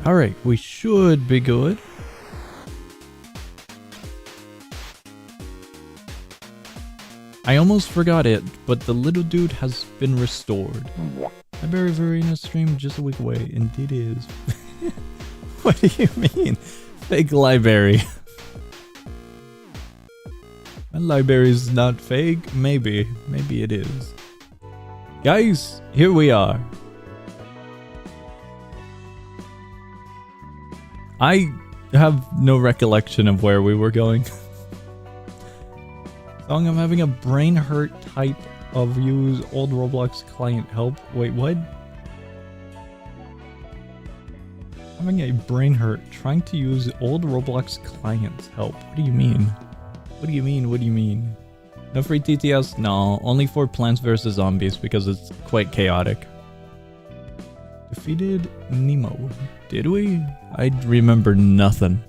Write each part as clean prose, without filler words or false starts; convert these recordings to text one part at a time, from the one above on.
Alright, we should be good. I almost forgot it, but the little dude has been restored. Library of Ruina stream just a week away. Indeed is. What do you mean? Fake library. My library is not fake. Maybe. Maybe it is. Guys, here we are. I have no recollection of where we were going. Song, I'm having a brain hurt type of use old Roblox client help. Wait, what? Having a brain hurt trying to use old Roblox clients help. What do you mean? What do you mean? What do you mean? No free TTS? No, only for Plants vs. Zombies because it's quite chaotic. Defeated Nemo. Did we? I remember nothing.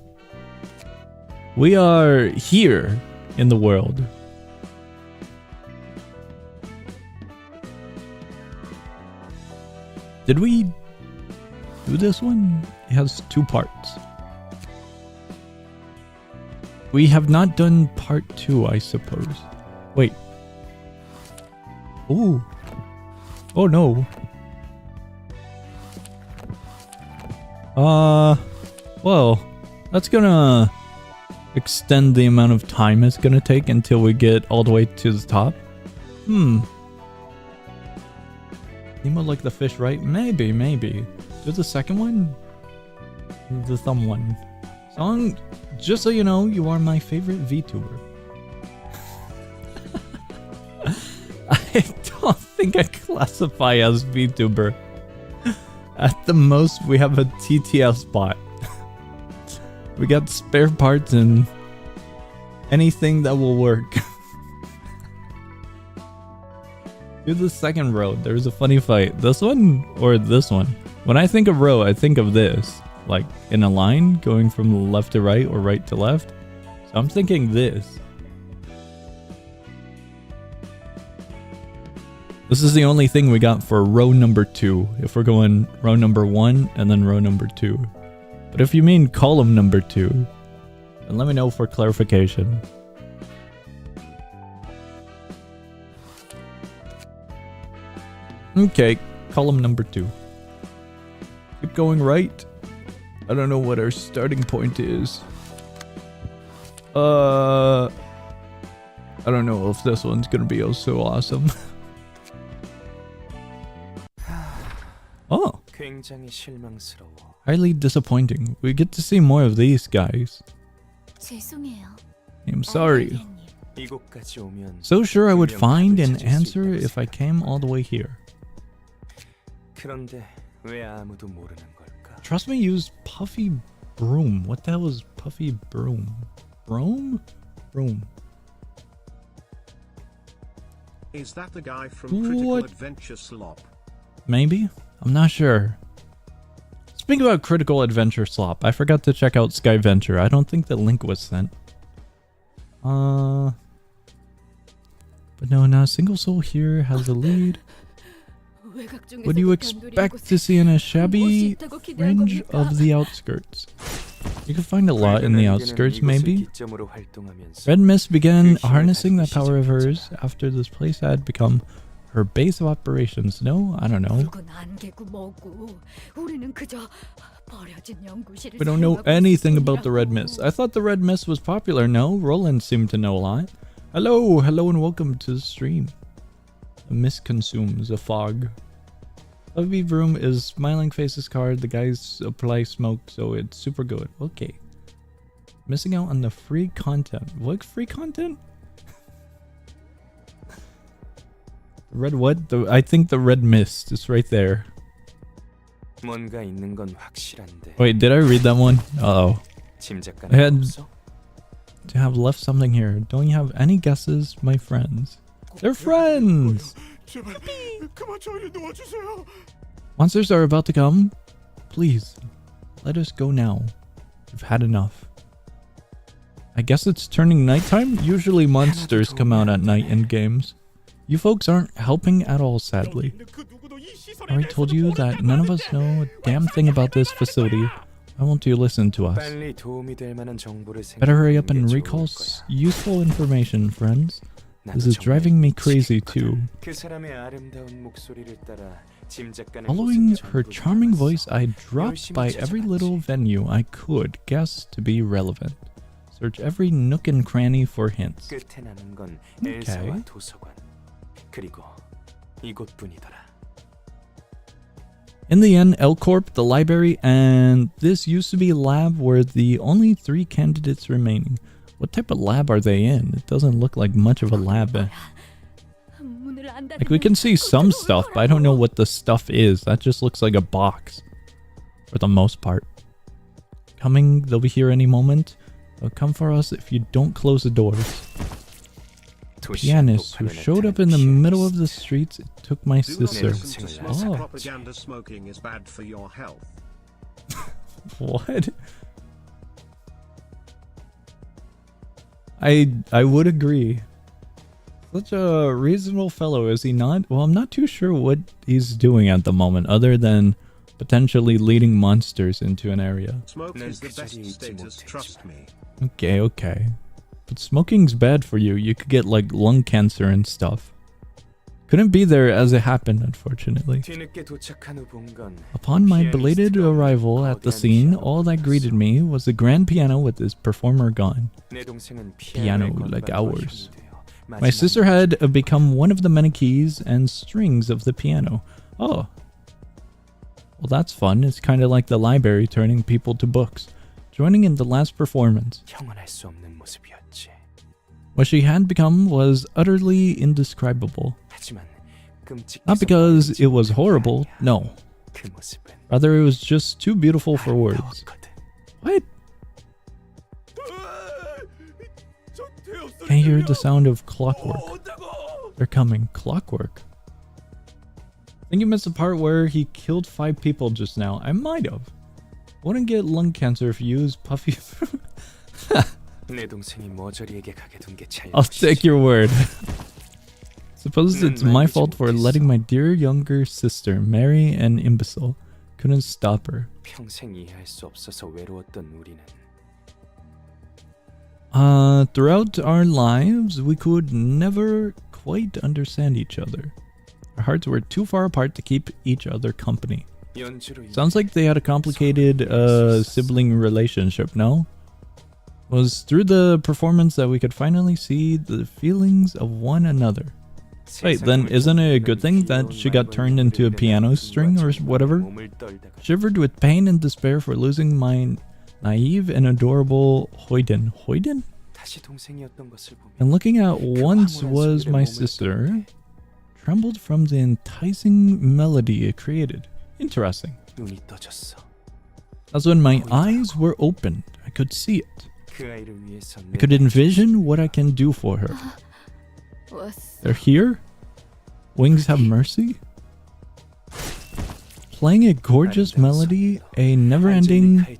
We are here in the world. Did we do this one? It has 2 parts. We have not done part 2, I suppose. Wait. Ooh. Oh no. Well, that's gonna extend the amount of time it's gonna take until we get all the way to the top. Nemo like the fish, right? Maybe, maybe. Do the second one? The thumb one. Song, just so you know, you are my favorite VTuber. I don't think I classify as VTuber. At the most, we have a TTS bot. We got spare parts and anything that will work. Do the second road. There's a funny fight. This one or this one? When I think of row, I think of this. Like in a line going from left to right or right to left. So I'm thinking this. This is the only thing we got for row number 2. If we're going row number 1 and then row number 2. But if you mean column number 2, then let me know for clarification. Okay, column number 2. Keep going right. I don't know what our starting point is. I don't know if this one's gonna be oh so awesome. Oh. Highly disappointing. We get to see more of these guys. I'm sorry. So sure I would find an answer if I came all the way here. Trust me, use Puffy Broom. What the hell is Puffy Broom? Broom? Broom. Is that the guy from Critical Adventure Slop? Maybe? I'm not sure. Speaking about Critical Adventure Slop, I forgot to check out Sky Venture. I don't think the link was sent. But no, not a single soul here has the lead. What do you expect to see in a shabby fringe of the outskirts? You can find a lot in the outskirts, maybe. Red Mist began harnessing the power of hers after this place had become her base of operations. No? I don't know. We don't know anything about the Red Mist. I thought the Red Mist was popular. No? Roland seemed to know a lot. Hello, hello and welcome to the stream. The mist consumes a fog. Puffy Broom is Smiling Face's card. The guys apply smoke, so it's super good. Okay. Missing out on the free content. What free content? Red what? I think the Red Mist is right there. Wait, did I read that one? Uh-oh. I had to have left something here. Don't you have any guesses, my friends? They're friends! Monsters are about to come. Please, let us go now. We've had enough. I guess it's turning nighttime? Usually monsters come out at night in games. You folks aren't helping at all, sadly. I already told you that none of us know a damn thing about this facility. Why won't you listen to us? Better hurry up and recall useful information, friends. This is driving me crazy too. Following her charming voice, I dropped by every little venue I could guess to be relevant. Search every nook and cranny for hints. Okay. In the end, L Corp, the library, and this used to be a lab were the only 3 candidates remaining. What type of lab are they in? It doesn't look like much of a lab. Like, we can see some stuff, but I don't know what the stuff is. That just looks like a box. For the most part. Coming, they'll be here any moment. They'll come for us if you don't close the doors. Pianist who showed up in the middle of the streets. It took my sister. Oh. Propaganda smoking is bad for your health. What? I would agree. Such a reasonable fellow, is he not? Well, I'm not too sure what he's doing at the moment, other than potentially leading monsters into an area. Smoke is the best status, trust me. Okay. But smoking's bad for you. You could get like lung cancer and stuff. Couldn't be there as it happened, unfortunately. Upon my belated arrival at the scene, all that greeted me was the grand piano with its performer gone. Piano like ours. My sister had become one of the many keys and strings of the piano. Oh. Well, that's fun. It's kind of like the library turning people to books. Joining in the last performance. What she had become was utterly indescribable. Not because it was horrible, no. Rather, it was just too beautiful for words. What? Can you hear the sound of clockwork? They're coming. Clockwork. I think you missed the part where he killed 5 people just now. I might have. Wouldn't get lung cancer if you use puffy. I'll take your word. Suppose it's my fault for letting my dear younger sister marry an imbecile. Couldn't stop her. Throughout our lives, we could never quite understand each other. Our hearts were too far apart to keep each other company. Sounds like they had a complicated sibling relationship, no? It was through the performance that we could finally see the feelings of one another. Wait, then isn't it a good thing that she got turned into a piano string or whatever? Shivered with pain and despair for losing my naive and adorable Hoiden. Hoiden? And looking at once was my sister, trembled from the enticing melody it created. Interesting. That's when my eyes were opened. I could see it. I could envision what I can do for her. They're here? Wings have mercy? Playing a gorgeous melody, a never-ending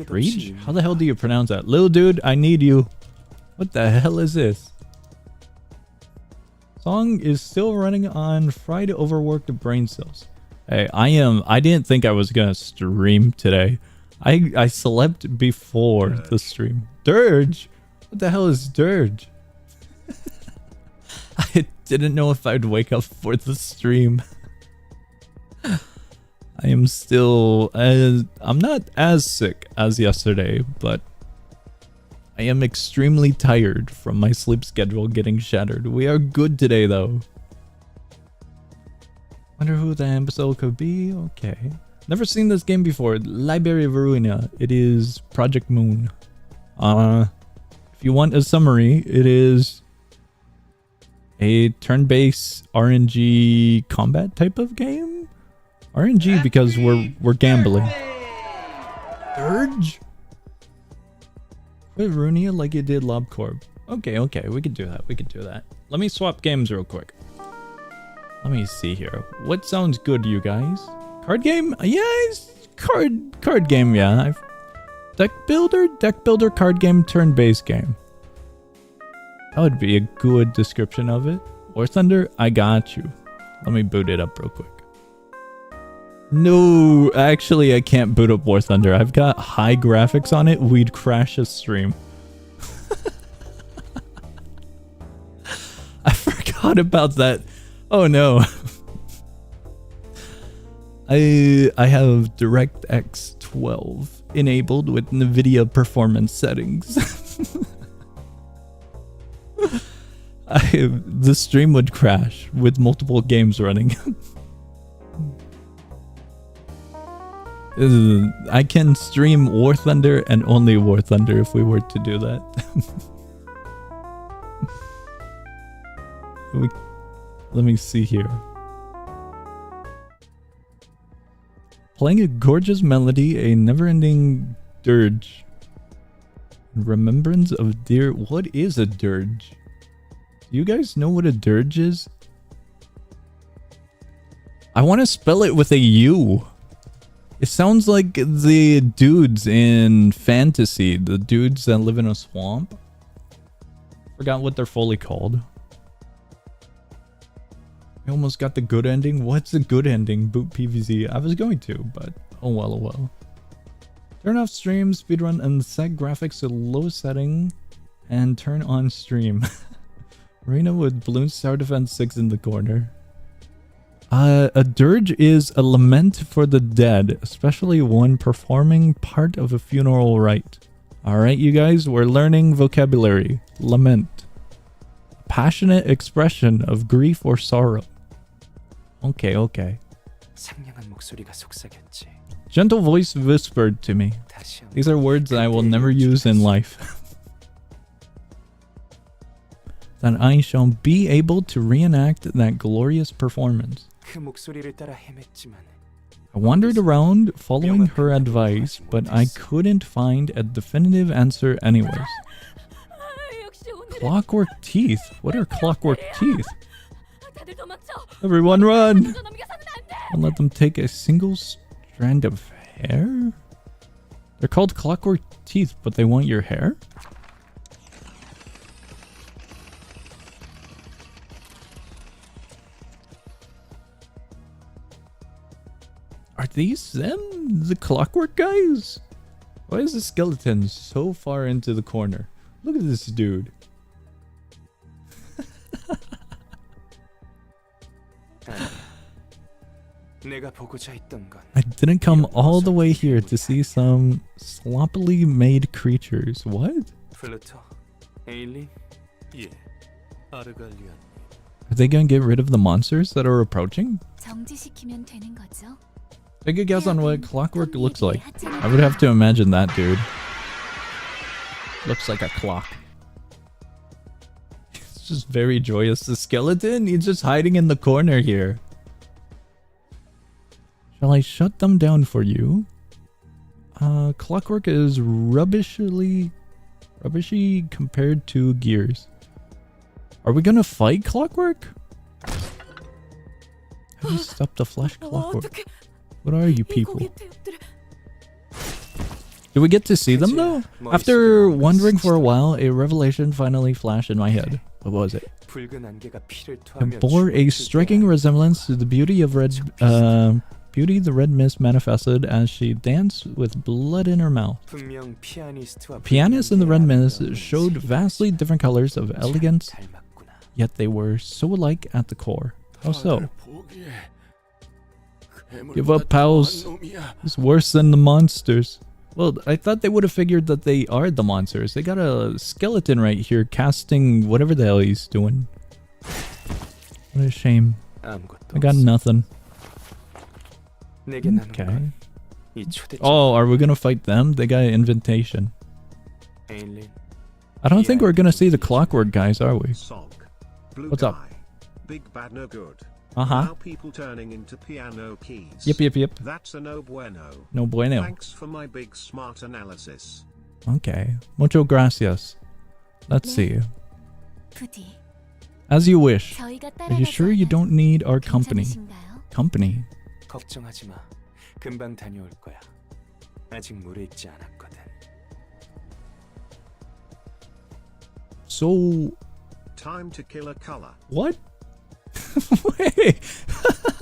preach? How the hell do you pronounce that? Little dude, I need you. What the hell is this? Song is still running on fried overworked brain cells. Hey, I didn't think I was gonna stream today. I slept before the stream. Dirge? What the hell is Dirge? I didn't know if I'd wake up for the stream. I am still I'm not as sick as yesterday, but I am extremely tired from my sleep schedule getting shattered. We are good today though. Wonder who the imbecile could be? Okay. Never seen this game before. Library of Ruina. It is Project Moon. If you want a summary, it is a turn-based RNG combat type of game. RNG because we're gambling. Urge? With Ruina like you did LobCorp. Okay, we can do that. Let me swap games real quick. Let me see here. What sounds good to you guys? Card game? Yes, card game, yeah. Deck builder, card game, turn-based game. That would be a good description of it. War Thunder, I got you. Let me boot it up real quick. No, actually I can't boot up War Thunder. I've got high graphics on it. We'd crash a stream. I forgot about that. Oh no. I have DirectX 12 enabled with NVIDIA performance settings. The stream would crash with multiple games running. I can stream War Thunder and only War Thunder if we were to do that. Let me see here. Playing a gorgeous melody, a never-ending dirge. Remembrance of dear... What is a dirge? Do you guys know what a dirge is? I want to spell it with a U. It sounds like the dudes in fantasy. The dudes that live in a swamp. Forgot what they're fully called. I almost got the good ending. What's the good ending? Boot PVZ. I was going to, but oh well, oh well. Turn off stream, speedrun, and set graphics to low setting, and turn on stream. Ruina with Balloon Tower Defense 6 in the corner. A dirge is a lament for the dead, especially one performing part of a funeral rite. Alright, you guys, we're learning vocabulary. Lament. Passionate expression of grief or sorrow. Okay, okay. Gentle voice whispered to me. These are words that I will never use in life. That I shall be able to reenact that glorious performance. I wandered around following her advice, but I couldn't find a definitive answer anyways. Clockwork teeth? What are clockwork teeth? Everyone run! And let them take a single strand of hair? They're called clockwork teeth, but they want your hair? Are these them? The clockwork guys? Why is the skeleton so far into the corner? Look at this dude. I didn't come all the way here to see some sloppily made creatures. What? Are they gonna get rid of the monsters that are approaching? Take a guess on what clockwork looks like. I would have to imagine that dude. Looks like a clock. It's just very joyous. The skeleton? He's just hiding in the corner here. Shall I shut them down for you? Clockwork is rubbishy compared to gears. Are we gonna fight Clockwork? Have you stopped the flesh, Clockwork? What are you people? Do we get to see them though? After wondering for a while, a revelation finally flashed in my head. What was it? It bore a striking resemblance to the beauty of the red mist manifested as she danced with blood in her mouth. The pianist in the red mist showed vastly different colors of elegance, yet they were so alike at the core. How so? Give up, pals. It's worse than the monsters. Well, I thought they would have figured that they are the monsters. They got a skeleton right here casting whatever the hell he's doing. What a shame. I got nothing. Okay. Oh, are we gonna fight them? They got an invitation. I don't think we're gonna see the Clockwork guys, are we? What's up? Big bad no good. Now people turning into piano keys. Yep. That's a no bueno. No bueno. Thanks for my big smart analysis. Okay. Mucho gracias. Let's see. As you wish. Are you sure you don't need our company? Company? So... Time to kill a color. What? Wait,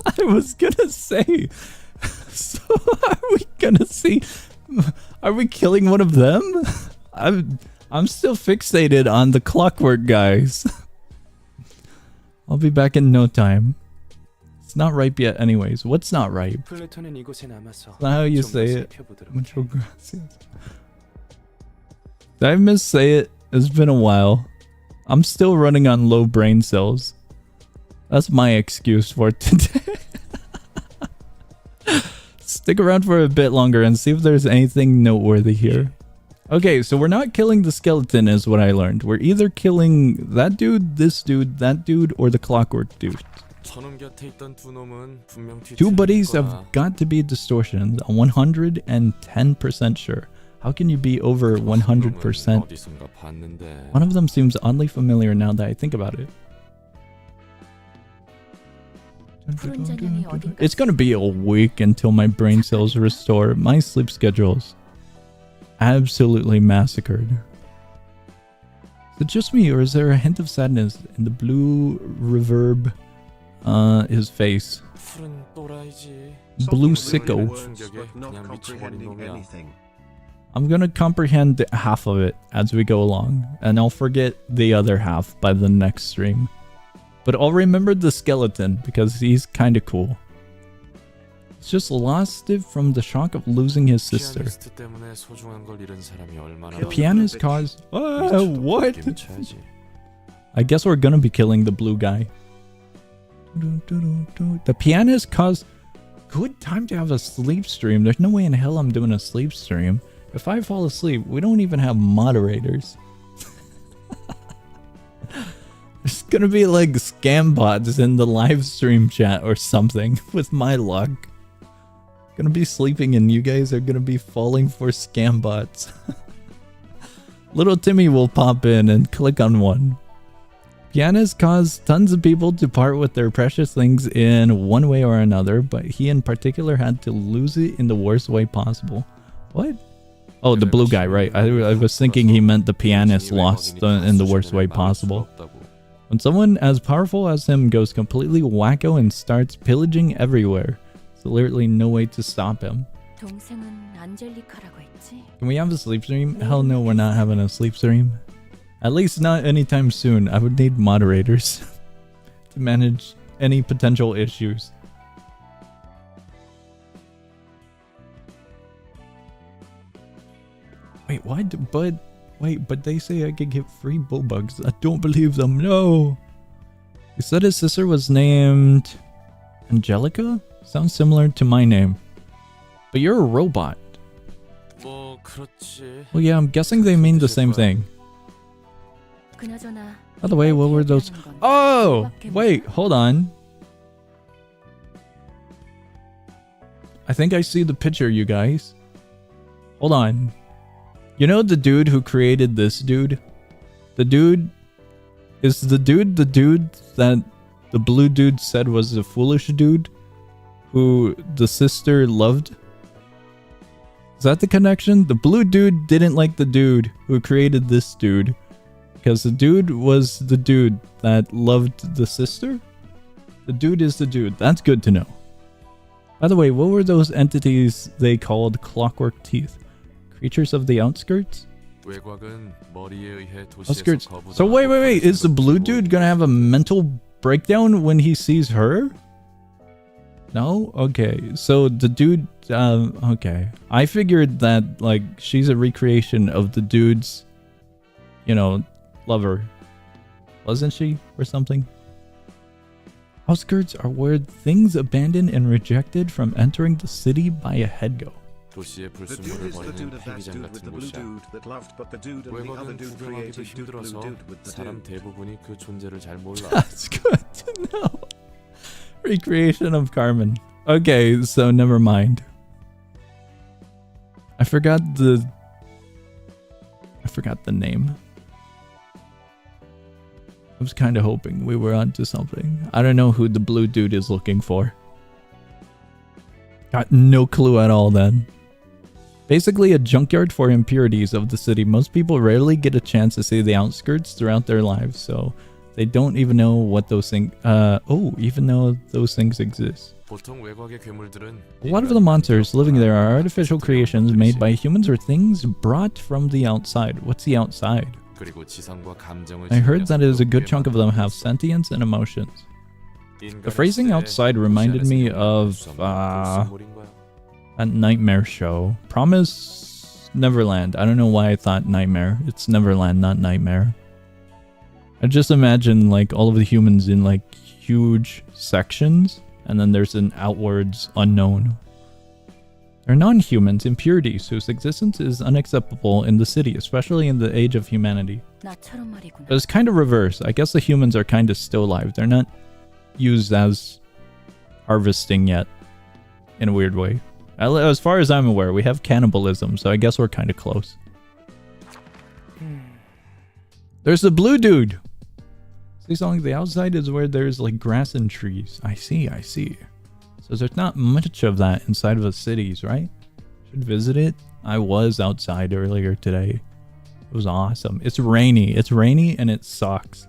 I was gonna say, Are we gonna see? Are we killing one of them? I'm still fixated on the clockwork guys. I'll be back in no time. It's not ripe yet anyways. What's not ripe? That's not how you say it. Mucho gracias. Did I missay it? It's been a while. I'm still running on low brain cells. That's my excuse for today. Stick around for a bit longer and see if there's anything noteworthy here. Okay, so we're not killing the skeleton is what I learned. We're either killing that dude, this dude, that dude, or the clockwork dude. Two buddies have got to be distortions. 110% sure. How can you be over 100%? One of them seems oddly familiar now that I think about it. It's gonna be a week until my brain cells restore. My sleep schedule's absolutely massacred. Is it just me, or is there a hint of sadness in the blue reverb his face? Blue sicko. I'm gonna comprehend half of it as we go along, and I'll forget the other half by the next stream. But I'll remember the skeleton because he's kinda cool. He's just lost it from the shock of losing his sister. The pianist caused... what? I guess we're gonna be killing the blue guy. The pianist caused... Good time to have a sleep stream. There's no way in hell I'm doing a sleep stream. If I fall asleep, we don't even have moderators. There's gonna be like scam bots in the live stream chat or something with my luck. Gonna be sleeping and you guys are gonna be falling for scam bots. Little Timmy will pop in and click on one. Pianist caused tons of people to part with their precious things in one way or another, but he in particular had to lose it in the worst way possible. What? Oh, the blue guy, right. I was thinking he meant the pianist lost in the worst way possible. When someone as powerful as him goes completely wacko and starts pillaging everywhere, there's literally no way to stop him. Can we have a sleep stream? Hell no, we're not having a sleep stream. At least not anytime soon. I would need moderators to manage any potential issues. Wait, why? But they say I could get free bullbugs. I don't believe them. No. He said his sister was named Angelica? Sounds similar to my name. But you're a robot. Well, yeah, I'm guessing they mean the same thing. By the way, what were those? Oh! Wait, hold on. I think I see the picture, you guys. Hold on. You know the dude who created this dude? The dude... Is the dude that the blue dude said was a foolish dude? Who the sister loved? Is that the connection? The blue dude didn't like the dude who created this dude. Because the dude was the dude that loved the sister? The dude is the dude. That's good to know. By the way, what were those entities they called clockwork teeth? Creatures of the outskirts? Outskirts. So wait. Is the blue dude gonna have a mental breakdown when he sees her? No? Okay. So the dude... okay. I figured that, like, she's a recreation of the dude's, you know, lover. Wasn't she? Or something? Outskirts are where things abandoned and rejected from entering the city by a head go. The dude is the dude of that dude with the blue dude that loved, but the dude and the other dude created dude blue dude with the dude. That's good to know. Recreation of Carmen. Okay, so never mind. I forgot the name. I was kind of hoping we were onto something. I don't know who the blue dude is looking for. Got no clue at all then. Basically a junkyard for impurities of the city. Most people rarely get a chance to see the outskirts throughout their lives, so they don't even know what those things... even though those things exist. 보통 외곽의 괴물들은 A lot of the monsters living there are artificial creations made by humans or things brought from the outside. What's the outside? 그리고 지성과 감정을 I heard that is a 지닌 good chunk of them have sentience and emotions. The phrasing outside reminded me of that nightmare show, Promise Neverland. I don't know why I thought nightmare. It's Neverland, not nightmare. I just imagine like all of the humans in like huge sections, and then there's an outwards unknown. They're non-humans, impurities, whose existence is unacceptable in the city, especially in the age of humanity. But it's kind of reverse. I guess the humans are kind of still alive. They're not used as harvesting yet, in a weird way. As far as I'm aware, we have cannibalism, so I guess we're kind of close. There's the blue dude! See, something, the outside is where there's like grass and trees. I see. So there's not much of that inside of the cities, right? Should visit it. I was outside earlier today. It was awesome. It's rainy and it sucks.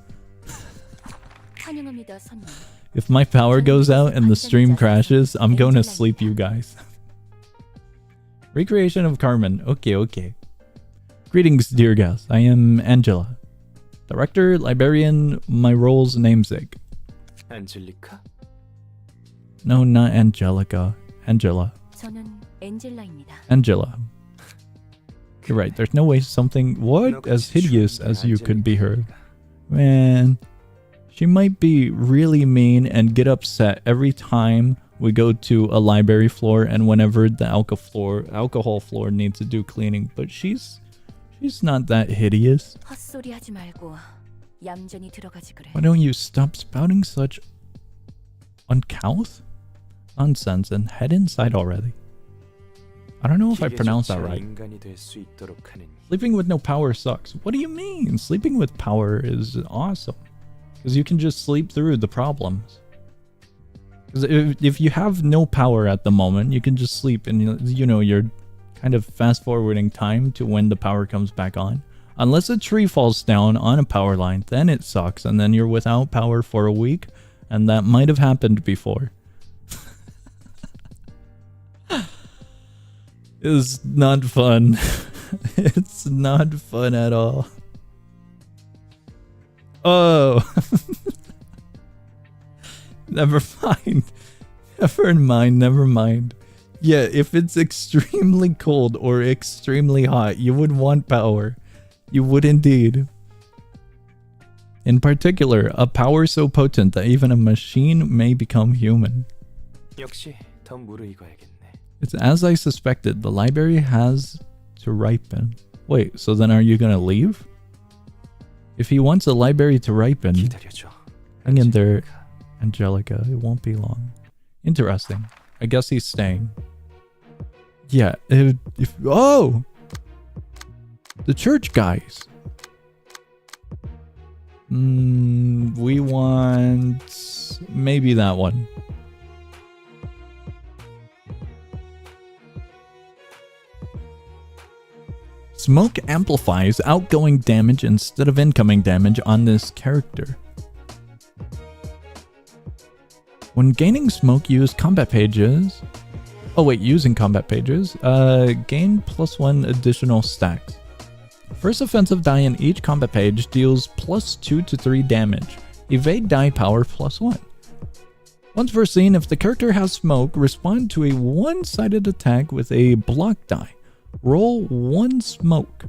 If my power goes out and the stream crashes, I'm going to sleep, you guys. Recreation of Carmen. Okay. Greetings, dear guests. I am Angela. Director, librarian, my role's namesake. Angelica? No, not Angelica. Angela. Angela. You're right, there's no way something as hideous as you could be her. Man. She might be really mean and get upset every time we go to a library floor and whenever the alcohol floor needs to do cleaning, but she's not that hideous. Why don't you stop spouting such uncouth nonsense and head inside already? I don't know if I pronounced that right. Sleeping with no power sucks. What do you mean? Sleeping with power is awesome. Because you can just sleep through the problems. Because if you have no power at the moment, you can just sleep and you're kind of fast forwarding time to when the power comes back on. Unless a tree falls down on a power line, then it sucks and then you're without power for a week, and that might have happened before. It's not fun. It's not fun at all. Oh. Never mind. Yeah, if it's extremely cold or extremely hot, you would want power. You would indeed. In particular, a power so potent that even a machine may become human. It's as I suspected, the library has to ripen. Wait, so then are you gonna leave? If he wants a library to ripen, hang in there, Angelica. It won't be long. Interesting. I guess he's staying. Yeah, oh! The church guys. We want maybe that one. Smoke amplifies outgoing damage instead of incoming damage on this character. When gaining smoke, use combat pages. Oh wait, using combat pages. Gain +1 additional stacks. First offensive die in each combat page deals +2 to 3 damage. Evade die power +1. Once per scene, if the character has smoke, respond to a one-sided attack with a block die. Roll 1 smoke.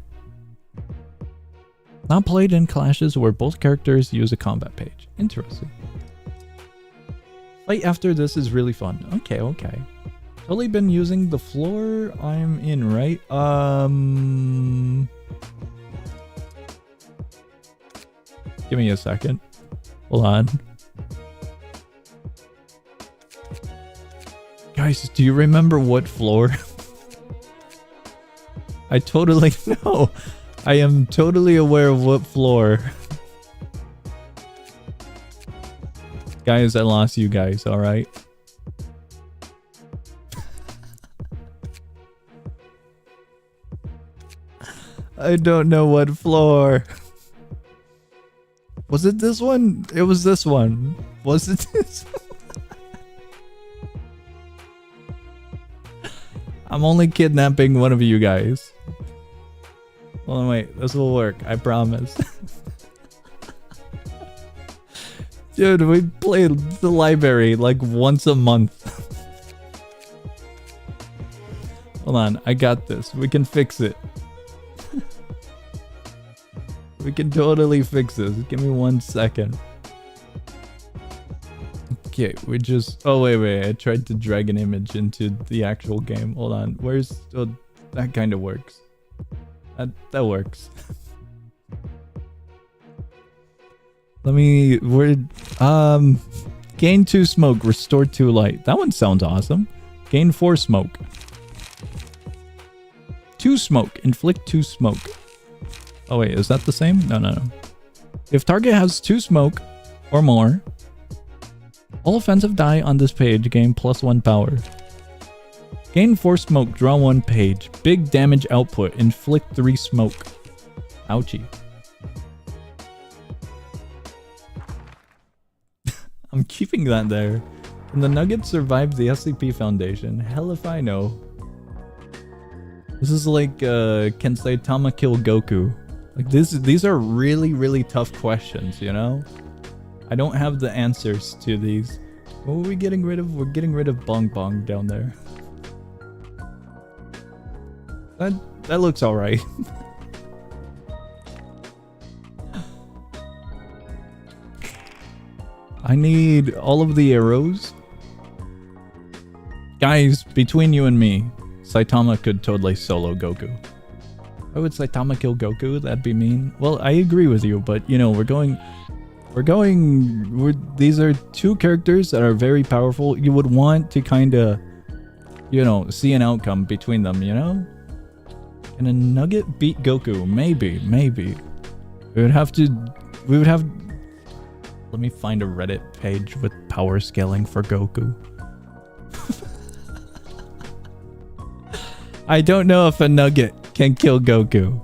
Not played in clashes where both characters use a combat page. Interesting. Fight after this is really fun. Okay. Totally been using the floor I'm in, right? Give me a second. Hold on. Guys, do you remember what floor? I totally know. I am totally aware of what floor. Guys, I lost you guys, alright? I don't know what floor. Was it this one? It was this one. Was it this one? I'm only kidnapping one of you guys. Hold on, wait. This will work. I promise. Dude, we play the library like once a month. Hold on. I got this. We can fix it. We can totally fix this. Give me 1 second. Okay, we just... Oh, wait. I tried to drag an image into the actual game. Hold on. Where's... Oh, that kind of works. That works. Let me... Gain 2 smoke, restore 2 light. That one sounds awesome. Gain 4 smoke. 2 smoke, inflict 2 smoke. Oh wait, is that the same? No. If target has 2 smoke or more, all offensive die on this page gain +1 power. Gain 4 smoke, draw 1 page. Big damage output, inflict 3 smoke. Ouchie. I'm keeping that there. Can the Nuggets survive the SCP Foundation? Hell if I know. This is like, can Saitama kill Goku? Like these are really tough questions, you know? I don't have the answers to these. What were we getting rid of? We're getting rid of Bong Bong down there. That looks alright. I need all of the arrows. Guys, between you and me, Saitama could totally solo Goku. Why would Saitama kill Goku? That'd be mean. Well, I agree with you, but you know, these are 2 characters that are very powerful. You would want to kinda, you know, see an outcome between them, you know? Can a Nugget beat Goku? Maybe. We would have... Let me find a Reddit page with power scaling for Goku. I don't know if a Nugget can kill Goku.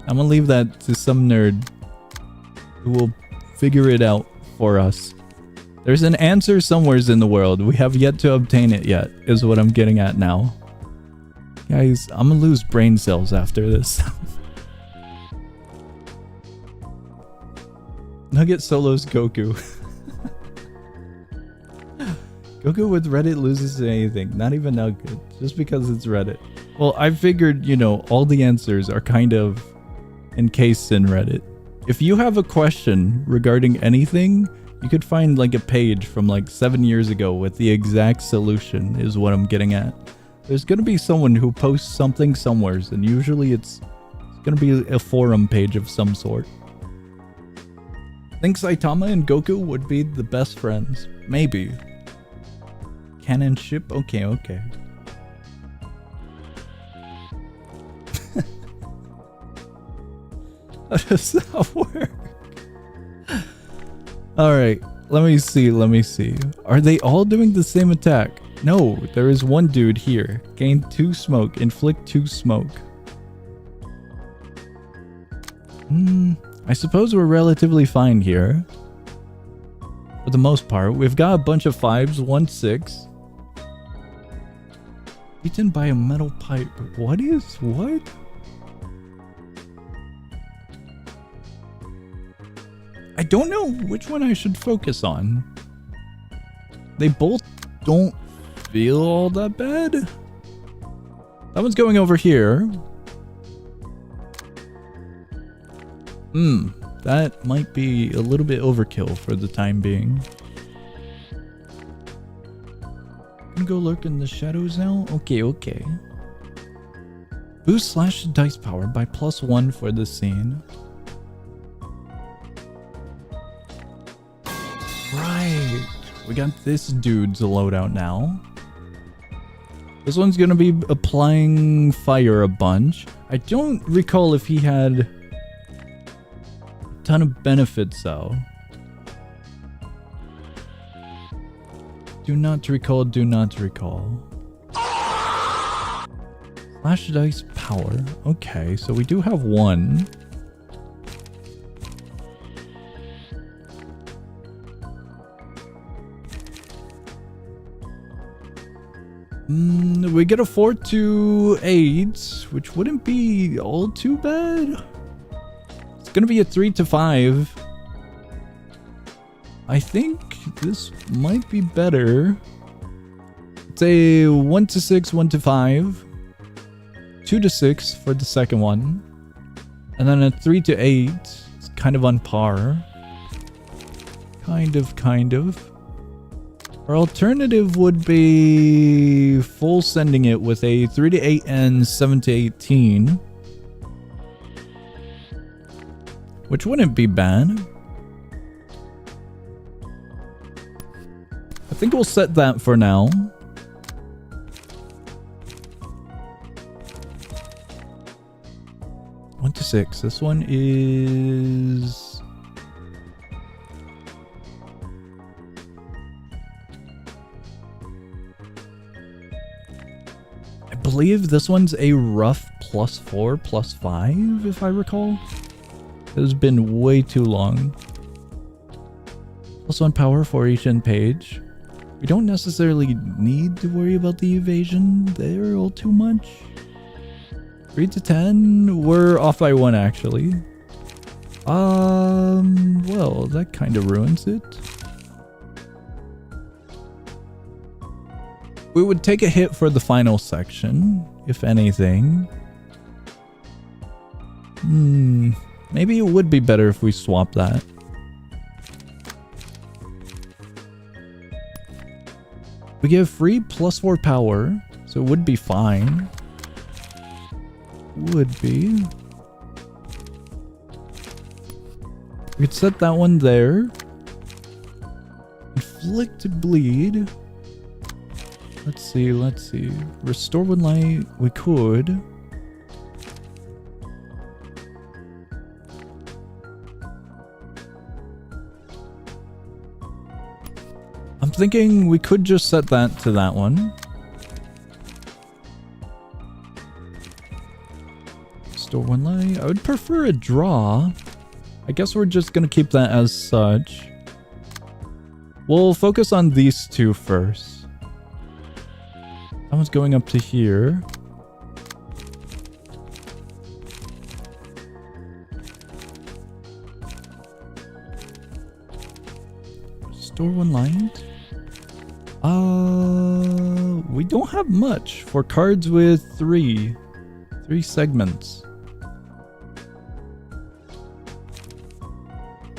I'm gonna leave that to some nerd who will figure it out for us. There's an answer somewheres in the world. We have yet to obtain it yet, is what I'm getting at now. Guys, I'm gonna lose brain cells after this. Nugget solos Goku. Goku with Reddit loses to anything, not even Nugget, just because it's Reddit. Well, I figured, you know, all the answers are kind of encased in Reddit. If you have a question regarding anything, you could find like a page from like 7 years ago with the exact solution, is what I'm getting at. There's gonna be someone who posts something somewheres, and usually it's gonna be a forum page of some sort. Think Saitama and Goku would be the best friends? Maybe. Cannon ship? Okay. How does that work? Alright, let me see. Are they all doing the same attack? No, there is one dude here. Gain 2 smoke, inflict 2 smoke. I suppose we're relatively fine here. For the most part, we've got a bunch of 5s, 1 6. Beaten by a metal pipe. What? I don't know which one I should focus on. They both don't feel all that bad. That one's going over here. That might be a little bit overkill for the time being. Gonna go lurk in the shadows now? Okay. Boost slash dice power by +1 for this scene. Right. We got this dude's loadout now. This one's gonna be applying fire a bunch. I don't recall if he had ton of benefits though. Do not recall. Flash dice power. Okay, so we do have one. We get a 4 to 8, which wouldn't be all too bad. It's gonna be a 3 to 5. I think this might be better. It's a 1 to 6, 1 to 5, 2 to 6 for the second one, and then a 3 to 8. It's kind of on par. Kind of. Our alternative would be full sending it with a 3 to 8 and 7 to 18. Which wouldn't be bad. I think we'll set that for now. One to 6. This one is... I believe this one's a rough +4, +5, if I recall. It has been way too long. +1 power for each end page. We don't necessarily need to worry about the evasion. They're all too much. 3 to 10. We're off by 1 actually. Well, that kind of ruins it. We would take a hit for the final section, if anything. Maybe it would be better if we swap that. We get free +4 power, so it would be fine. Would be. We could set that one there. Inflict bleed. Let's see. Restore 1 light. We could. I'm thinking we could just set that to that one. Restore 1 light. I would prefer a draw. I guess we're just gonna keep that as such. We'll focus on these two first. That one's going up to here. Restore 1 light. We don't have much for cards with three segments.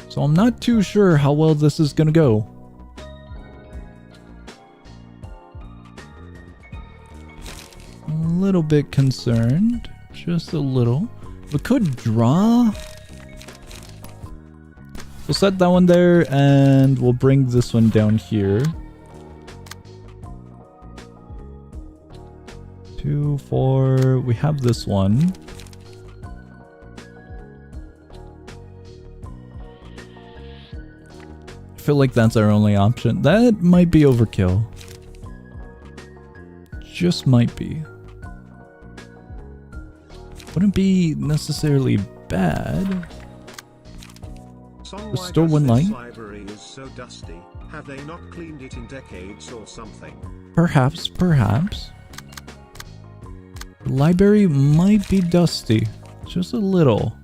So I'm not too sure how well this is gonna go. A little bit concerned. Just a little. We could draw. We'll set that one there and we'll bring this one down here. 2, 4. We have this one. I feel like that's our only option. That might be overkill. Just might be. Wouldn't be necessarily bad. Restore 1 light. Library is so dusty. Have they not cleaned it in decades or something? Perhaps. The library might be dusty. Just a little.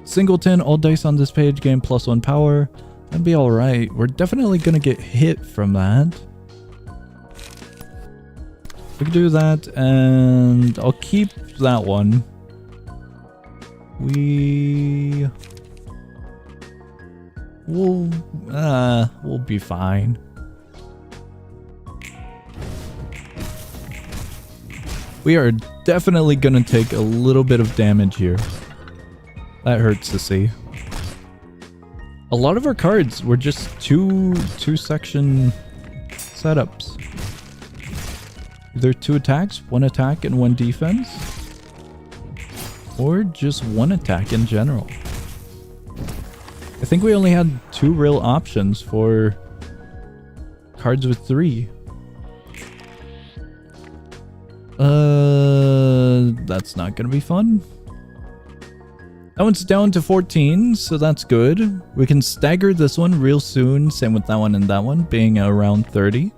Singleton, all dice on this page gain +1 power. That'd be alright. We're definitely gonna get hit from that. We can do that, and I'll keep that one. We'll be fine. We are definitely gonna take a little bit of damage here. That hurts to see. A lot of our cards were just two section setups. Either 2 attacks, 1 attack, and 1 defense. Or just 1 attack in general. I think we only had 2 real options for cards with 3. That's not gonna be fun. That one's down to 14, so that's good. We can stagger this one real soon. Same with that one and that one, being around 30.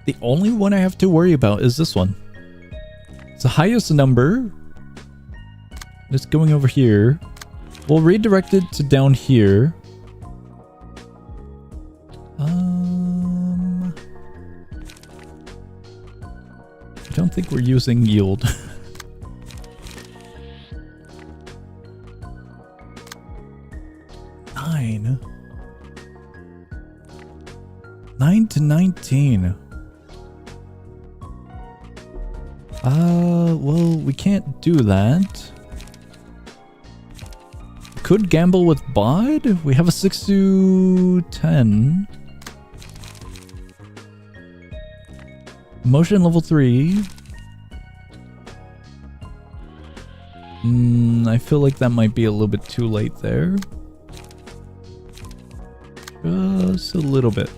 The only one I have to worry about is this one. It's the highest number. It's going over here. We'll redirect it to down here. I don't think we're using yield. Nine. 9 to 19. Well, we can't do that. Could gamble with bod. We have a 6 to 10. Motion level 3. I feel like that might be a little bit too late there. Just a little bit.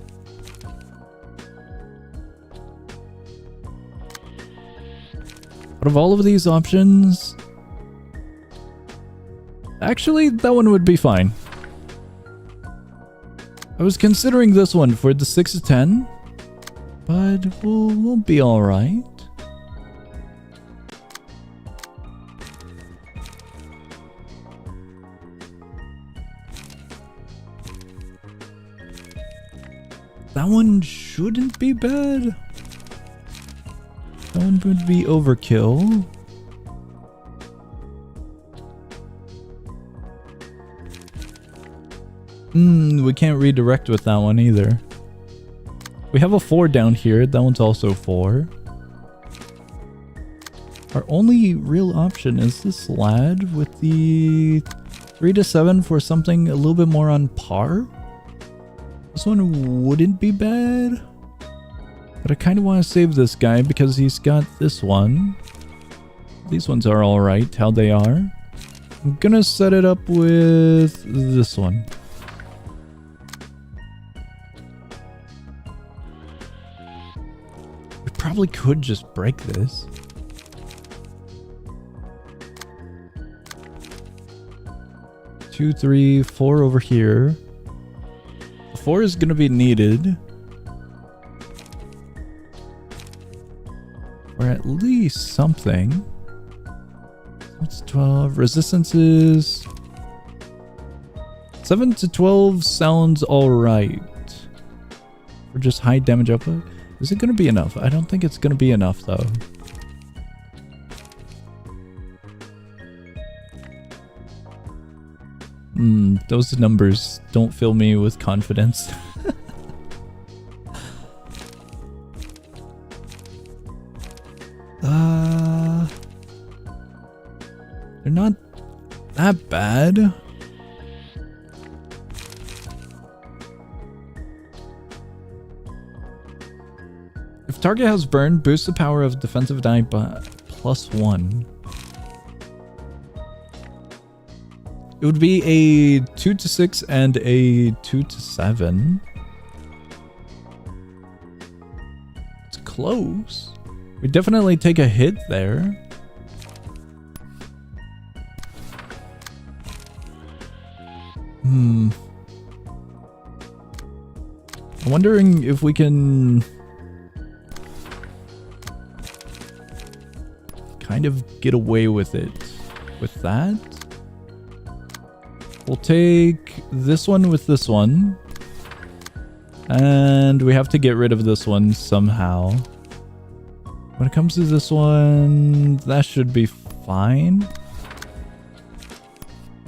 Out of all of these options, actually, that one would be fine. I was considering this one for the 6 to 10, but we'll be alright. That one shouldn't be bad. That one would be overkill. We can't redirect with that one either. We have a 4 down here. That one's also 4. Our only real option is this lad with the 3 to 7 for something a little bit more on par. This one wouldn't be bad. But I kind of want to save this guy because he's got this one. These ones are alright, how they are. I'm gonna set it up with this one. We probably could just break this. Two, 3, 4 over here. 4 is gonna be needed. Or at least something. What's 12? Resistances. 7 to 12 sounds alright. For just high damage output. Is it going to be enough? I don't think it's going to be enough though. Those numbers don't fill me with confidence. They're not that bad. If target has burn, boost the power of defensive die by +1. It would be a 2 to 6 and a 2 to 7. It's close. We definitely take a hit there. I'm wondering if we can kind of get away with it with that. We'll take this one with this one. And we have to get rid of this one somehow. When it comes to this one, that should be fine.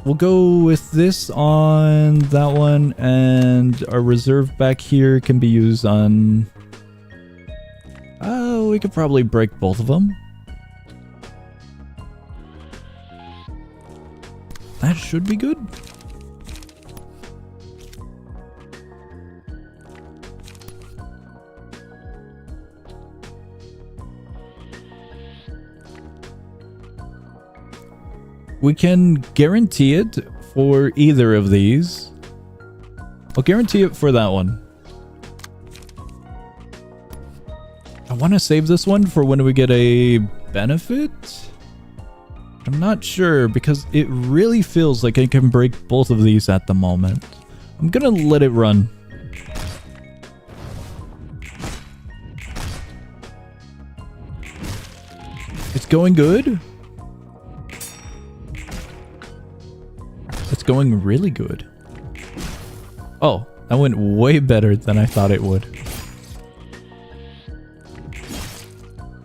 We'll go with this on that one, and our reserve back here can be used on... we could probably break both of them. That should be good. We can guarantee it for either of these. I'll guarantee it for that one. I want to save this one for when we get a benefit. I'm not sure because it really feels like I can break both of these at the moment. I'm gonna let it run. It's going good. It's going really good. Oh, that went way better than I thought it would.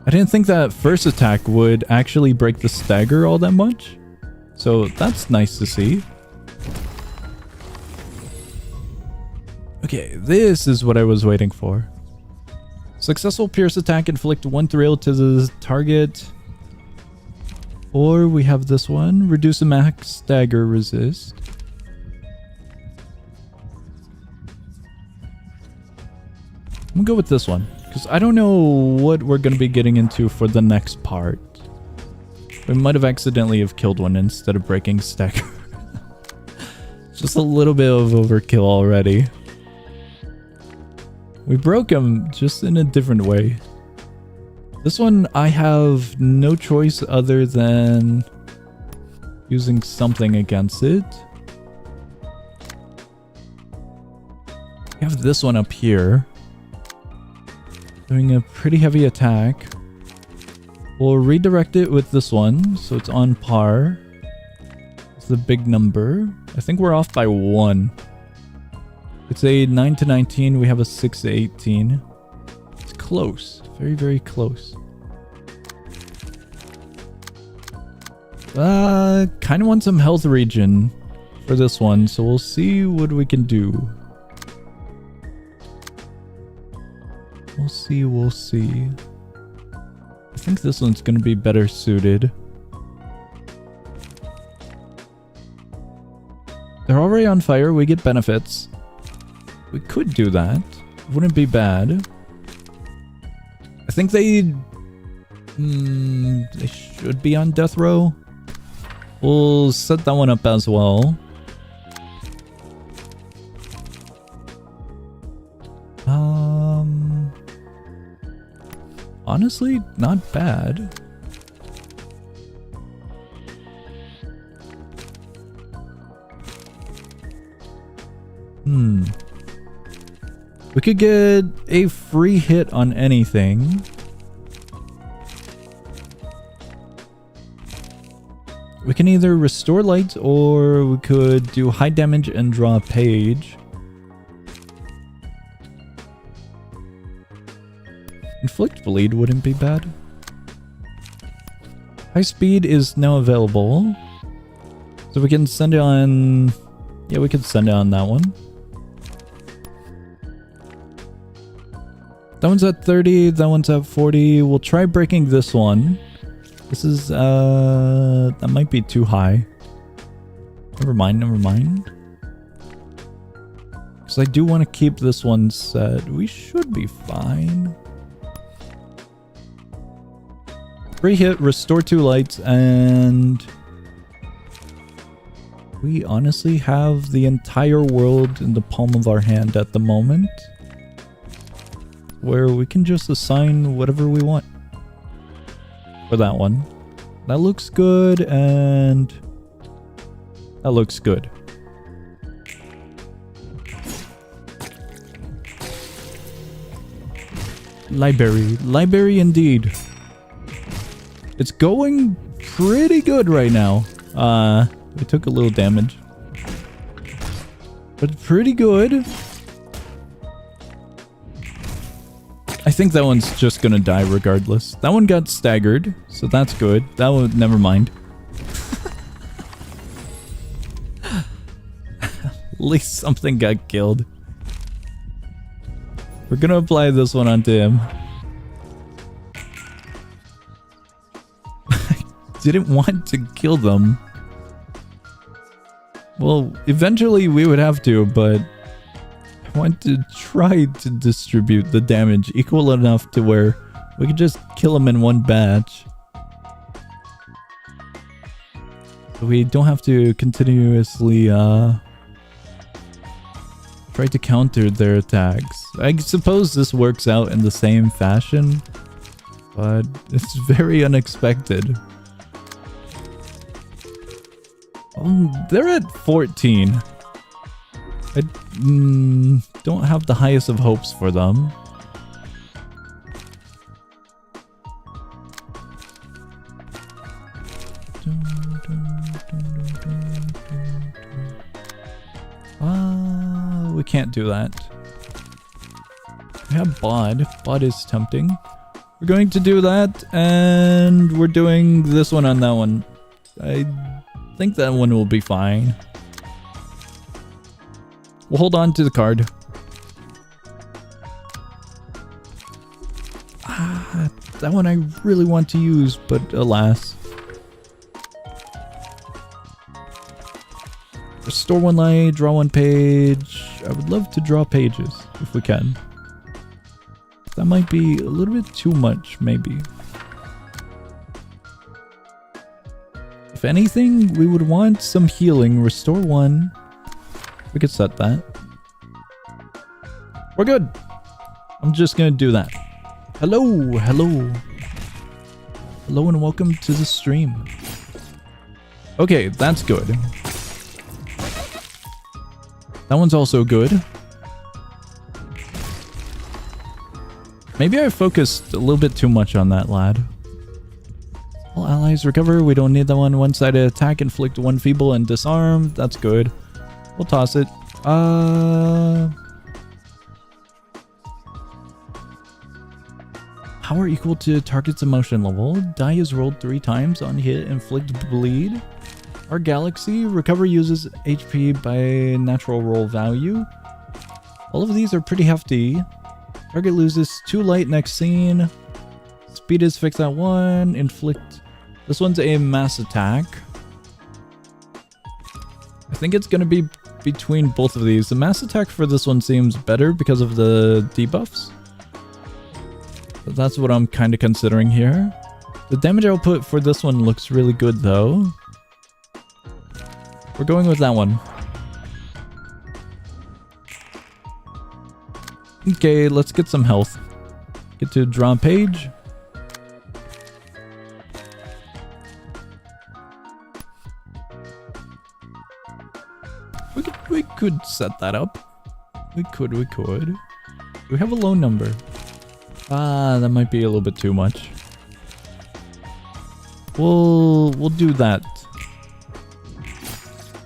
I didn't think that first attack would actually break the stagger all that much. So that's nice to see. Okay, this is what I was waiting for. Successful pierce attack, inflict 1 thrill to the target. Or we have this one, reduce the max stagger resist. I'm gonna go with this one, because I don't know what we're gonna be getting into for the next part. We might have accidentally have killed one instead of breaking stagger. Just a little bit of overkill already. We broke him just in a different way. This one I have no choice other than using something against it. We have this one up here. Doing a pretty heavy attack. We'll redirect it with this one, so it's on par. It's the big number. I think we're off by 1. It's a 9 to 19, we have a 6 to 18. It's close. Very, very close. Kind of want some health regen for this one, so we'll see what we can do. We'll see, we'll see. I think this one's gonna be better suited. They're already on fire, we get benefits. We could do that. Wouldn't be bad. I think they should be on death row. We'll set that one up as well. Honestly, not bad. We could get a free hit on anything. We can either restore light or we could do high damage and draw a page. Inflict bleed wouldn't be bad. High speed is now available. So we can send it on... Yeah, we could send it on that one. That one's at 30, that one's at 40. We'll try breaking this one. This is, that might be too high. Never mind, never mind. Because I do want to keep this one set. We should be fine. Free hit, restore 2 lights, and... we honestly have the entire world in the palm of our hand at the moment. Where we can just assign whatever we want. For that one. That looks good, and that looks good. Library indeed. It's going pretty good right now. We took a little damage, but pretty good. I think that one's just gonna die regardless. That one got staggered, so that's good. That one, never mind. At least something got killed. We're gonna apply this one onto him. I didn't want to kill them. Well, eventually we would have to, but I want to try to distribute the damage equal enough to where we could just kill them in one batch. We don't have to continuously try to counter their attacks. I suppose this works out in the same fashion, but it's very unexpected. They're at 14. I don't have the highest of hopes for them. We can't do that. We have bod. Bod is tempting. We're going to do that, and we're doing this one on that one. I think that one will be fine. We'll hold on to the card. That one I really want to use, but alas. Restore one light, draw one page. I would love to draw pages, if we can. That might be a little bit too much, maybe. If anything, we would want some healing. Restore one. We could set that. We're good. I'm just gonna do that. Hello, hello. Hello and welcome to the stream. Okay, that's good. That one's also good. Maybe I focused a little bit too much on that lad. All allies recover. We don't need that one. One-sided attack, inflict one feeble and disarm. That's good. We'll toss it. Power equal to target's emotion level. Die is rolled 3 times on hit. Inflict bleed. Our galaxy. Recover uses HP by natural roll value. All of these are pretty hefty. Target loses 2 light next scene. Speed is fixed at 1. Inflict. This one's a mass attack. I think it's going to be between both of these. The mass attack for this one seems better because of the debuffs. But that's what I'm kind of considering here. The damage output for this one looks really good though. We're going with that one. Okay, let's get some health. Get to draw a page. We could set that up. We could. We have a low number. That might be a little bit too much. We'll do that.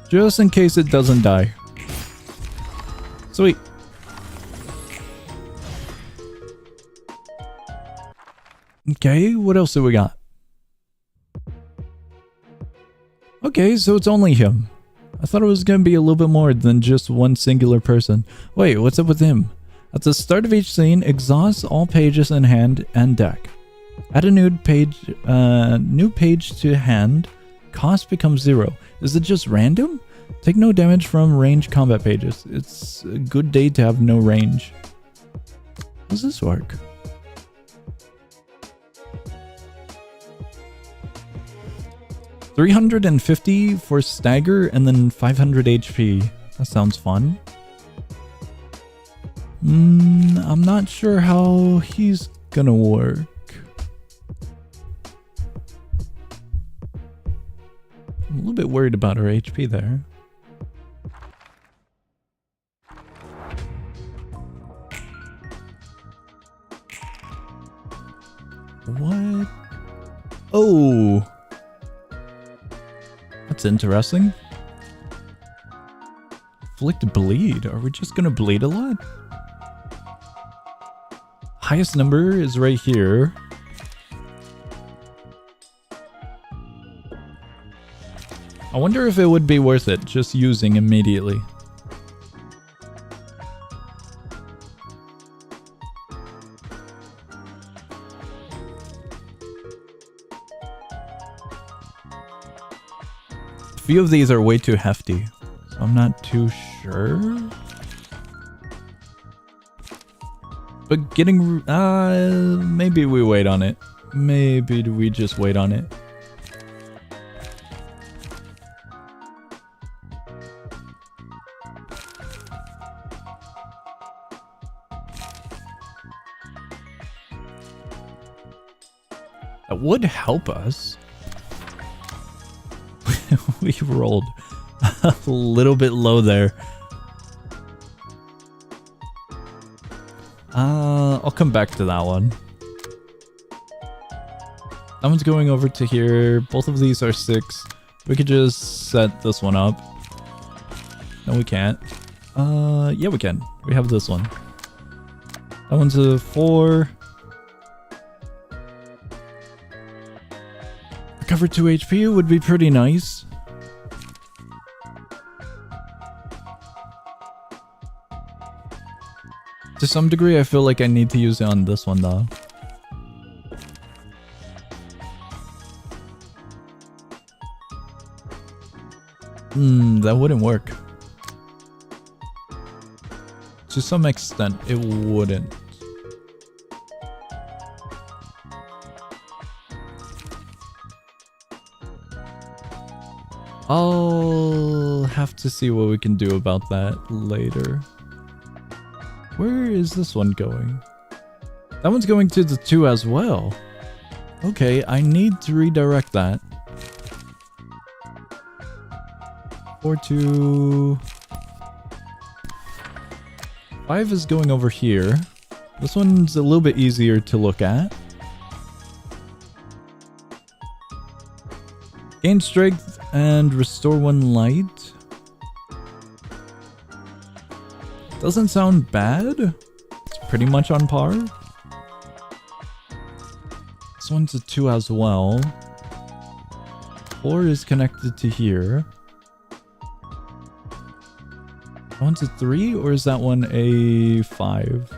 Just in case it doesn't die. Sweet. Okay, what else do we got? Okay, so it's only him. I thought it was going to be a little bit more than just one singular person. Wait, what's up with him? At the start of each scene, exhaust all pages in hand and deck. Add a new page to hand. Cost becomes 0. Is it just random? Take no damage from ranged combat pages. It's a good day to have no range. How does this work? $350 for stagger and then 500 HP. That sounds fun. I'm not sure how he's gonna work. I'm a little bit worried about her HP there. What? Oh! That's interesting. Inflict bleed. Are we just gonna bleed a lot? Highest number is right here. I wonder if it would be worth it just using immediately. A few of these are way too hefty, so I'm not too sure. But getting... maybe we wait on it. Maybe we just wait on it. That would help us. We rolled a little bit low there. I'll come back to that one. That one's going over to here. Both of these are 6. We could just set this one up. No, we can't. Yeah, we can. We have this one. That one's a 4. Recover 2 HP would be pretty nice. To some degree, I feel like I need to use it on this one though. That wouldn't work. To some extent, it wouldn't. I'll have to see what we can do about that later. Where is this one going? That one's going to the 2 as well. Okay, I need to redirect that. 4 to 5 is going over here. This one's a little bit easier to look at. Gain strength and restore 1 light. Doesn't sound bad. It's pretty much on par. This one's a 2 as well. 4 is connected to here. That one's a 3, or is that one a 5?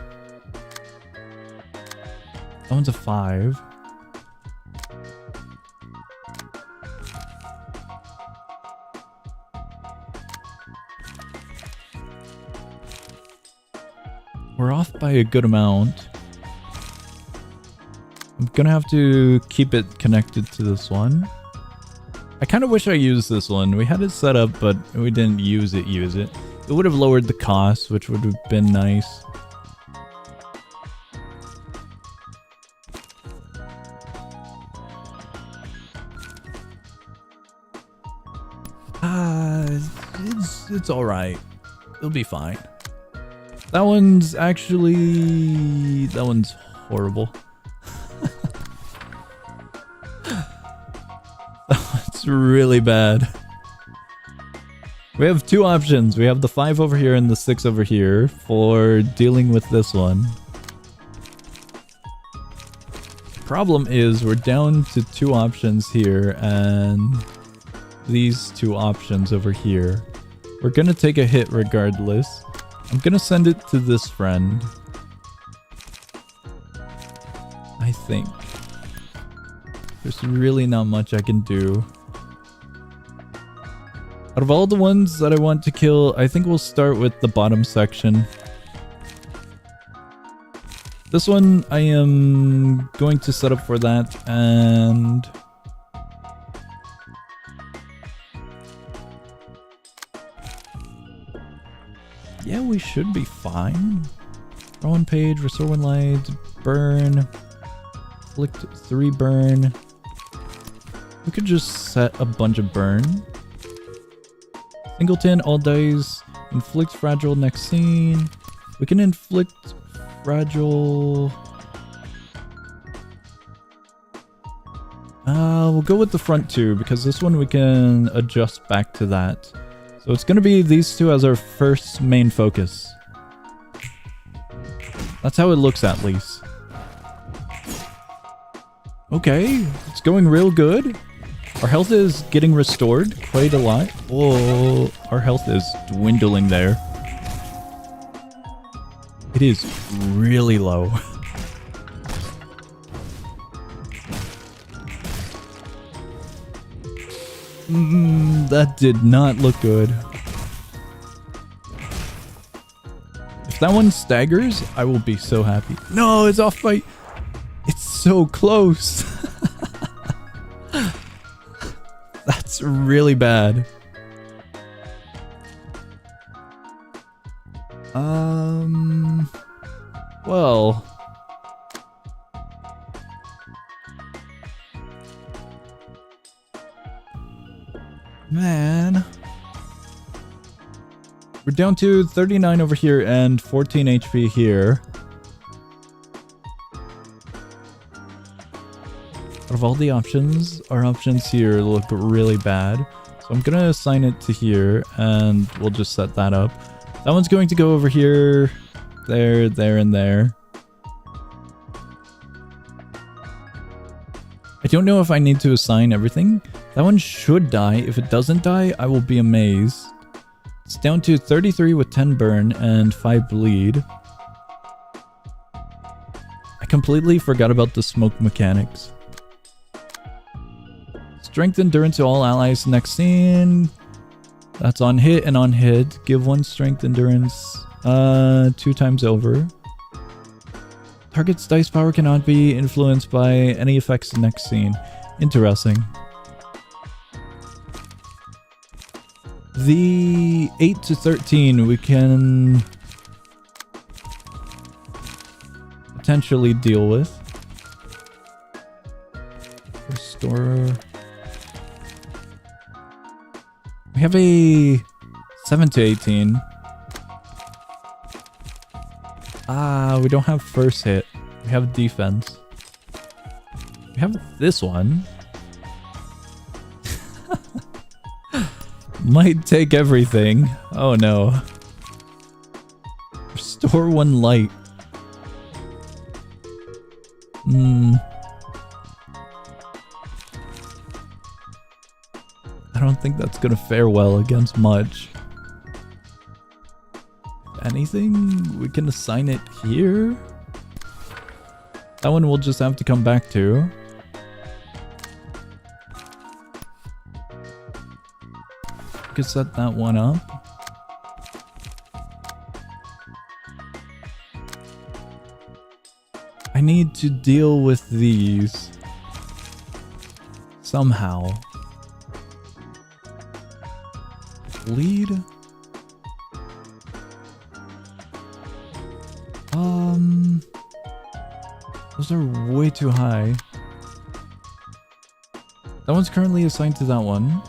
That one's a 5. We're off by a good amount. I'm gonna have to keep it connected to this one. I kind of wish I used this one. We had it set up, but we didn't use it. It would have lowered the cost, which would have been nice. It's all right. It'll be fine. That one's horrible. That's really bad. We have 2 options. We have the 5 over here and the 6 over here for dealing with this one. Problem is we're down to 2 options here and these 2 options over here. We're gonna take a hit regardless. I'm gonna send it to this friend. I think. There's really not much I can do. Out of all the ones that I want to kill, I think we'll start with the bottom section. This one I am going to set up for that, and yeah, we should be fine. Draw 1 page, restore 1 light, burn, inflict 3 burn. We could just set a bunch of burn. Singleton, all dies, inflict fragile next scene. We can inflict fragile. We'll go with the front 2 because this one we can adjust back to that. So it's going to be these 2 as our first main focus. That's how it looks at least. Okay, it's going real good. Our health is getting restored quite a lot. Oh, our health is dwindling there. It is really low. That did not look good. If that one staggers, I will be so happy. No, it's off by... It's so close. That's really bad. Well... Man. We're down to 39 over here and 14 HP here. Out of all the options, our options here look really bad. So I'm gonna assign it to here and we'll just set that up. That one's going to go over here, there, there, and there. I don't know if I need to assign everything. That one should die. If it doesn't die, I will be amazed. It's down to 33 with 10 burn and 5 bleed. I completely forgot about the smoke mechanics. Strength endurance to all allies next scene. That's on hit and on hit. Give 1 strength endurance 2 times over. Target's dice power cannot be influenced by any effects next scene. Interesting. The 8 to 13 we can potentially deal with. Restore. We have a 7 to 18. We don't have first hit. We have defense. We have this one. Might take everything. Oh no. Restore 1 light. I don't think that's gonna fare well against much. Anything? We can assign it here? That one we'll just have to come back to. We can set that one up. I need to deal with these somehow. Lead? Those are way too high. That one's currently assigned to that one.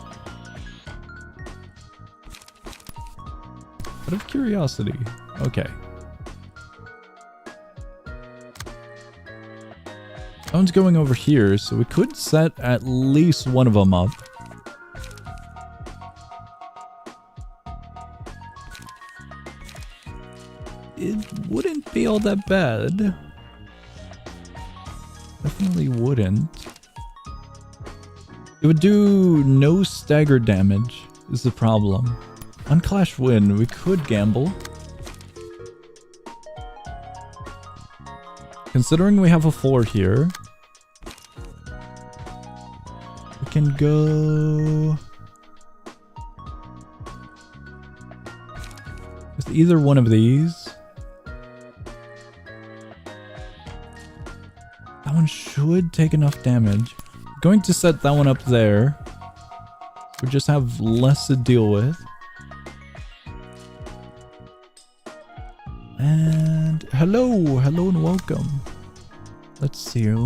Out of curiosity. Okay. That one's going over here, so we could set at least one of them up. It wouldn't be all that bad. Definitely wouldn't. It would do no stagger damage, is the problem. On Clash Win, we could gamble. Considering we have a 4 here, we can go with either one of these. That one should take enough damage. I'm going to set that one up there. We just have less to deal with. And hello and welcome. Let's see. I'm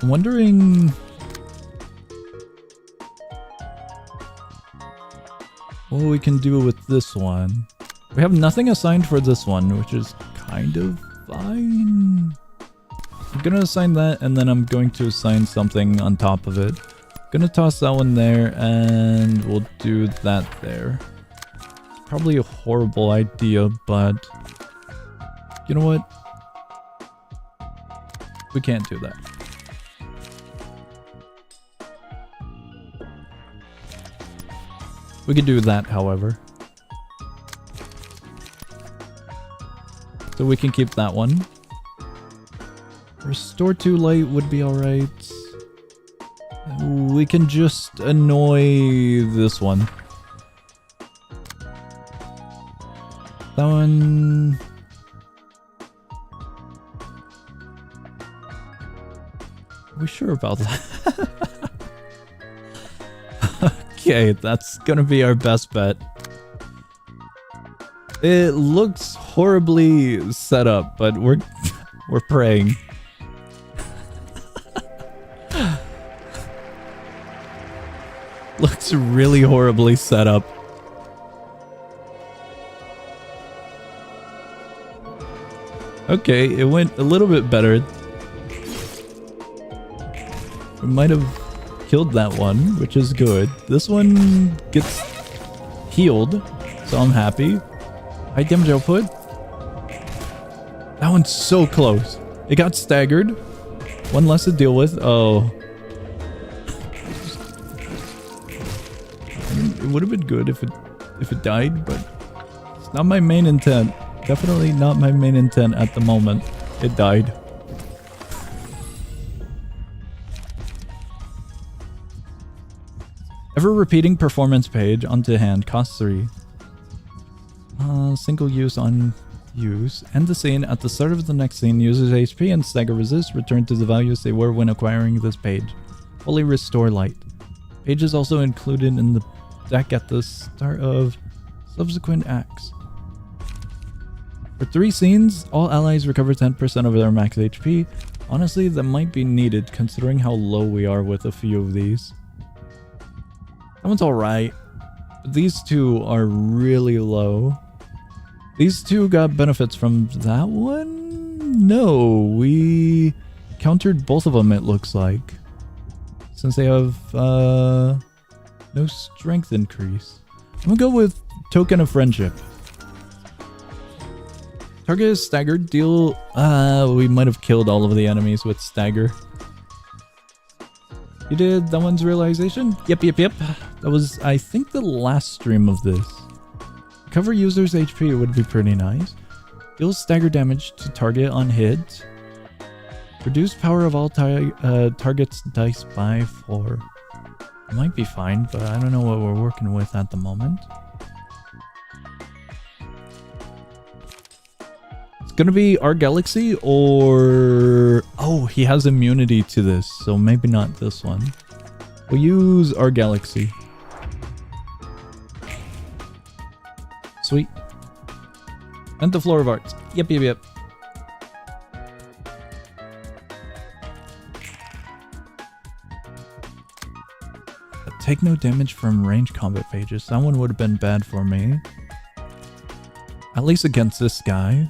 wondering what we can do with this one. We have nothing assigned for this one, which is kind of fine. I'm gonna assign that, and then I'm going to assign something on top of it. Gonna toss that one there, and we'll do that there. It's probably a horrible idea, but you know what? We can't do that. We could do that, however. So we can keep that one. Restore 2 light would be alright. We can just annoy this one. That one... Are we sure about that? Okay, that's gonna be our best bet. It looks horribly set up, but we're praying. It's really horribly set up. Okay, it went a little bit better. We might have killed that one, which is good. This one gets healed, so I'm happy. High damage output. That one's so close. It got staggered. One less to deal with. Oh. I mean, it would have been good if it died, but it's not my main intent. Definitely not my main intent at the moment. It died. Ever repeating performance page onto hand costs 3. Single use on use. End the scene. At the start of the next scene, users HP and stagger resist return to the values they were when acquiring this page. Fully restore light. Page is also included in the deck at the start of subsequent acts. For 3 scenes, all allies recover 10% of their max HP. Honestly, that might be needed considering how low we are with a few of these. That one's alright. These two are really low. These two got benefits from that one? No, we countered both of them, it looks like. Since they have no strength increase. I'm gonna go with Token of Friendship. Target is staggered. Deal... we might have killed all of the enemies with stagger. You did that one's realization? Yep. That was, I think, the last stream of this. Cover users' HP would be pretty nice. Deals stagger damage to target on hit. Reduce power of all targets dice by 4. It might be fine, but I don't know what we're working with at the moment. It's gonna be our Galaxy or... Oh, he has immunity to this, so maybe not this one. We'll use our Galaxy. Sweet. And the Floor of Arts. Yep. Take no damage from range combat pages. That one would have been bad for me. At least against this guy.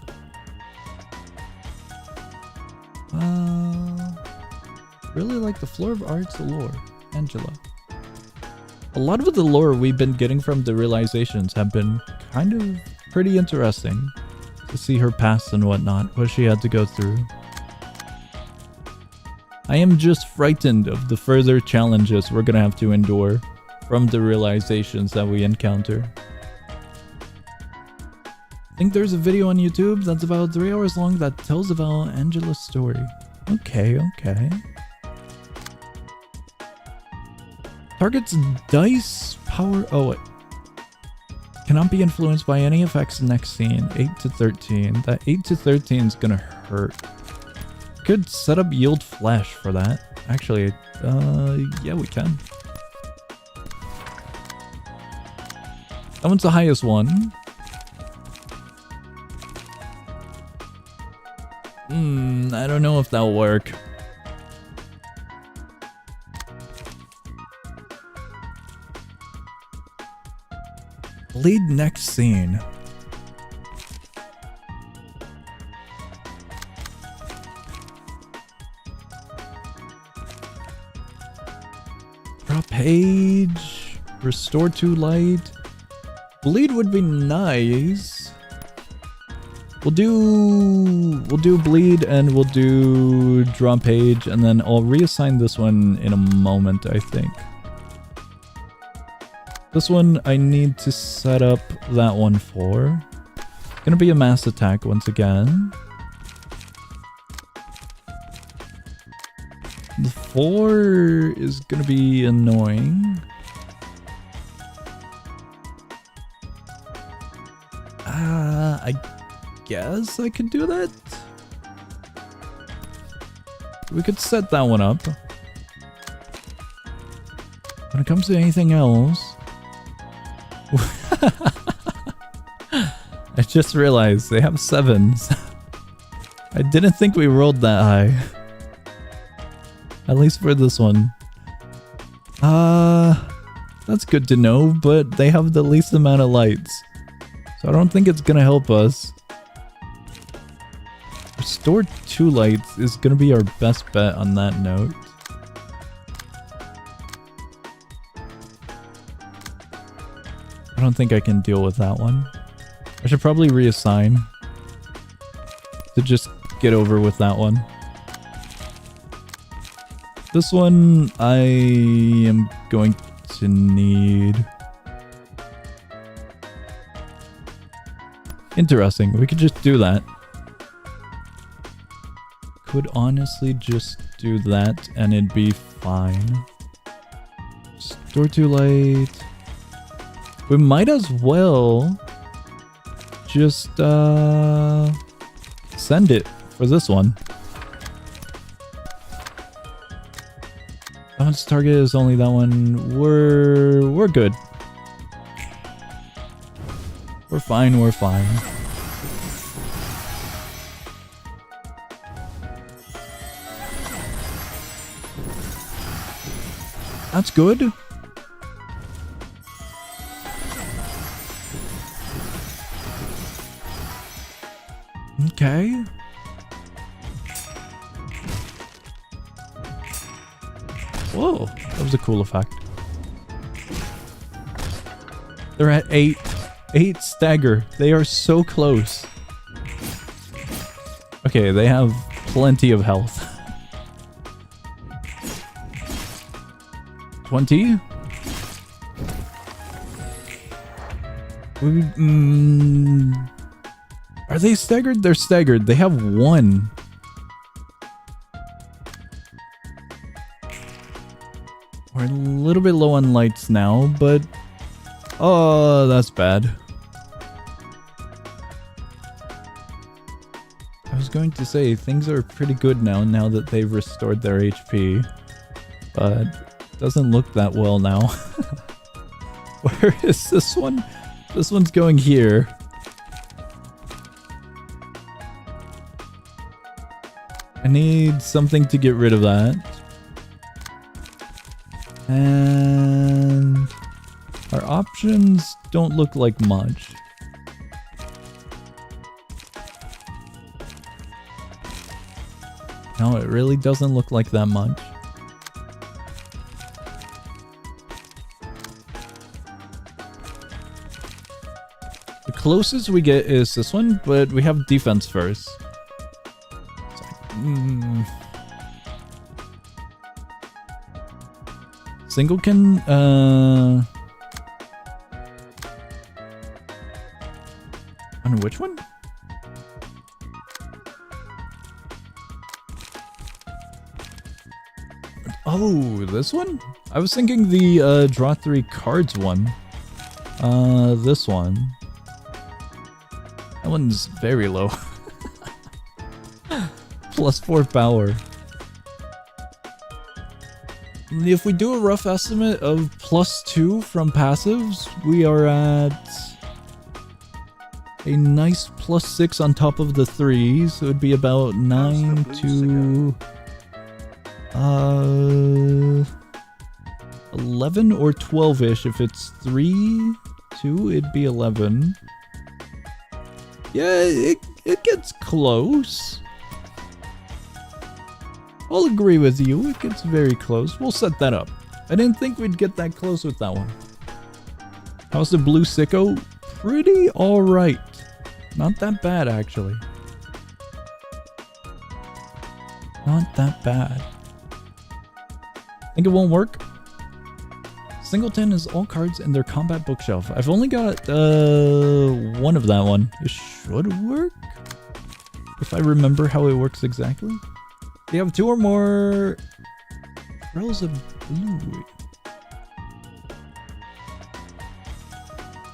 Really like the Floor of Arts lore. Angela. A lot of the lore we've been getting from the realizations have been kind of pretty interesting. To see her past and whatnot, what she had to go through. I am just frightened of the further challenges we're gonna have to endure from the realizations that we encounter. I think there's a video on YouTube that's about 3 hours long that tells about Angela's story. Okay. Target's dice power... Oh, wait. Cannot be influenced by any effects next scene. 8 to 13. That 8 to 13 is gonna hurt. Could set up yield flash for that. Actually, yeah, we can. That one's the highest one. I don't know if that'll work. Bleed next scene. Draw page. Restore 2 light. Bleed would be nice. We'll do bleed and we'll do draw page, and then I'll reassign this one in a moment, I think. This one I need to set up that one for. It's gonna be a mass attack once again. The 4 is gonna be annoying. I guess I could do that. We could set that one up. When it comes to anything else... I just realized they have 7s. I didn't think we rolled that high. At least for this one. That's good to know, but they have the least amount of lights. So I don't think it's gonna help us. Restore 2 lights is gonna be our best bet on that note. I don't think I can deal with that one. I should probably reassign to just get over with that one. This one I am going to need. Interesting. We could just do that. Could honestly just do that and it'd be fine. Store 2 light. We might as well just send it for this one. That one's target is only that one. We're good. We're fine, we're fine. That's good. Okay. Whoa, that was a cool effect. They're at 8. 8 stagger. They are so close. Okay, they have plenty of health. 20. Are they staggered? They're staggered. They have 1. We're a little bit low on lights now, but... Oh, that's bad. I was going to say, things are pretty good now that they've restored their HP. But doesn't look that well now. Where is this one? This one's going here. I need something to get rid of that. And our options don't look like much. No, it really doesn't look like that much. The closest we get is this one, but we have defense first. Singleton, on which one? Oh, this one? I was thinking the draw 3 cards one. This one. That one's very low. +4 power. If we do a rough estimate of +2 from passives, we are at a nice +6 on top of the 3, so it'd be about 9 to 11 or 12-ish. If it's 3, 2, it'd be 11. Yeah, it gets close. I'll agree with you, it gets very close. We'll set that up. I didn't think we'd get that close with that one. How's the blue sicko? Pretty alright. Not that bad, actually. Not that bad. Think it won't work? Singleton is all cards in their combat bookshelf. I've only got one of that one. It should work? If I remember how it works exactly. They have 2 or more trails of blue.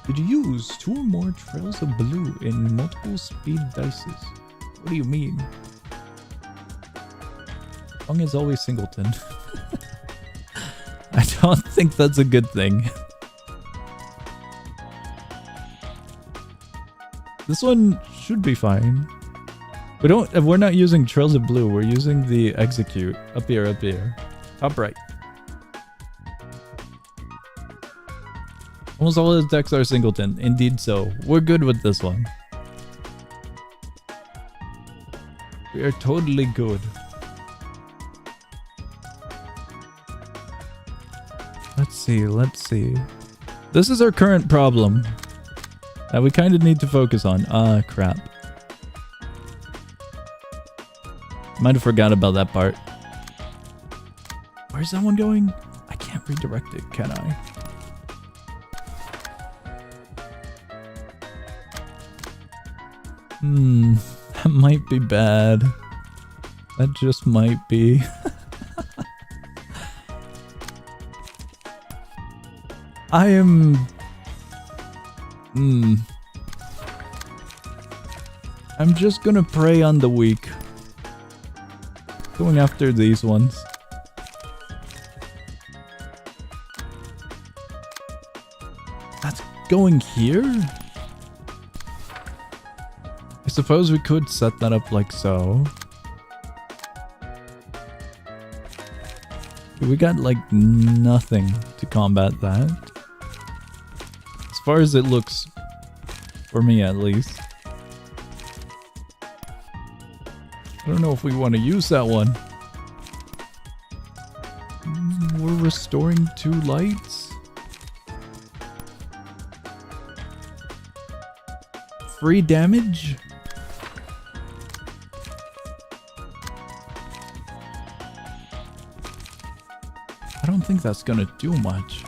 Did you use 2 or more trails of blue in multiple speed dices? What do you mean? Long is always Singleton. I don't think that's a good thing. This one should be fine. We're not using Trails of Blue, we're using the execute. Up here. Top right. Almost all his decks are singleton. Indeed so. We're good with this one. We are totally good. Let's see, let's see. This is our current problem that we kind of need to focus on. Ah, crap. Might have forgot about that part. Where's that one going? I can't redirect it, can I? That might be bad. That just might be. I am... I'm just gonna prey on the weak. Going after these ones. That's going here? I suppose we could set that up like so. We got like nothing to combat that. As far as it looks, for me at least. I don't know if we want to use that one. We're restoring 2 lights. Free damage? I don't think that's gonna do much.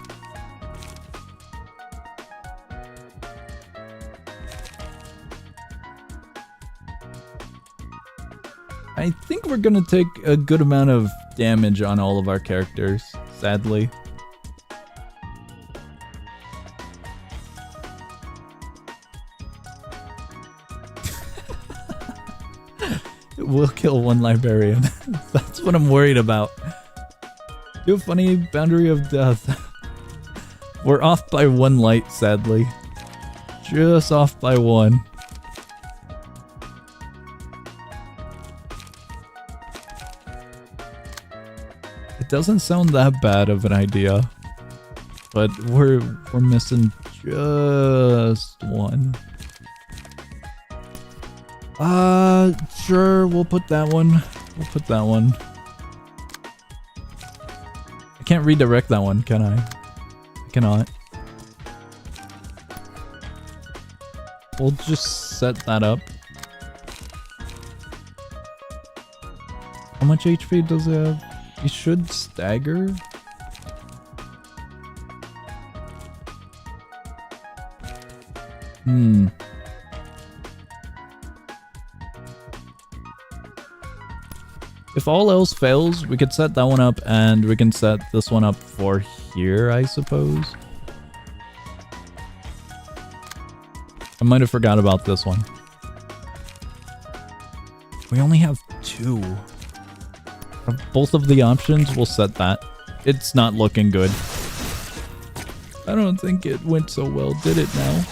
I think we're gonna take a good amount of damage on all of our characters, sadly. We'll kill 1 librarian. That's what I'm worried about. Do a funny boundary of death. We're off by 1 light, sadly. Just off by 1. It doesn't sound that bad of an idea, but we're missing just 1. Sure, we'll put that one. We'll put that one. I can't redirect that one, can I? I cannot. We'll just set that up. How much HP does it have? He should stagger. If all else fails, we could set that one up and we can set this one up for here, I suppose. I might have forgot about this one. We only have 2. Both of the options, we'll set that. It's not looking good. I don't think it went so well, did it now?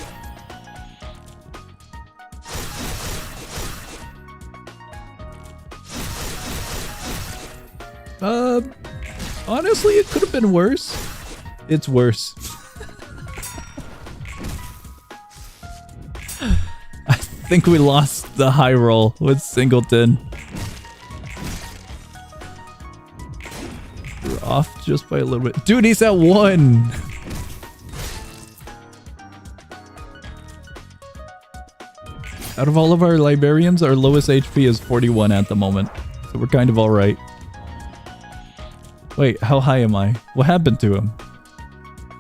Honestly, it could have been worse. It's worse. I think we lost the high roll with Singleton. We're off just by a little bit. Dude, he's at 1. Out of all of our librarians, our lowest HP is 41 at the moment. So we're kind of alright. Wait, how high am I? What happened to him?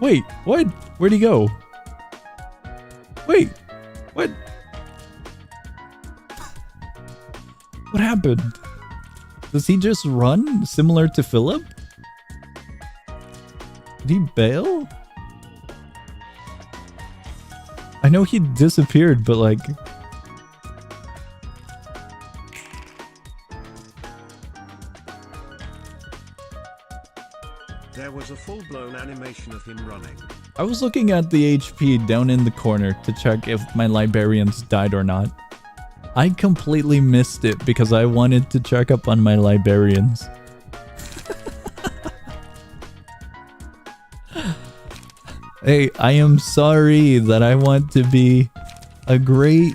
Wait, what? Where'd he go? Wait, what? What happened? Does he just run similar to Philip? Did he bail? I know he disappeared, but like... There was a full-blown animation of him running. I was looking at the HP down in the corner to check if my librarians died or not. I completely missed it because I wanted to check up on my librarians. Hey, I am sorry that I want to be a great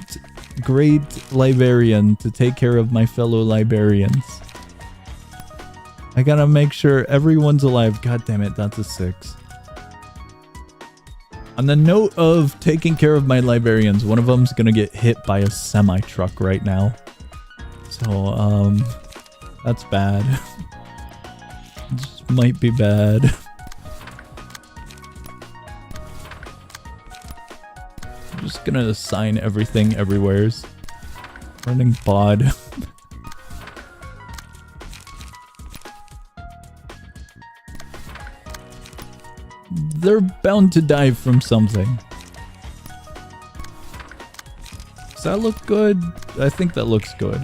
librarian to take care of my fellow librarians. I gotta make sure everyone's alive. God damn it, that's a 6. On the note of taking care of my librarians, one of them's gonna get hit by a semi-truck right now. So, that's bad. This might be bad. I'm just gonna assign everything everywheres. Running pod. They're bound to die from something. Does that look good? I think that looks good.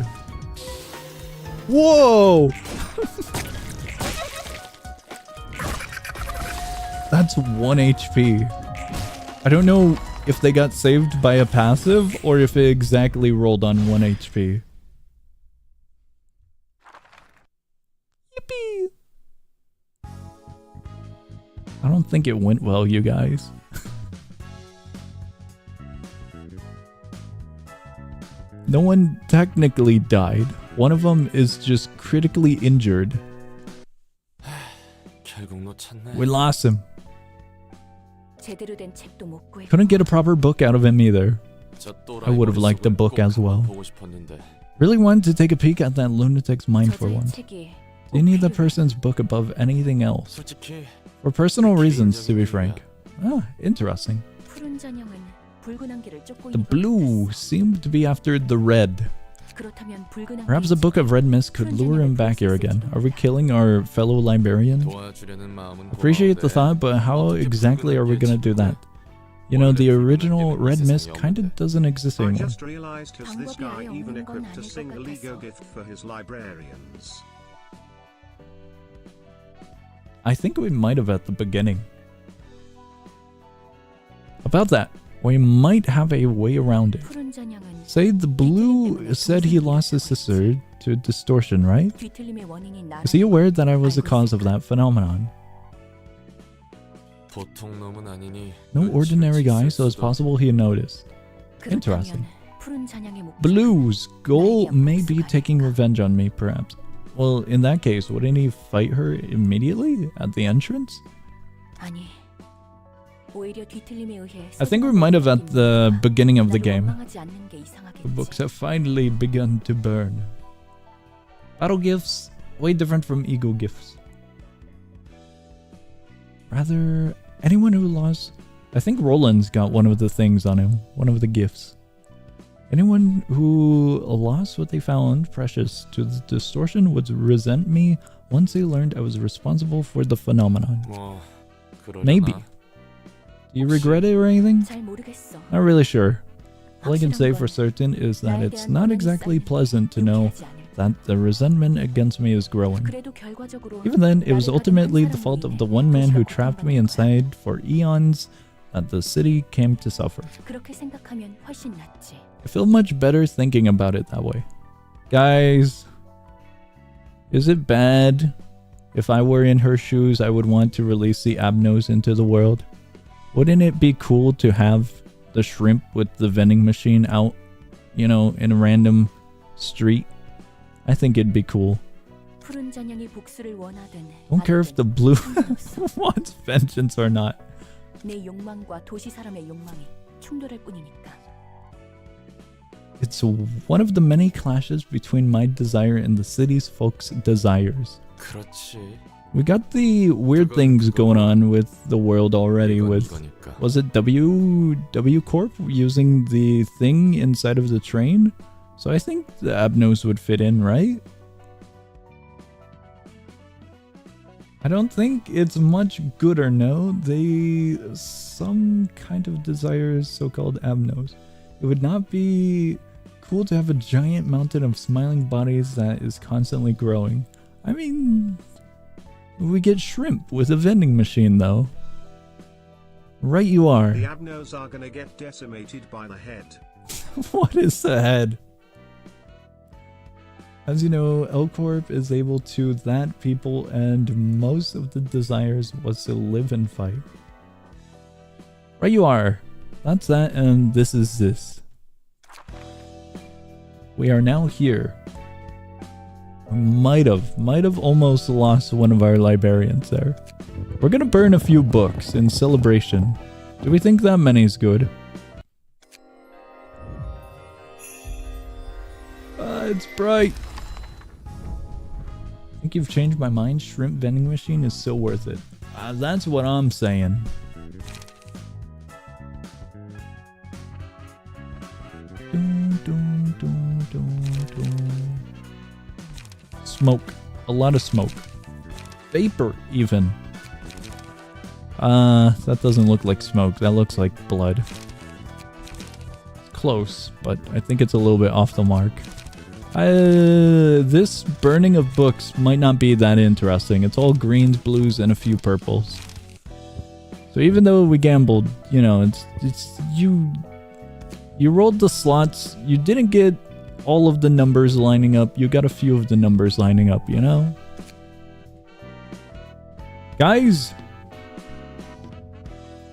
Whoa! That's 1 HP. I don't know if they got saved by a passive or if it exactly rolled on 1 HP. Yippee! I don't think it went well, you guys. No one technically died. One of them is just critically injured. We lost him. Couldn't get a proper book out of him either. I would have liked a book as well. Really wanted to take a peek at that lunatic's mind for once. Do you need the person's book above anything else? For personal reasons, to be frank. Ah, interesting. The blue seemed to be after the red. Perhaps a book of red mist could lure him back here again. Are we killing our fellow librarian? Appreciate the thought, but how exactly are we gonna do that? You know, the original red mist kinda doesn't exist I anymore. just realized has this guy even equipped a single Lego gift for his librarians? I think we might have at the beginning. About that, we might have a way around it. Say the blue said he lost his sister to distortion, right? Is he aware that I was the cause of that phenomenon? No ordinary guy, so it's possible he noticed. Interesting. Blue's goal may be taking revenge on me, perhaps. Well, in that case, wouldn't he fight her immediately at the entrance? I think we might have at the beginning of the game. The books have finally begun to burn. Battle gifts, way different from ego gifts. Rather, anyone who lost... I think Roland's got one of the things on him, one of the gifts. Anyone who lost what they found precious to the distortion would resent me once they learned I was responsible for the phenomenon. Maybe. Do you regret it or anything? Not really sure. All I can say for certain is that it's not exactly pleasant to know that the resentment against me is growing. Even then, it was ultimately the fault of the one man who trapped me inside for eons that the city came to suffer. I feel much better thinking about it that way. Guys, is it bad? If I were in her shoes, I would want to release the Abnos into the world. Wouldn't it be cool to have the shrimp with the vending machine out, you know, in a random street? I think it'd be cool. Don't care if the blue wants vengeance or not. It's one of the many clashes between my desire and the city's folks' desires. We got the weird things going on with the world already with... Was it W Corp using the thing inside of the train? So I think the Abnos would fit in, right? I don't think it's much good or no. They... some kind of desires so-called Abnos. It would not be cool to have a giant mountain of smiling bodies that is constantly growing. I mean... we get shrimp with a vending machine, though. Right you are. The Abnos are gonna get decimated by the head. What is the head? As you know, L Corp is able to that people, and most of the desires was to live and fight. Right you are. That's that, and this is this. We are now here. Might have almost lost one of our librarians there. We're gonna burn a few books in celebration. Do we think that many is good? It's bright. I think you've changed my mind. Shrimp vending machine is so worth it. That's what I'm saying. Smoke. A lot of smoke. Vapor, even. That doesn't look like smoke. That looks like blood. It's close, but I think it's a little bit off the mark. This burning of books might not be that interesting. It's all greens, blues, and a few purples. So even though we gambled, you know, it's you rolled the slots. You didn't get all of the numbers lining up. You got a few of the numbers lining up, you know? Guys,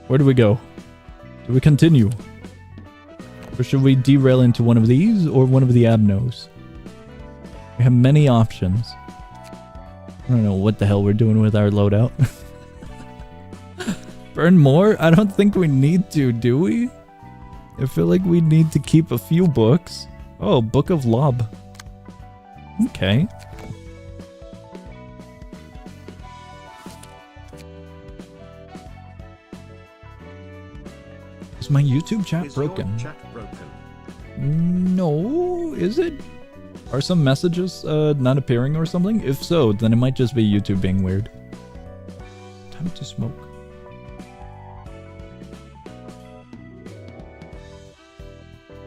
where do we go? Do we continue? Or should we derail into one of these or one of the abnos? We have many options. I don't know what the hell we're doing with our loadout. Burn more? I don't think we need to, do we? I feel like we need to keep a few books. Oh, Book of Lob. Okay. Is my YouTube chat broken? Is your chat broken? No, is it? Are some messages not appearing or something? If so, then it might just be YouTube being weird. Time to smoke.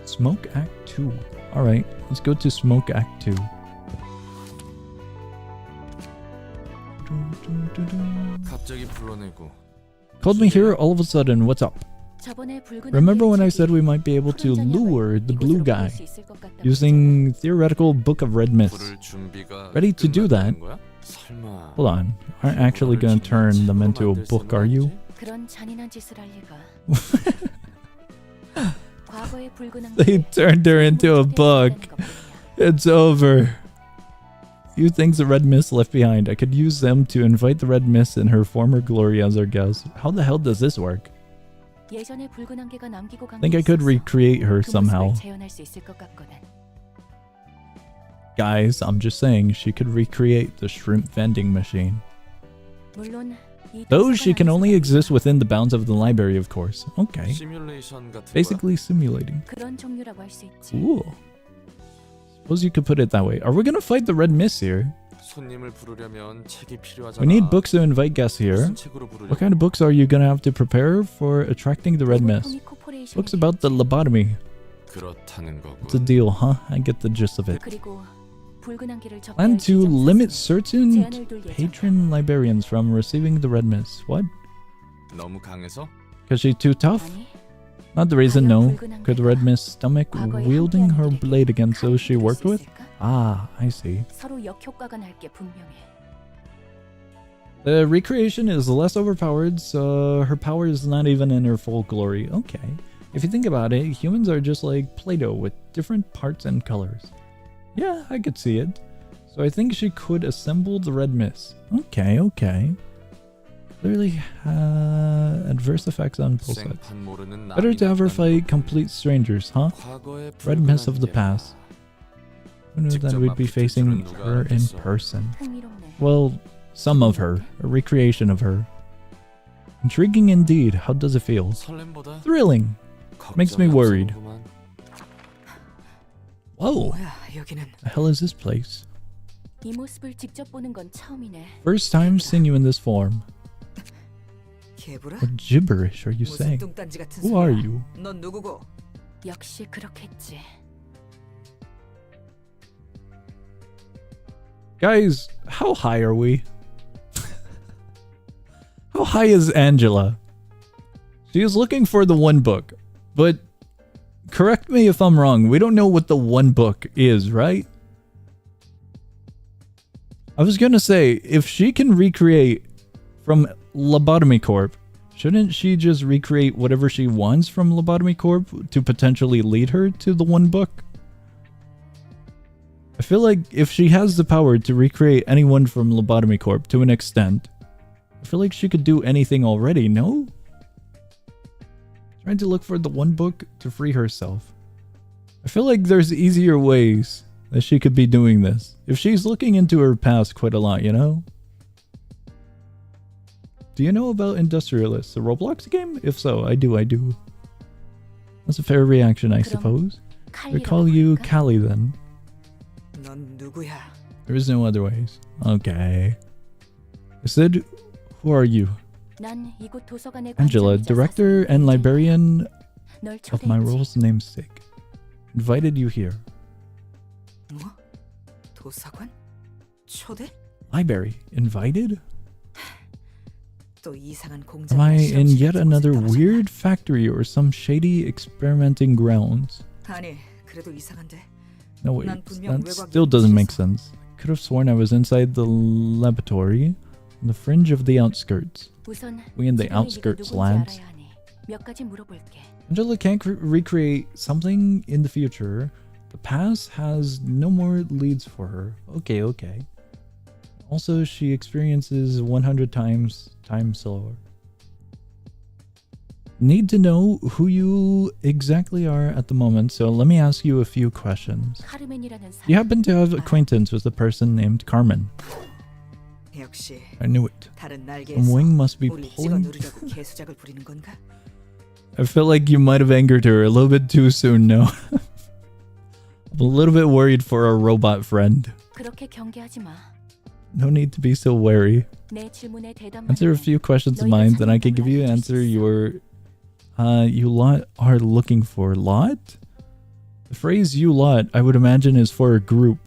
Smoke Act 2. Alright, let's go to Smoke Act 2. Called me here all of a sudden, what's up? Remember when I said we might be able to lure the blue guy using theoretical Book of Red Myths? Ready to do that? Hold on, aren't actually gonna turn them into a book, are you? They turned her into a book. It's over. Few things the Red Mist left behind. I could use them to invite the Red Mist in her former glory as our guest. How the hell does this work? I think I could recreate her somehow. Guys, I'm just saying she could recreate the shrimp vending machine. Though she can only exist within the bounds of the library, of course. Okay. Basically simulating. Cool. Suppose you could put it that way. Are we gonna fight the Red Mist here? We need books to invite guests here. What kind of books are you gonna have to prepare for attracting the Red Mist? Books about the lobotomy. It's a deal, huh? I get the gist of it. Plan to limit certain patron librarians from receiving the Red Mist. What? Because she's too tough? Not the reason, no. Could the Red Mist stomach wielding her blade against those she worked with? Ah, I see. The recreation is less overpowered, so her power is not even in her full glory. Okay. If you think about it, humans are just like Play-Doh with different parts and colors. Yeah, I could see it. So I think she could assemble the Red Mist. Okay, okay. Clearly adverse effects on both sides. Better to have her fight complete strangers, huh? Red Mist of the past. Who knew that we'd be facing her in person? Well, some of her. A recreation of her. Intriguing indeed. How does it feel? Thrilling. Makes me worried. Whoa. The hell is this place? First time seeing you in this form. What gibberish are you saying? Who are you? Guys, how high are we? How high is Angela? She is looking for the one book, but correct me if I'm wrong, we don't know what the one book is, right? I was gonna say, if she can recreate from Lobotomy Corp, Shouldn't she just recreate whatever she wants from Lobotomy Corp to potentially lead her to the one book? I feel like if she has the power to recreate anyone from Lobotomy Corp to an extent, I feel like she could do anything already, no? Trying to look for the one book to free herself. I feel like there's easier ways that she could be doing this. If she's looking into her past quite a lot, you know? Do you know about Industrialists, a Roblox game? If so, I do. That's a fair reaction, I suppose. We call you Callie then. There is no other ways. Okay. I said, who are you? Angela, director and librarian of my role's namesake. Invited you here. Library? Invited? Am I in yet another weird factory or some shady experimenting grounds? No wait, that still doesn't make sense. I could have sworn I was inside the laboratory on the fringe of the outskirts. We in the outskirts, lads. Angela can't recreate something in the future. The past has no more leads for her. Okay. Also, she experiences 100 times time slower. Need to know who you exactly are at the moment, so let me ask you a few questions. You happen to have acquaintance with a person named Carmen. I knew it. Some wing must be pulling. I feel like you might have angered her a little bit too soon, no? I'm a little bit worried for our robot friend. No need to be so wary. Answer a few questions of mine, then I can give you an answer you lot are looking for. Lot? The phrase you lot, I would imagine, is for a group.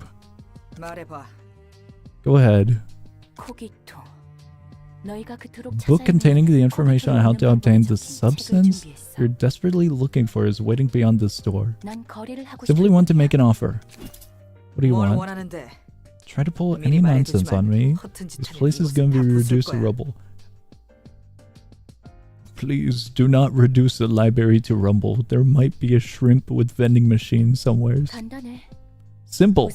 Go ahead. Book containing the information on how to obtain the substance you're desperately looking for is waiting beyond this door. Simply want to make an offer. What do you want? Try to pull any nonsense on me. This place is going to be reduced to rubble. Please do not reduce the library to rubble. There might be a shrimp with vending machines somewhere. Simple.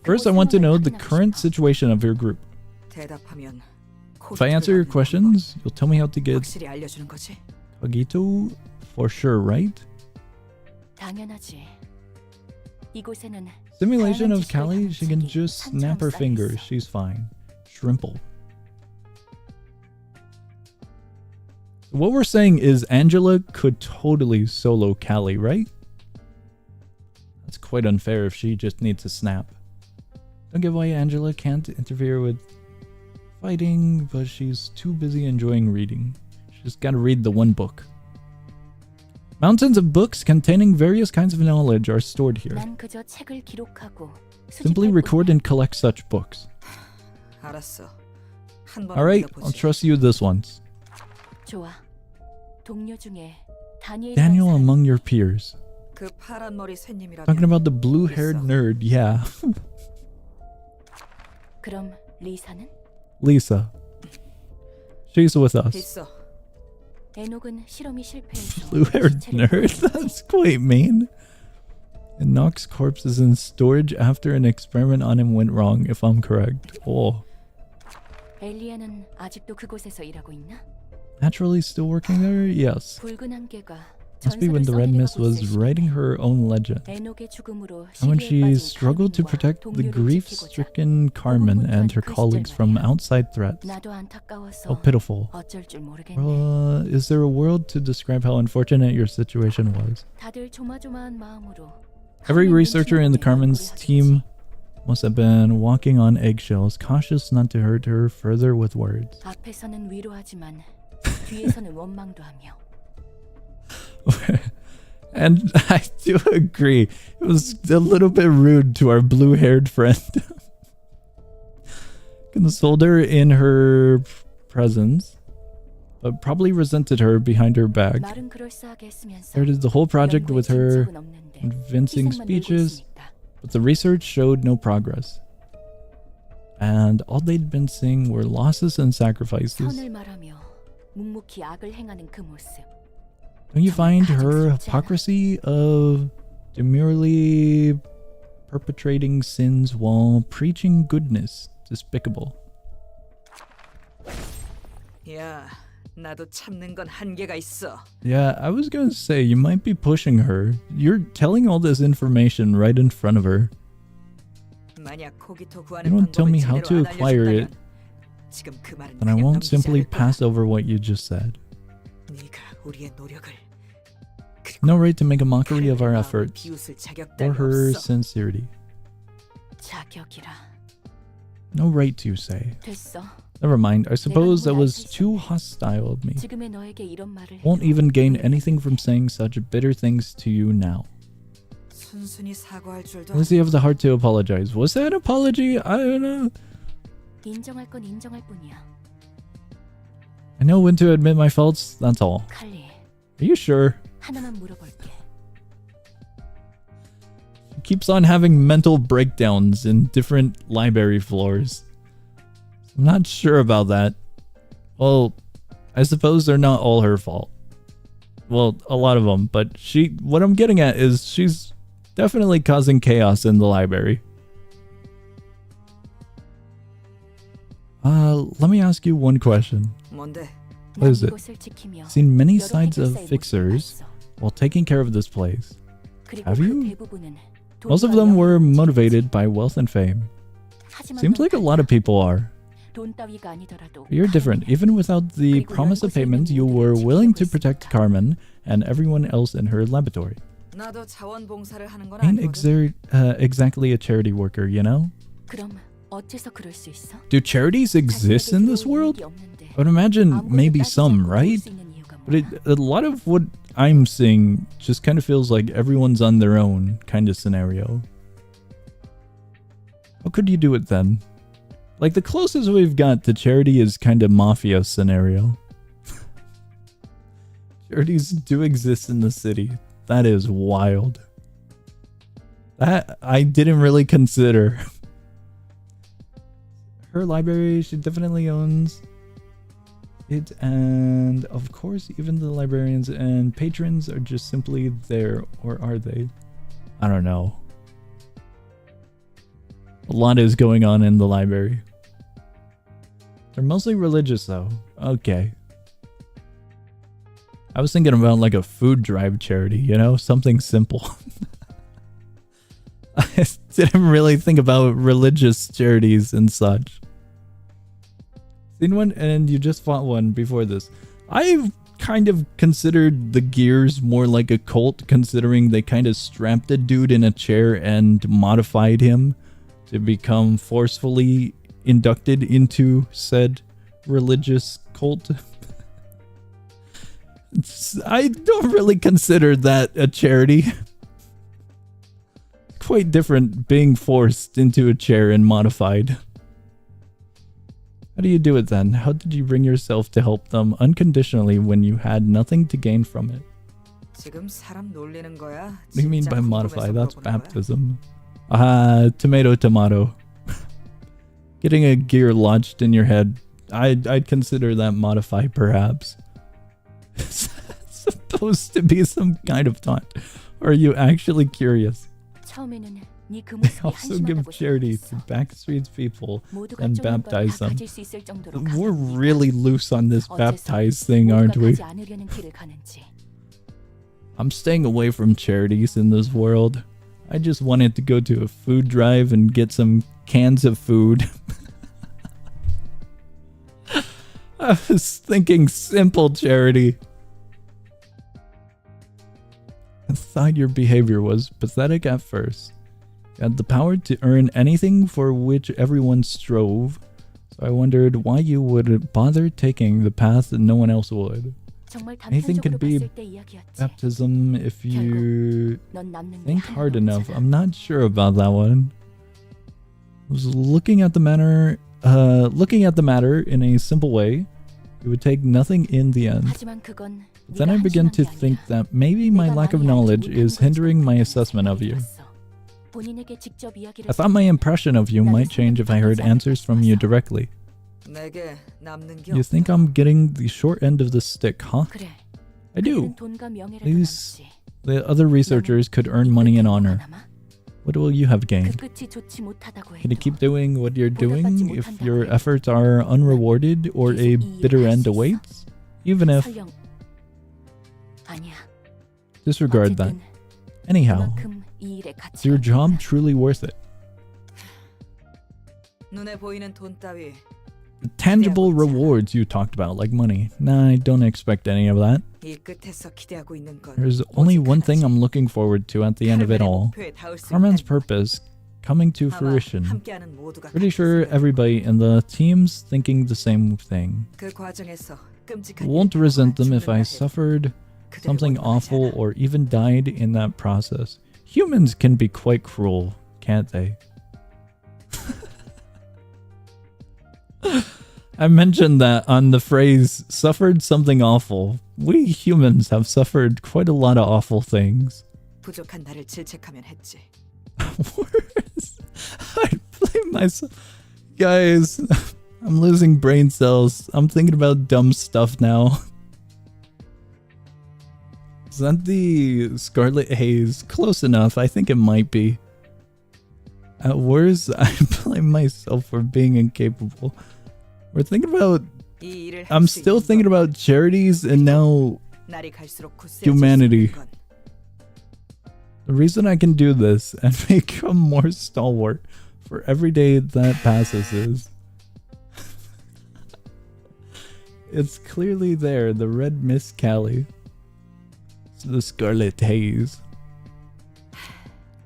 First, I want to know the current situation of your group. If I answer your questions, you'll tell me how to get Kagito for sure, right? Simulation of Callie, she can just snap her fingers. She's fine. Shrimple. What we're saying is Angela could totally solo Callie, right? That's quite unfair if she just needs a snap. Don't get why Angela can't interfere with fighting, but she's too busy enjoying reading. She's gotta read the one book. Mountains of books containing various kinds of knowledge are stored here. Simply record and collect such books. Alright, I'll trust you this once. Daniel among your peers. Talking about the blue-haired nerd, yeah. Lisa. She's with us. Blue-haired nerd? That's quite mean. And Nox's corpse is in storage after an experiment on him went wrong, if I'm correct. Oh. Naturally still working there? Yes. Must be when the Red Mist was writing her own legend. And when she struggled to protect the grief-stricken Carmen and her colleagues from outside threats. How pitiful. Is there a word to describe how unfortunate your situation was? Every researcher in the Carmen's team must have been walking on eggshells, cautious not to hurt her further with words. And I do agree, it was a little bit rude to our blue-haired friend. Consoled her in her presence, but probably resented her behind her back. Started the whole project with her convincing speeches, but the research showed no progress. And all they'd been seeing were losses and sacrifices. 묵묵히 악을 행하는 그 모습. Don't you find her hypocrisy of demurely perpetrating sins while preaching goodness despicable? 야, 나도 참는 건 한계가 있어. Yeah, I was gonna say, you might be pushing her. You're telling all this information right in front of her. 만약 코기토 You 구하는 don't tell 방법을 me how to 제대로 안 acquire it, 알려준다면 지금 그 말은 then I 그냥 won't 넘기지 simply 않을 거야. pass over what you just said. 네가 우리의 노력을 No right to make a mockery of our 마음을 efforts 비웃을 자격 or 따위 her 없어. sincerity. 자격이라. No right to say. 됐어. Never mind, I suppose that was too hostile of me. 지금의 너에게 이런 말을 Won't 해도 even gain anything from saying such bitter things to you now. 순순히 사과할 줄도 Unless you have the heart to apologize. Was that an apology? I don't know. 인정할 건 인정할 뿐이야. I know when to admit my faults, that's all. 칼리, Are you sure? 하나만 물어볼게. She keeps on having mental breakdowns in different library floors. I'm not sure about that. Well, I suppose they're not all her fault. Well, a lot of them, but what I'm getting at is she's definitely causing chaos in the library. Let me ask you one question. 뭔데? What is 난 it? 이곳을 지키며 Seen many 여러 sides of 해결사의 fixers 모습을 봤어. while taking care of this place. 그리고 Have 그 you? 대부분은 Most of 돈과 them were 명예를 motivated by wealth and fame. 하지만 Seems 넌 like a lot of people are. 돈 따위가 아니더라도 But you're different. Even without the promise of payments, you were willing to protect Carmen and everyone else in her laboratory. 나도 자원봉사를 하는 건 Ain't 아니거든. exactly a charity worker, you know? 그럼 어째서 그럴 수 있어? Do charities exist in this world? 자신에게 없는데 I would imagine 아무것도 maybe 따지지 some, 않고 right? 볼 수 있는 이유가 But 뭐야? a lot of what I'm seeing just kind of feels like everyone's on their own kind of scenario. How could you do it then? Like the closest we've got to charity is kind of mafia scenario. Charities do exist in the city. That is wild. That I didn't really consider. Her library, she definitely owns it, and of course even the librarians and patrons are just simply there, or are they? I don't know. A lot is going on in the library. They're mostly religious though. Okay. I was thinking about like a food drive charity, you know? Something simple. I didn't really think about religious charities and such. Seen one, and you just fought one before this. I've kind of considered the Gears more like a cult, considering they kind of strapped a dude in a chair and modified him to become forcefully inducted into said religious cult. I don't really consider that a charity. Quite different being forced into a chair and modified. How do you do it then? How did you bring yourself to help them unconditionally when you had nothing to gain from it? 지금 사람 놀리는 거야? What do you mean by 진짜 modify? 궁금해서 That's 물어보는 거야? baptism. Tomato, tomato. Getting a gear lodged in your head. I'd consider that modify, perhaps. It's supposed to be some kind of taunt. Or are you actually curious? 처음에는 네 그 They 모습이 also give 한심하다고 charity to 생각했어. backstreet people 모두가 and 좀 baptize them. 가질 수 있을 정도로 We're 가는 네가 really loose on this 어째서 baptize thing, aren't 모두가 we? 가지 않으려는 길을 가는지. I'm staying away from charities in this world. I just wanted to go to a food drive and get some cans of food. I was thinking simple charity. I thought your behavior was pathetic at first. You had the power to earn anything for which everyone strove, so I wondered why you would bother taking the path that no one else would. 정말 Anything 단편적으로 could be 봤을 때 이야기였지. Baptism if you 넌 남는 게 think 하나도 hard enough. 없잖아. I'm not sure about that one. I was looking at the matter in a simple way. It would take nothing in the end. 하지만 그건 Then 네가 I began to 한심한 게 think 아니라 that maybe my 내가 lack of 많이 알지 knowledge 못하는 is 걸 hindering my 생각하는 assessment of you. 생각이 들었어. 본인에게 직접 이야기를 I thought my impression of you might change if I heard answers from you directly. 내게 남는 게 You think I'm getting the short end of the stick, huh? 그래. I do. 그들은 돈과 명예를 These- 남지. The other researchers could earn money and honor. What will you have 그 gained? 끝이 좋지 못하다고 Can you 해도 keep doing what you're doing if your efforts are unrewarded or a bitter end awaits? Even if... 설령 아니야. Disregard that. 어쨌든 Anyhow, 그만큼 이 일의 is your 가치가 job truly worth it? 눈에 보이는 돈 따위 The tangible rewards you talked about, like money. Nah, I don't expect any of that. 이 끝에서 기대하고 있는 건 There's only 오직 one thing 하나지. I'm looking forward to at the end of it 칼날의 all. 목표에 닿을 수 Carmen's 있다는 것. purpose coming to 아마 fruition. 함께하는 모두가 Pretty 같이 sure 생각할 everybody in the team's thinking the same thing. 그 과정에서 끔찍한 Won't 일이 resent them if 죽는다 I 해도 suffered 그들을 something 원망하지 awful 않아. or even died in that process. Humans can be quite cruel, can't they? I mentioned that on the phrase suffered something awful. We humans have suffered quite a lot of awful things. 부족한 나를 질책하면 했지. Worse. I blame myself. Guys, I'm losing brain cells. I'm thinking about dumb stuff now. Is that the Scarlet Haze? Close enough. I think it might be. At worst, I blame myself for being incapable. We're thinking about... 이 일을 I'm 할 수 still 있는 thinking 건 about charities and now 날이 갈수록 굳세어질 수 humanity. 있는 건 the reason I can do this and become more stalwart for every day that passes is... it's clearly there, the red mist Callie. It's the Scarlet Haze.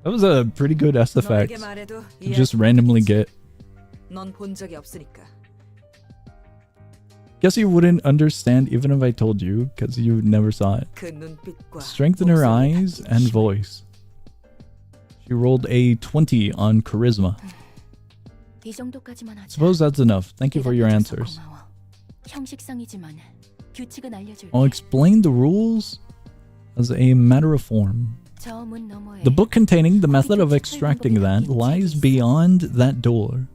That was a pretty good SFX 너에게 말해도 to just 이해할 randomly 수 있겠지. get. 넌 본 적이 없으니까. Guess you wouldn't understand even if I told you, because you never saw it. 그 눈빛과 Strength in her 목소리 eyes 같은 and 힘. voice. She rolled a 20 on charisma. 이 정도까지만 하자. Suppose that's enough. Thank you for your 대답해줘서 answers. 고마워. 형식상이지만 규칙은 알려줄게. I'll explain the rules as a matter of form. 저 문 너머에 The book containing the method of extracting that lies beyond that door.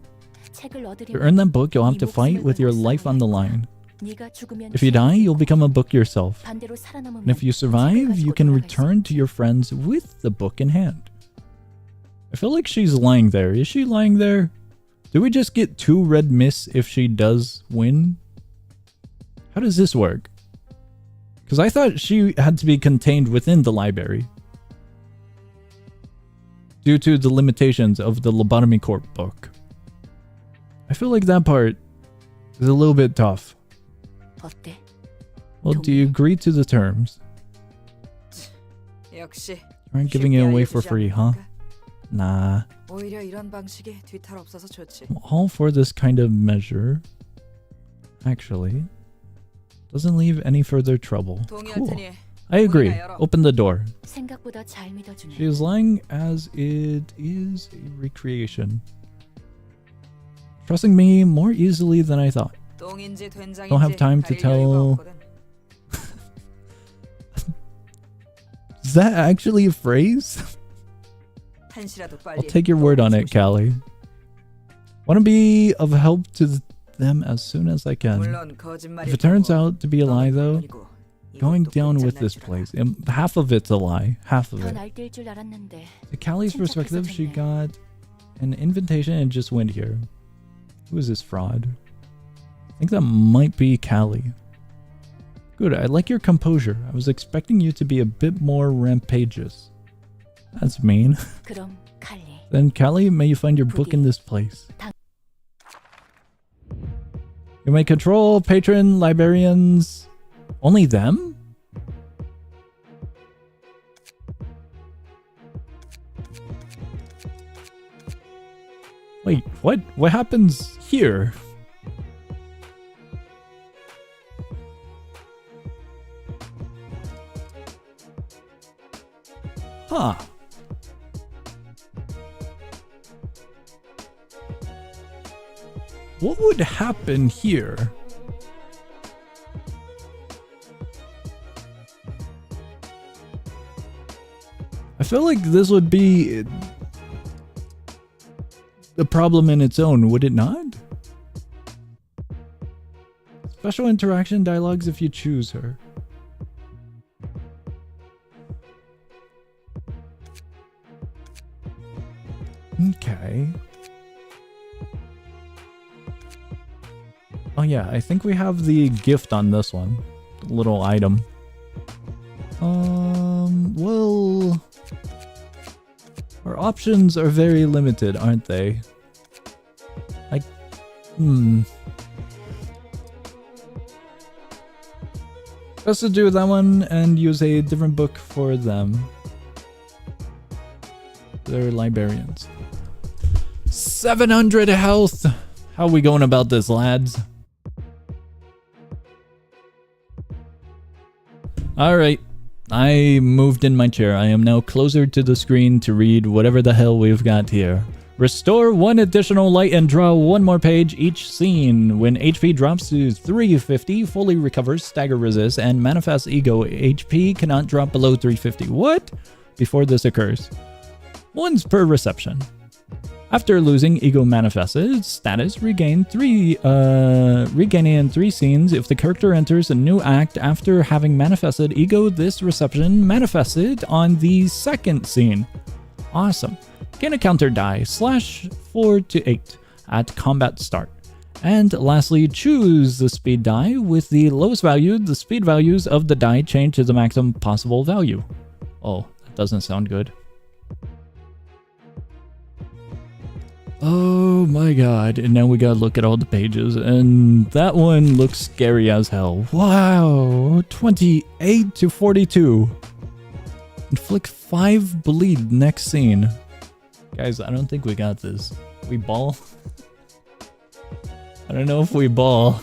책을 얻으려면 To earn that book, you'll have to 네 fight 목숨을 with your 걸고 life on the 싸워야 line. 네가 죽으면 If you die, you'll become a book yourself. 반대로 살아남으면 And if you survive, you can return to your friends with the book in hand. I feel like she's lying there. Is she lying there? Do we just get 2 red mists if she does win? How does this work? Because I thought she had to be contained within the library due to the limitations of the Lobotomy Corp book. I feel like that part is a little bit tough. 어때? Well, do you agree to the terms? 역시 You aren't giving it 쉽게 away for 알려주지 free, 않는 huh? 건가? Nah. 오히려 이런 방식에 뒤탈 없어서 좋지. I'm all for this kind of measure. Actually, doesn't leave any further trouble. 동의할 Cool. 테니 I agree. 문이나 열어. Open the door. 생각보다 잘 믿어주네. She is lying as it is a recreation. Trusting me more easily than I thought. 똥인지 된장인지 Don't have time to 가릴 여유가 tell- 없거든. Is that actually a phrase? 한시라도 빨리 I'll take your word on it, Callie. Want to be of help to them as soon as I can. 물론 거짓말일 If it turns 거고, out to be a lie, 너는 though, 물론이고, going 이것도 down with 끝장날 this 줄 알아. place. Half of it's a lie. Half of 더 it. 날뛸 줄 알았는데 To Callie's perspective, she got an invitation and just went here. Who is this fraud? I think that might be Callie. Good, I like your composure. I was expecting you to be a bit more rampageous. That's mean. 그럼 칼리 Then Callie, may you find your book in this place. You may control patron librarians. Only them? Wait, what? What happens here? Huh. What would happen here? I feel like this would be a problem in its own, would it not? Special interaction dialogues if you choose her. Okay. Oh yeah, I think we have the gift on this one. The little item. Well... Our options are very limited, aren't they? Best to do that one and use a different book for them. They're librarians. 700 health! How are we going about this, lads? Alright. I moved in my chair. I am now closer to the screen to read whatever the hell we've got here. Restore 1 additional light and draw 1 more page each scene. When HP drops to 350, fully recovers, stagger resist, and manifest ego. HP cannot drop below 350. What? Before this occurs. Once per reception. After losing ego manifested status, regaining 3 scenes. If the character enters a new act after having manifested ego, this reception manifested on the 2nd scene. Awesome. Gain a counter die /4 to 8 at combat start. And lastly, choose the speed die. With the lowest value, the speed values of the die change to the maximum possible value. Oh, that doesn't sound good. Oh my god, and now we gotta look at all the pages, and that one looks scary as hell. Wow, 28 to 42. Inflict 5 bleed next scene. Guys, I don't think we got this. We ball? I don't know if we ball.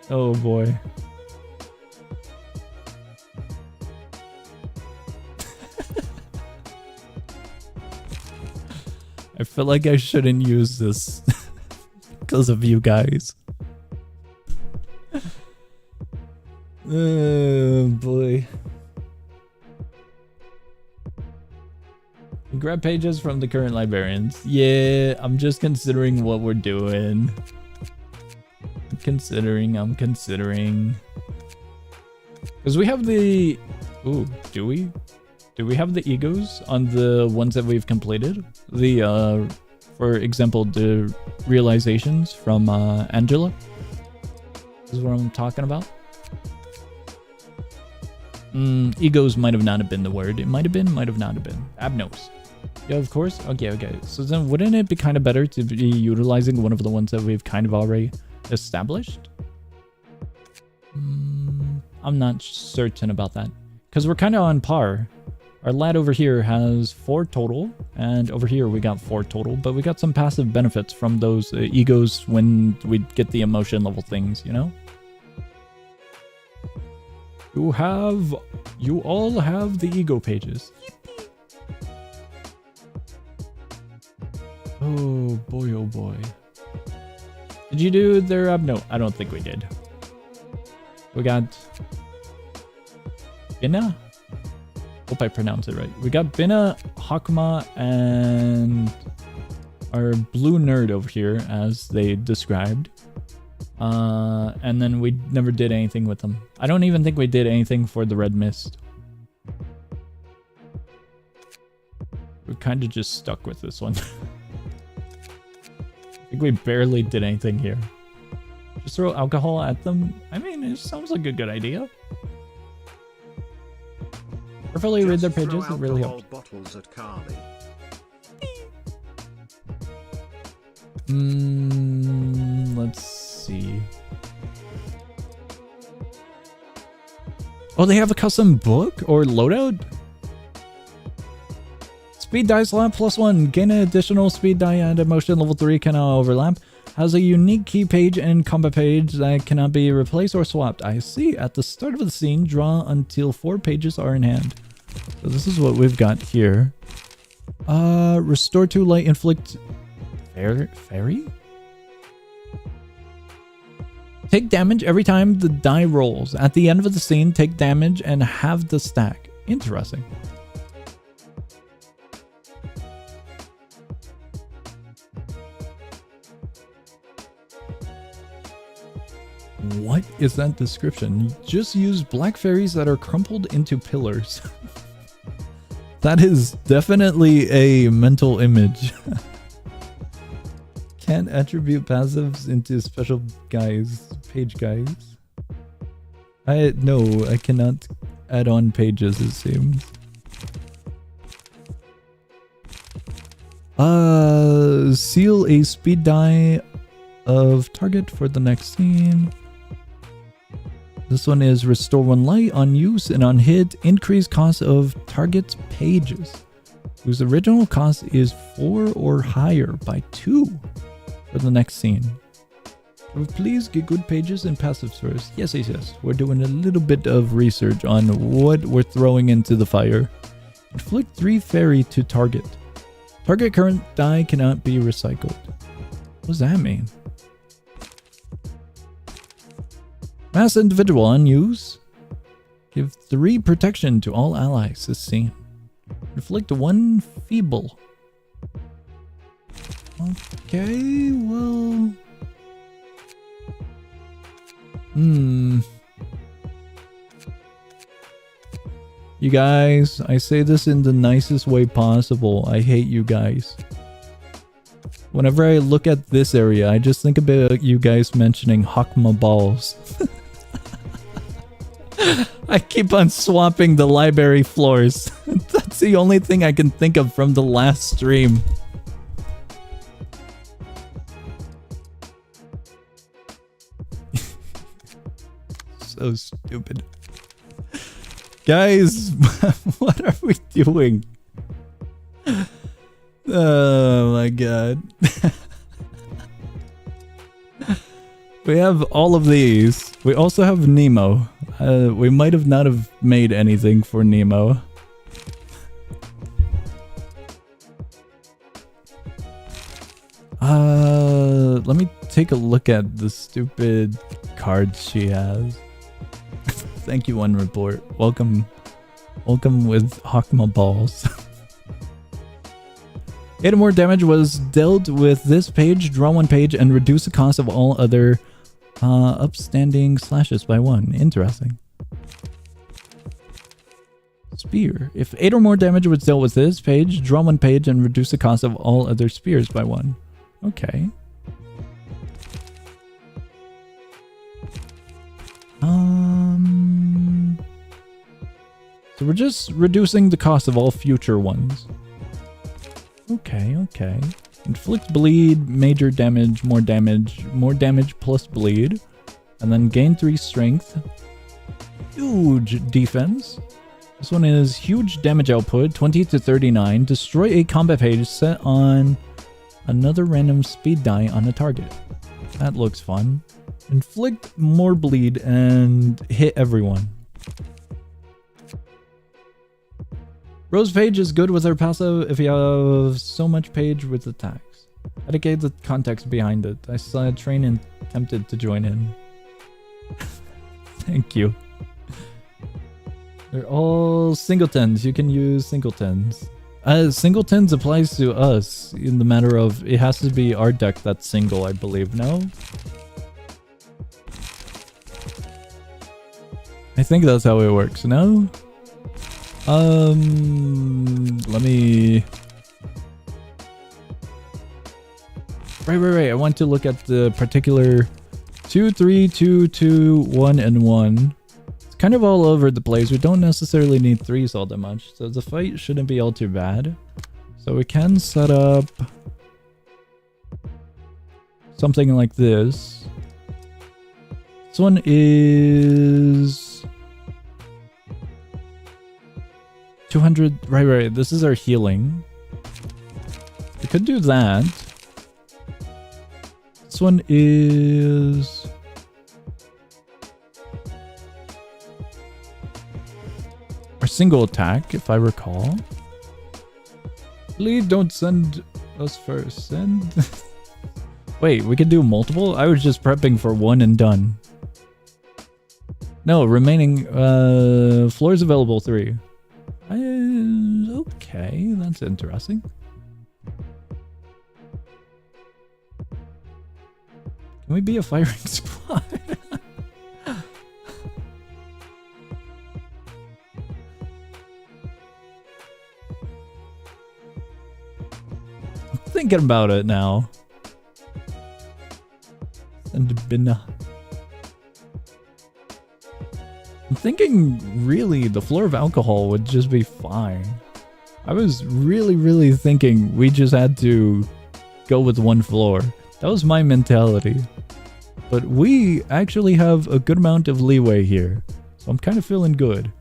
Oh boy. I feel like I shouldn't use this because of you guys. Oh boy. Grab pages from the current librarians. Yeah, I'm just considering what we're doing. I'm considering. Because we have the... Ooh, do we? Do we have the egos on the ones that we've completed? The, for example, the realizations from Angela? This is what I'm talking about. Egos might have not have been the word. It might have been, might have not have been. Abnos. Yeah, of course. Okay. So then wouldn't it be kind of better to be utilizing one of the ones that we've kind of already established? I'm not certain about that. Because we're kind of on par. Our lad over here has 4 total, and over here we got 4 total, but we got some passive benefits from those egos when we get the emotion level things, you know? You all have the ego pages. Oh boy. Did you do their no, I don't think we did. We got Bina? Hope I pronounce it right. We got Bina, Hakuma, and our blue nerd over here, as they described. And then we never did anything with them. I don't even think we did anything for the red mist. We're kind of just stuck with this one. I think we barely did anything here. Just throw alcohol at them? I mean, it sounds like a good idea. Carefully read their pages, it really helps. Bottles at Carly. Let's see. Oh, they have a custom book or loadout? Speed die slot +1. Gain an additional speed die at emotion level 3 cannot overlap. Has a unique key page and combat page that cannot be replaced or swapped. I see. At the start of the scene, draw until 4 pages are in hand. So this is what we've got here. Restore 2 light, inflict... Fairy? Take damage every time the die rolls. At the end of the scene, take damage and have the stack. Interesting. What is that description? Just use black fairies that are crumpled into pillars. That is definitely a mental image. Can't attribute passives into special guys, page guys. No, I cannot add on pages, it seems. Seal a speed die of target for the next scene. This one is restore 1 light on use and on hit, increase cost of target's pages, whose original cost is 4 or higher by 2 for the next scene. Please get good pages and passives first. Yes, yes, yes. We're doing a little bit of research on what we're throwing into the fire. Inflict 3 fairy to target. Target current die cannot be recycled. What does that mean? Mass individual on use. Give 3 protection to all allies this scene. Inflict 1 feeble. Okay, well... You guys, I say this in the nicest way possible. I hate you guys. Whenever I look at this area, I just think about you guys mentioning Hakma balls. I keep on swapping the library floors. That's the only thing I can think of from the last stream. So stupid. Guys, what are we doing? Oh my god. We have all of these. We also have Nemo. We might have not have made anything for Nemo. Let me take a look at the stupid cards she has. Thank you, One Report. Welcome with Hakma balls. 8 or more damage was dealt with this page. Draw 1 page and reduce the cost of all other upstanding slashes by 1. Interesting. Spear. If 8 or more damage was dealt with this page, draw 1 page and reduce the cost of all other spears by 1. Okay. So we're just reducing the cost of all future ones. Okay, okay. Inflict bleed, major damage, more damage plus bleed. And then gain 3 strength. Huge defense. This one is huge damage output, 20 to 39. Destroy a combat page set on another random speed die on a target. That looks fun. Inflict more bleed and hit everyone. Rose page is good with her passive if you have so much page with attacks. Educate the context behind it. I saw a train and tempted to join in. Thank you. They're all singletons. You can use singletons. Singletons applies to us in the matter of it has to be our deck that's single, I believe. No? I think that's how it works. No? Let me... Right. I want to look at the particular 2, 3, 2, 2, 1, and 1. It's kind of all over the place. We don't necessarily need 3s all that much, so the fight shouldn't be all too bad. So we can set up something like this. This one is 200. Right. This is our healing. We could do that. This one is our single attack, if I recall. Please don't send us first. Send. Wait, we could do multiple? I was just prepping for 1 and done. No, remaining floors available 3. Okay, that's interesting. Can we be a firing squad? thinking about it now. And binna. I'm thinking really the floor of alcohol would just be fine. I was really thinking we just had to go with one floor. That was my mentality. But we actually have a good amount of leeway here. So I'm kind of feeling good.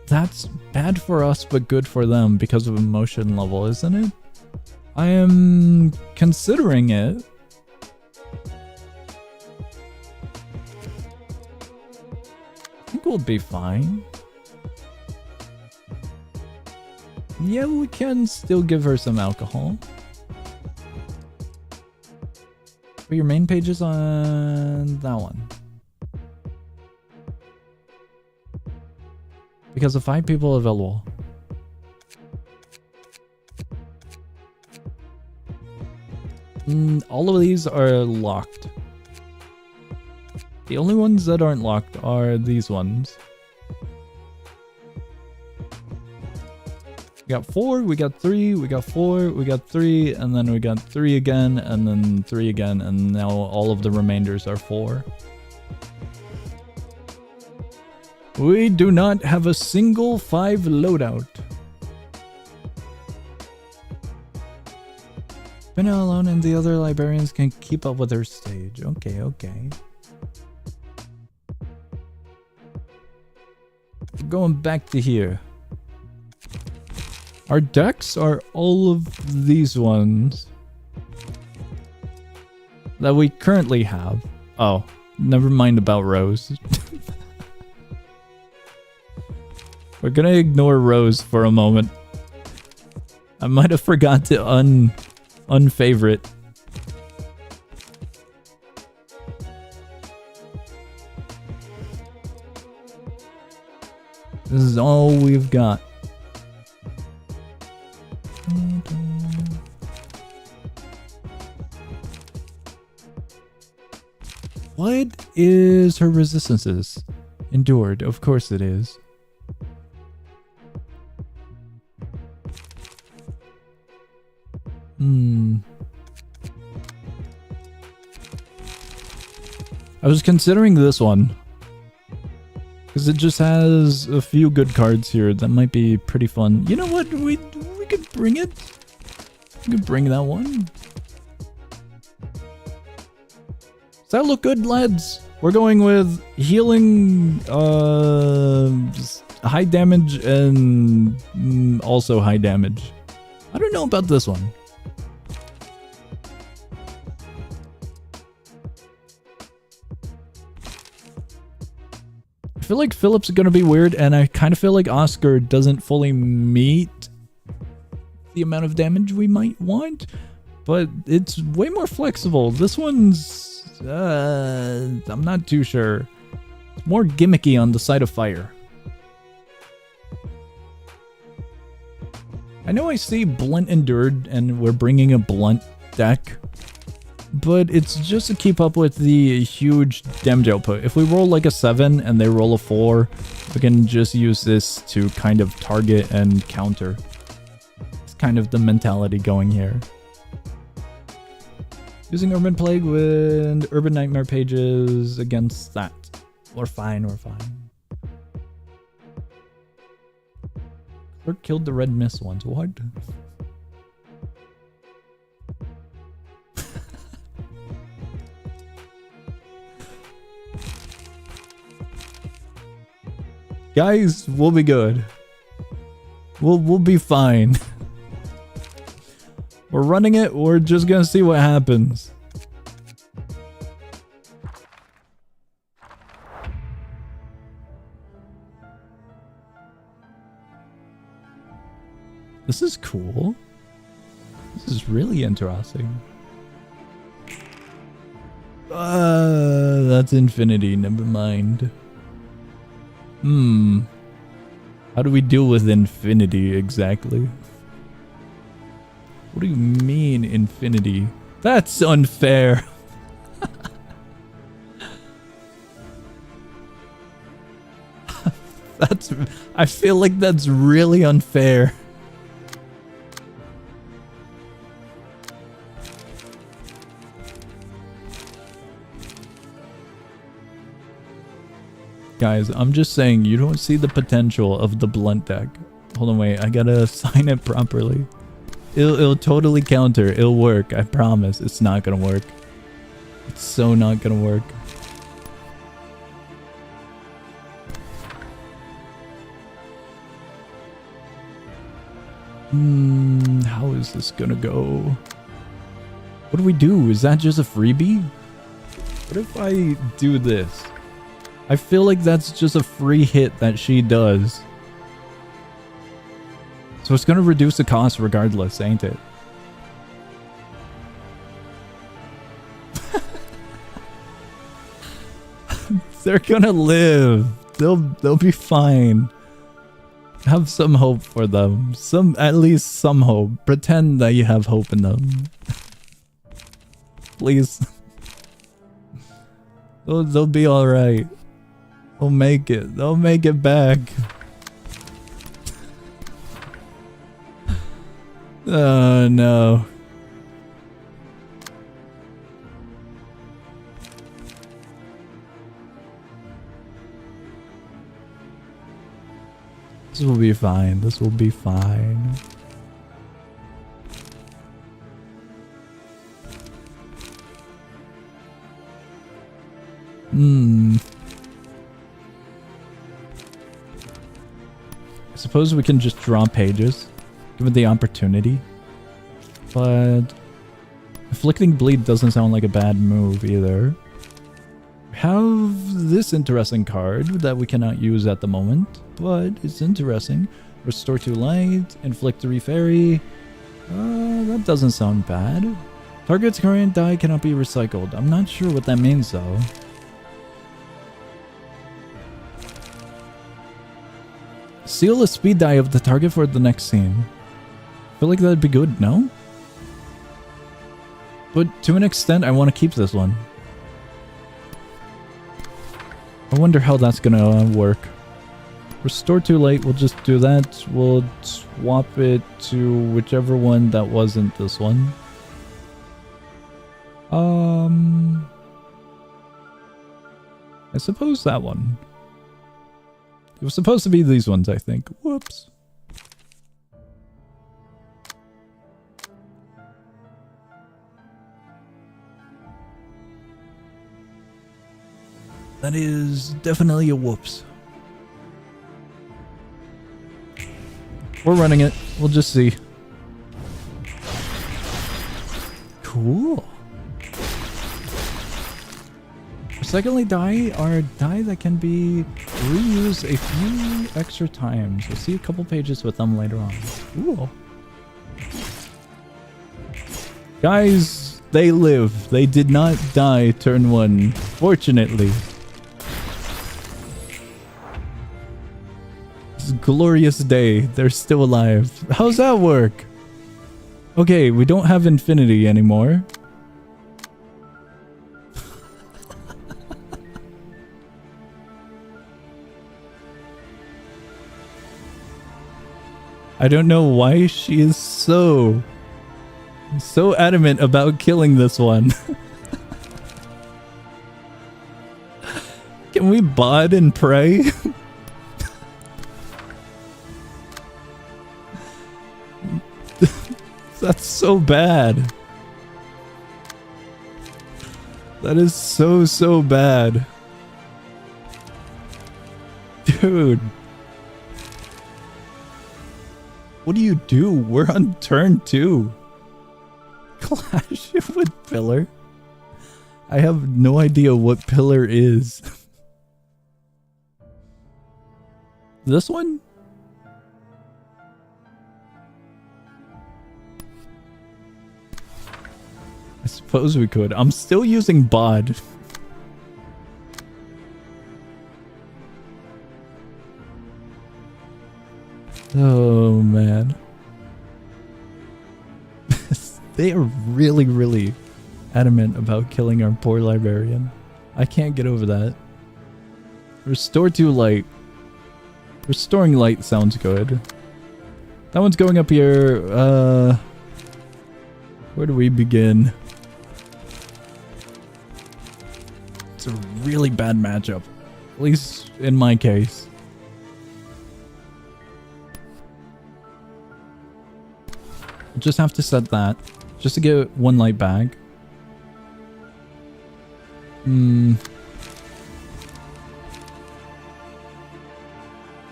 That's bad for us, but good for them because of emotion level, isn't it? I am considering it. I think we'll be fine. Yeah, we can still give her some alcohol. But your main page is on that one. Because of 5 people available. All of these are locked. The only ones that aren't locked are these ones. We got 4, we got 3, we got 4, we got 3, and then we got 3 again, and then 3 again, and now all of the remainders are 4. We do not have a single 5 loadout. Been alone and the other librarians can keep up with her stage. Okay, okay. We're going back to here. Our decks are all of these ones that we currently have. Oh, never mind about Rose. We're gonna ignore Rose for a moment. I might have forgot to unfavorite. This is all we've got. What is her resistances? Endured, of course it is. I was considering this one. Because it just has a few good cards here that might be pretty fun. You know what? We could bring it. We could bring that one. Does that look good, lads? We're going with healing, high damage, and also high damage. I don't know about this one. I feel like Philip's gonna be weird, and I kind of feel like Oscar doesn't fully meet the amount of damage we might want, but it's way more flexible. This one's, I'm not too sure. It's more gimmicky on the side of fire. I know I see Blunt Endured, and we're bringing a Blunt deck, but it's just to keep up with the huge damage output. If we roll like a 7 and they roll a 4, we can just use this to kind of target and counter. It's kind of the mentality going here. Using Urban Plague with Urban Nightmare pages against that. We're fine, we're fine. Clerk killed the red mist once. What? Guys, we'll be good. We'll be fine. We're running it. We're just gonna see what happens. This is cool. This is really interesting. That's infinity. Never mind. How do we deal with infinity exactly? What do you mean infinity? That's unfair. I feel like that's really unfair. Guys, I'm just saying you don't see the potential of the blunt deck. Hold on, wait, I gotta assign it properly. It'll totally counter. It'll work. I promise. It's not gonna work. It's so not gonna work. How is this gonna go? What do we do? Is that just a freebie? What if I do this? I feel like that's just a free hit that she does. So it's gonna reduce the cost regardless, ain't it? They're gonna live. They'll be fine. Have some hope for them. At least some hope. Pretend that you have hope in them. Please. They'll be alright. They'll make it. They'll make it back. Oh no. This will be fine. This will be fine. I suppose we can just draw pages, given the opportunity. But inflicting bleed doesn't sound like a bad move either. We have this interesting card that we cannot use at the moment, but it's interesting. Restore 2 light, inflict 3 fairy. That doesn't sound bad. Target's current die cannot be recycled. I'm not sure what that means though. Seal a speed die of the target for the next scene. I feel like that'd be good, no? But to an extent, I want to keep this one. I wonder how that's gonna work. Restore 2 light, we'll just do that. We'll swap it to whichever one that wasn't this one. I suppose that one. It was supposed to be these ones, I think. Whoops. That is definitely a whoops. We're running it. We'll just see. Cool. Recycling die are die that can be reused a few extra times. We'll see a couple pages with them later on. Cool. Guys, they live. They did not die turn 1, fortunately. This glorious day. They're still alive. How's that work? Okay, we don't have infinity anymore. I don't know why she is so adamant about killing this one. Can we bod and pray? That's so bad. That is so bad. Dude. What do you do? We're on turn 2. Clash with pillar? I have no idea what pillar is. This one? I suppose we could. I'm still using bod. Oh man. They are really, really adamant about killing our poor librarian. I can't get over that. Restore to light. Restoring light sounds good. That one's going up here. Where do we begin? It's a really bad matchup. At least in my case. We'll just have to set that. Just to get one light back.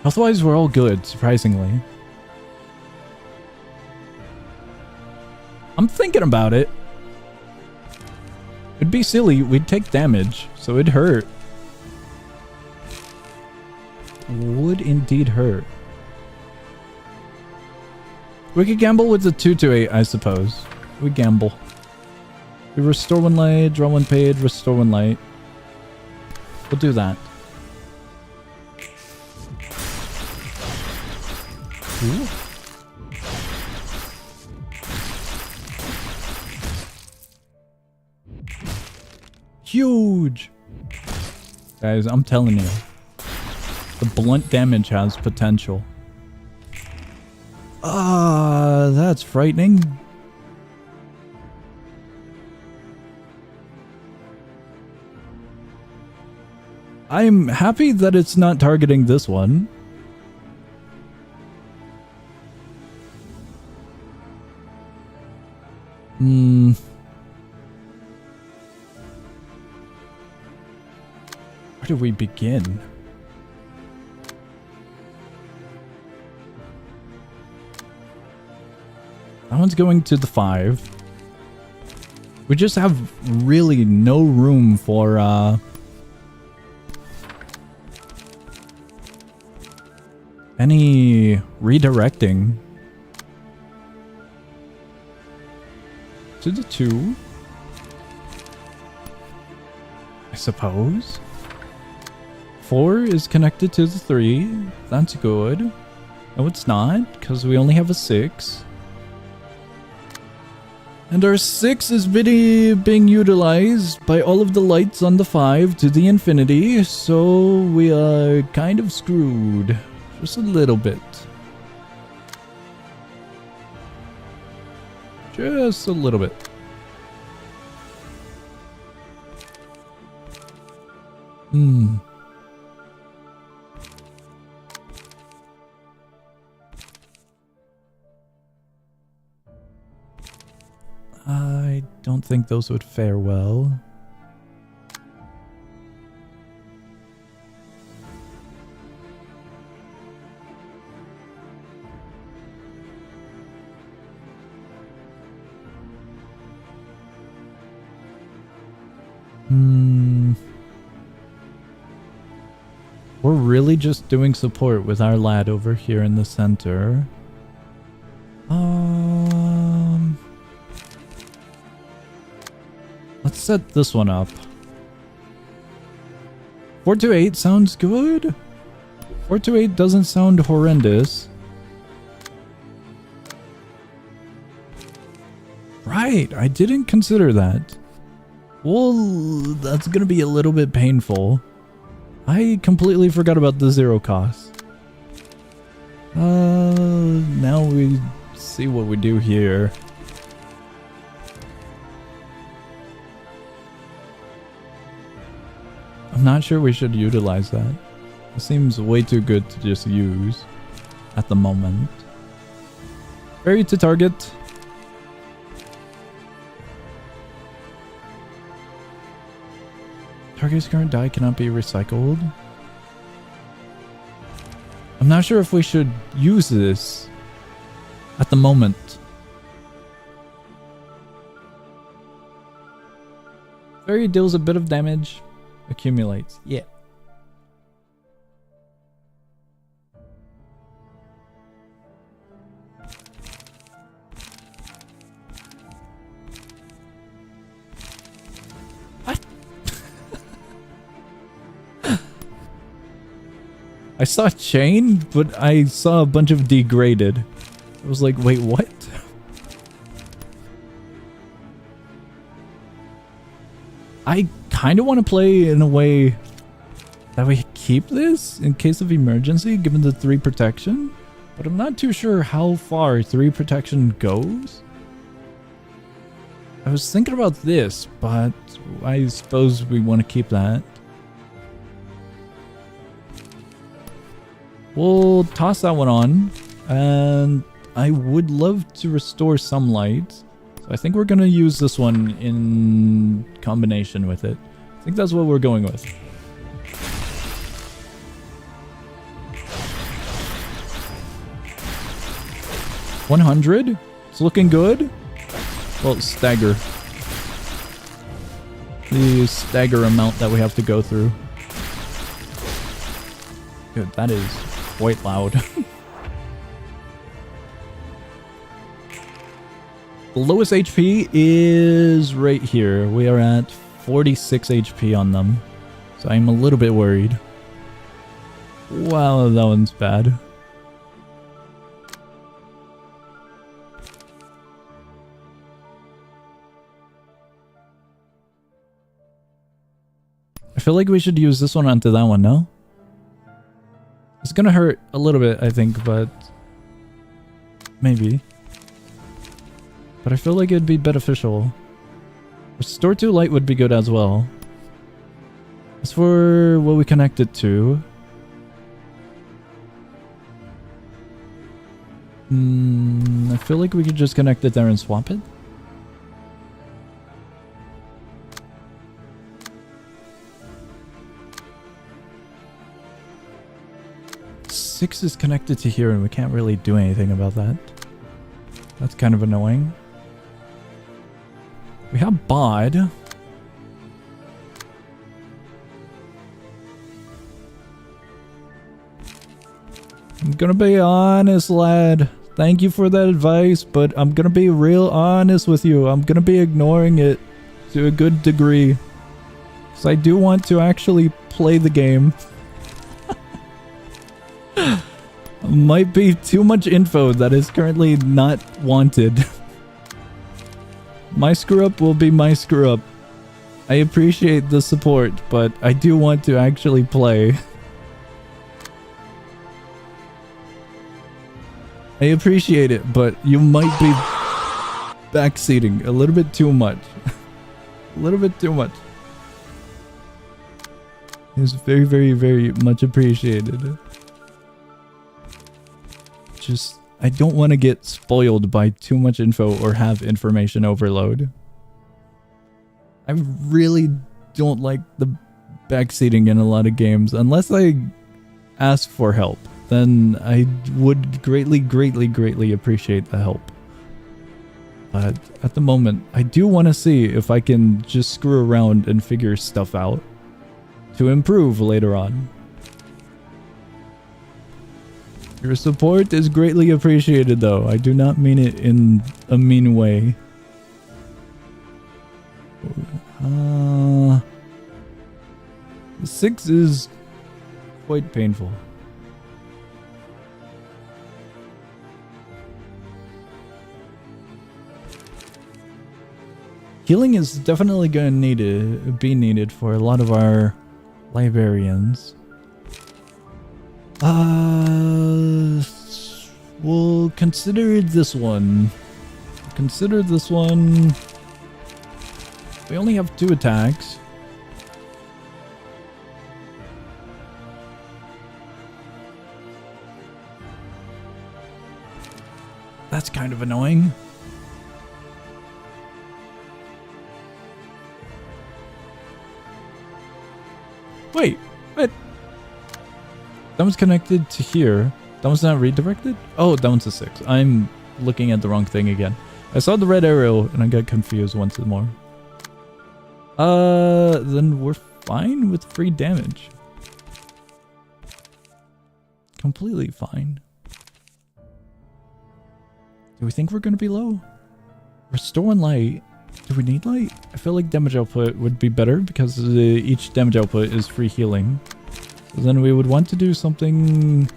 Otherwise, we're all good, surprisingly. I'm thinking about it. It'd be silly. We'd take damage, so it'd hurt. Would indeed hurt. We could gamble with the 2-8, I suppose. We gamble. We restore one light, draw one page, restore one light. We'll do that. Ooh. Huge! Guys, I'm telling you. The blunt damage has potential. Ah, that's frightening. I'm happy that it's not targeting this one. Where do we begin? That one's going to the 5. We just have really no room for any redirecting. To the 2. I suppose. 4 is connected to the 3. That's good. No, it's not, because we only have a 6. And our 6 is being utilized by all of the lights on the 5 to the infinity, so we are kind of screwed. Just a little bit. Just a little bit. I don't think those would fare well. We're really just doing support with our lad over here in the center. Let's set this one up. 4-8 sounds good. 4-8 doesn't sound horrendous. Right, I didn't consider that. Well, that's gonna be a little bit painful. I completely forgot about the 0 cost. Now we see what we do here. I'm not sure we should utilize that. It seems way too good to just use at the moment. Bury to target. Target's current die cannot be recycled. I'm not sure if we should use this at the moment. Fairy deals a bit of damage. Accumulates. Yeah. What? I saw chain, but I saw a bunch of degraded. I was like, wait, what? I kind of want to play in a way that we keep this in case of emergency, given the 3 protection. But I'm not too sure how far 3 protection goes. I was thinking about this, but I suppose we want to keep that. We'll toss that one on, and I would love to restore some light. So I think we're going to use this one in combination with it. I think that's what we're going with. $100? It's looking good. Well, stagger. The stagger amount that we have to go through. Dude, that is quite loud. The lowest HP is right here. We are at 46 HP on them. So I'm a little bit worried. Wow, that one's bad. I feel like we should use this one onto that one, no? It's gonna hurt a little bit, I think, but maybe. But I feel like it'd be beneficial. Restore 2 light would be good as well. As for what we connect it to... I feel like we could just connect it there and swap it. Six is connected to here and we can't really do anything about that. That's kind of annoying. We have bod. I'm gonna be honest, lad. Thank you for that advice, but I'm gonna be real honest with you. I'm gonna be ignoring it to a good degree. Because I do want to actually play the game. Might be too much info that is currently not wanted. My screw up will be my screw up. I appreciate the support, but I do want to actually play. I appreciate it, but you might be backseating a little bit too much. A little bit too much. It's very, very, very much appreciated. Just, I don't want to get spoiled by too much info or have information overload. I really don't like the backseating in a lot of games. Unless I ask for help, then I would greatly, greatly, greatly appreciate the help. But at the moment, I do want to see if I can just screw around and figure stuff out to improve later on. Your support is greatly appreciated, though. I do not mean it in a mean way. 6 is quite painful. Healing is definitely going to be needed for a lot of our librarians. We'll consider this one. Consider this one. We only have 2 attacks. That's kind of annoying. Wait, what? That one's connected to here. That one's not redirected? Oh, that one's a 6. I'm looking at the wrong thing again. I saw the red arrow and I got confused once more. Then we're fine with free damage. Completely fine. Do we think we're gonna be low? Restoring light. Do we need light? I feel like damage output would be better because each damage output is free healing. So then we would want to do something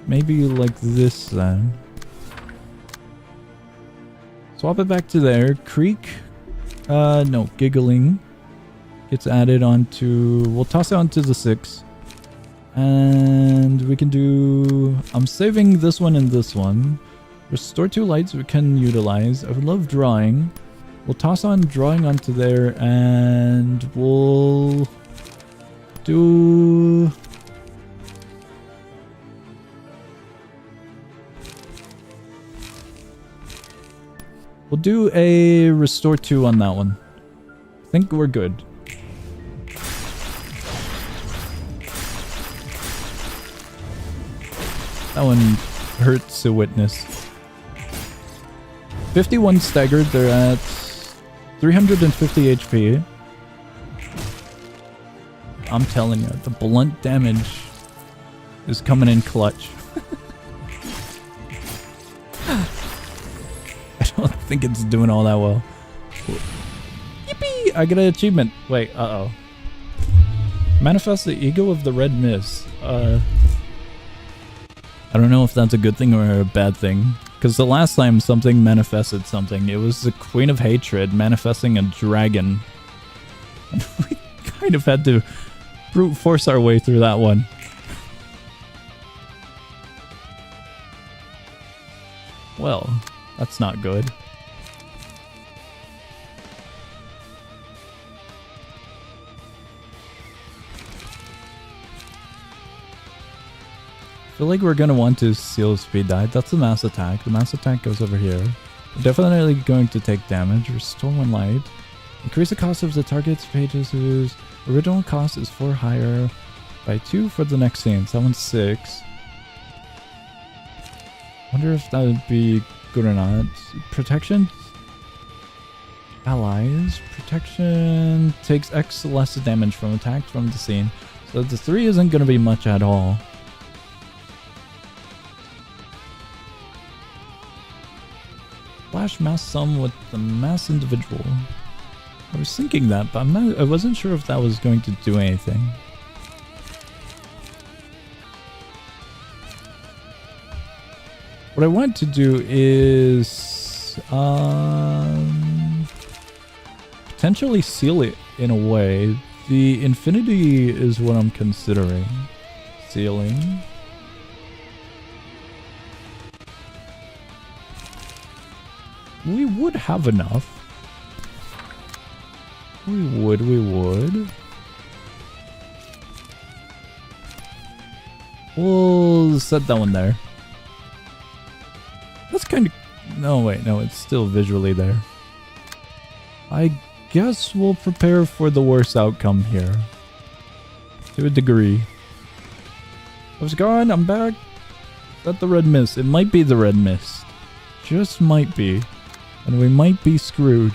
maybe like this then. Swap it back to there. Creek, no, Giggling gets added onto, we'll toss it onto the 6. And we can do, I'm saving this one and this one. Restore 2 lights we can utilize. I would love drawing. We'll toss on drawing onto there and we'll do... We'll do a restore 2 on that one. I think we're good. That one hurts to witness. 51 staggered, they're at 350 HP. I'm telling you, the blunt damage is coming in clutch. I don't think it's doing all that well. Yippee! I get an achievement. Wait, uh-oh. Manifest the ego of the red mist. I don't know if that's a good thing or a bad thing. Because the last time something manifested something, it was the Queen of Hatred manifesting a dragon. And we kind of had to brute force our way through that one. Well, that's not good. I feel like we're going to want to seal speed dive. That's the mass attack. The mass attack goes over here. We're definitely going to take damage. Restore 1 light. Increase the cost of the target's pages whose original cost is 4 higher by 2 for the next scene. So that one's 6. Wonder if that would be good or not. Protection. Allies. Protection takes X less damage from attacks from the scene. So the 3 isn't going to be much at all. Flash mass sum with the mass individual. I was thinking that, but I wasn't sure if that was going to do anything. What I want to do is potentially seal it in a way. The infinity is what I'm considering. Sealing. We would have enough. We would. We'll set that one there. That's kind of... No, wait, no, it's still visually there. I guess we'll prepare for the worst outcome here. To a degree. I was gone, I'm back. Is that the red mist? It might be the red mist. Just might be. And we might be screwed.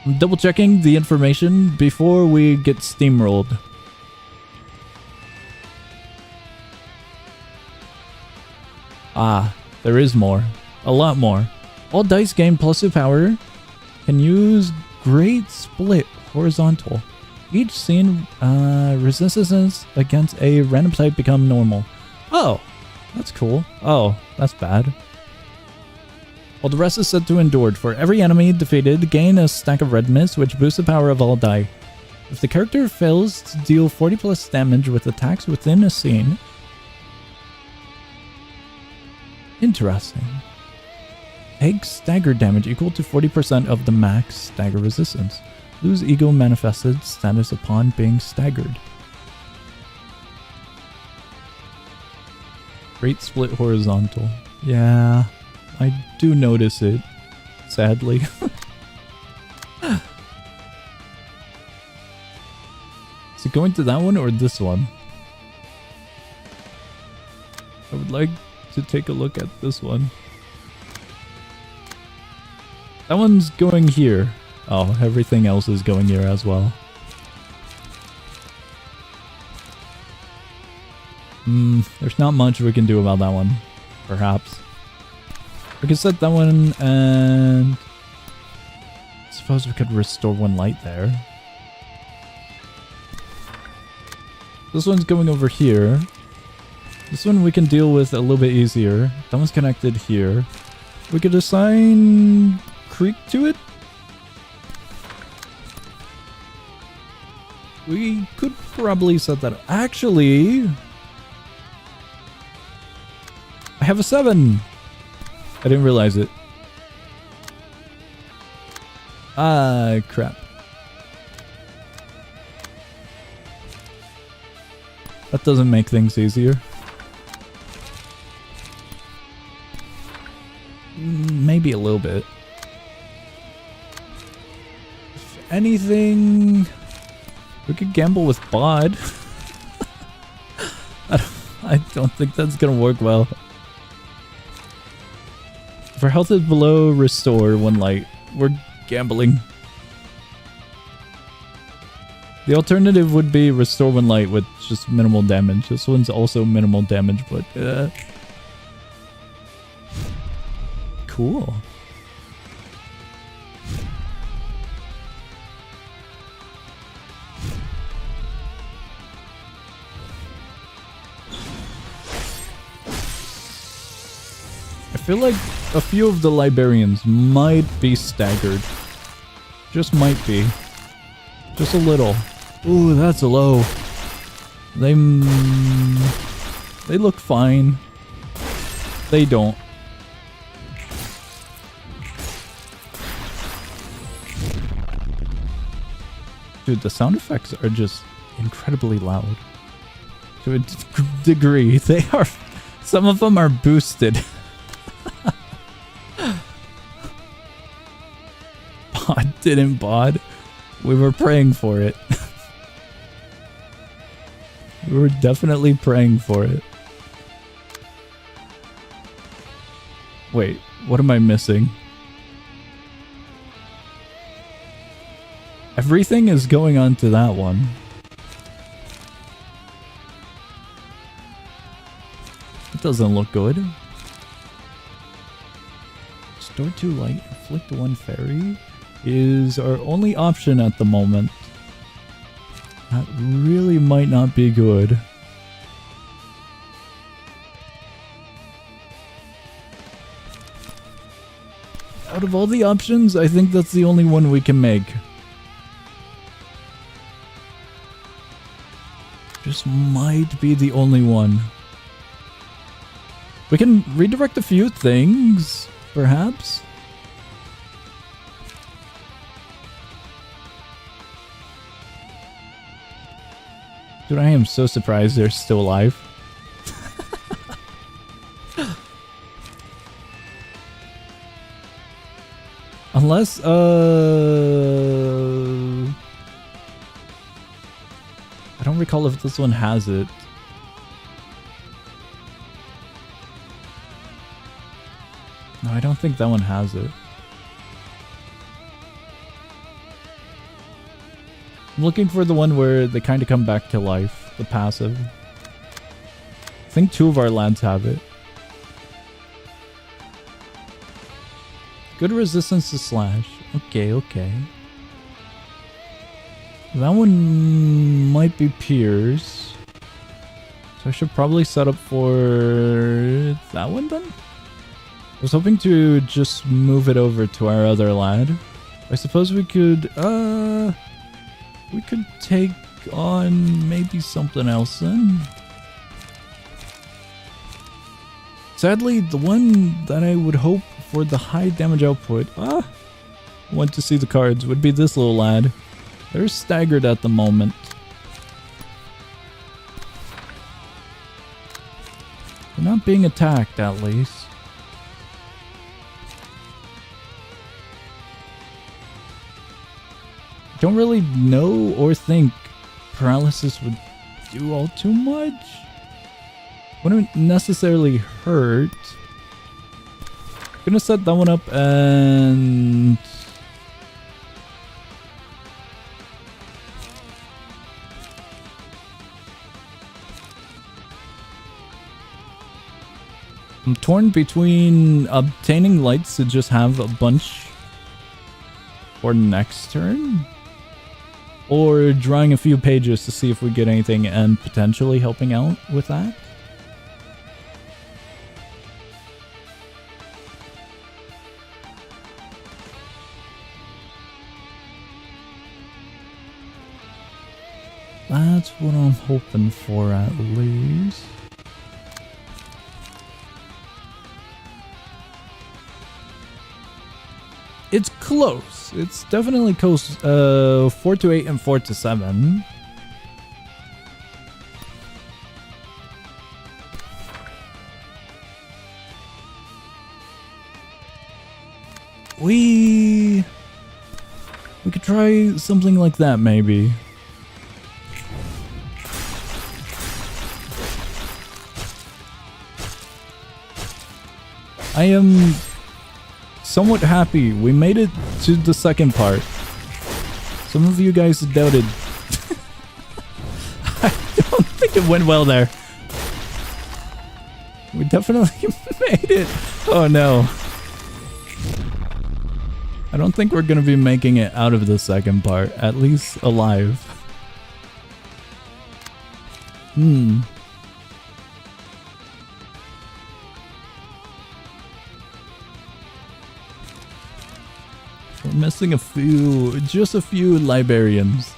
I'm double checking the information before we get steamrolled. Ah, there is more. A lot more. All dice gain +2 power can use Great Split Horizontal. Each scene resistance against a random type become normal. Oh, that's cool. Oh, that's bad. While the rest is set to endured. For every enemy defeated, gain a stack of red mist, which boosts the power of all die. If the character fails to deal 40 plus damage with attacks within a scene... Interesting. Take stagger damage equal to 40% of the max stagger resistance. Lose ego manifested status upon being staggered. Great Split Horizontal. Yeah, I do notice it, sadly. Is it going to that one or this one? I would like to take a look at this one. That one's going here. Oh, everything else is going here as well. There's not much we can do about that one. perhaps. We could set that one, and I suppose we could restore one light there. This one's going over here. This one we can deal with a little bit easier. That one's connected here. We could assign creek to it. We could probably set that up. Actually, I have a 7. I didn't realize it. Ah, crap. That doesn't make things easier. Maybe a little bit. If anything, we could gamble with bod. I don't think that's gonna work well. If our health is below restore 1 light, we're gambling. The alternative would be restore 1 light with just minimal damage. This one's also minimal damage, but cool. I feel like a few of the librarians might be staggered. Just might be. Just a little. Ooh, that's a low. They look fine. They don't. Dude, the sound effects are just incredibly loud. To a degree. They are... Some of them are boosted. Bod didn't bod. We were praying for it. We were definitely praying for it. Wait, what am I missing? Everything is going on to that one. It doesn't look good. Store 2 light, inflict 1 fairy is our only option at the moment. That really might not be good. Out of all the options, I think that's the only one we can make. Just might be the only one. We can redirect a few things, perhaps. Dude, I am so surprised they're still alive. Unless, I don't recall if this one has it. No, I don't think that one has it. I'm looking for the one where they kind of come back to life, the passive. I think 2 of our lads have it. Good resistance to slash. Okay, okay. That one might be Pierce. So I should probably set up for that one then? I was hoping to just move it over to our other lad. I suppose we could take on maybe something else then. Sadly, the one that I would hope for the high damage output, want to see the cards, would be this little lad. They're staggered at the moment. They're not being attacked, at least. Don't really know or think paralysis would do all too much. Wouldn't necessarily hurt. Gonna set that one up and... I'm torn between obtaining lights to just have a bunch for next turn, or drawing a few pages to see if we get anything and potentially helping out with that. That's what I'm hoping for, at least. It's close. It's definitely close. 4 to 8 and 4 to 7. We could try something like that, maybe. I am somewhat happy we made it to the second part. Some of you guys doubted. I don't think it went well there. We definitely made it. Oh no. I don't think we're gonna be making it out of the second part, at least alive. We're missing a few, just a few librarians.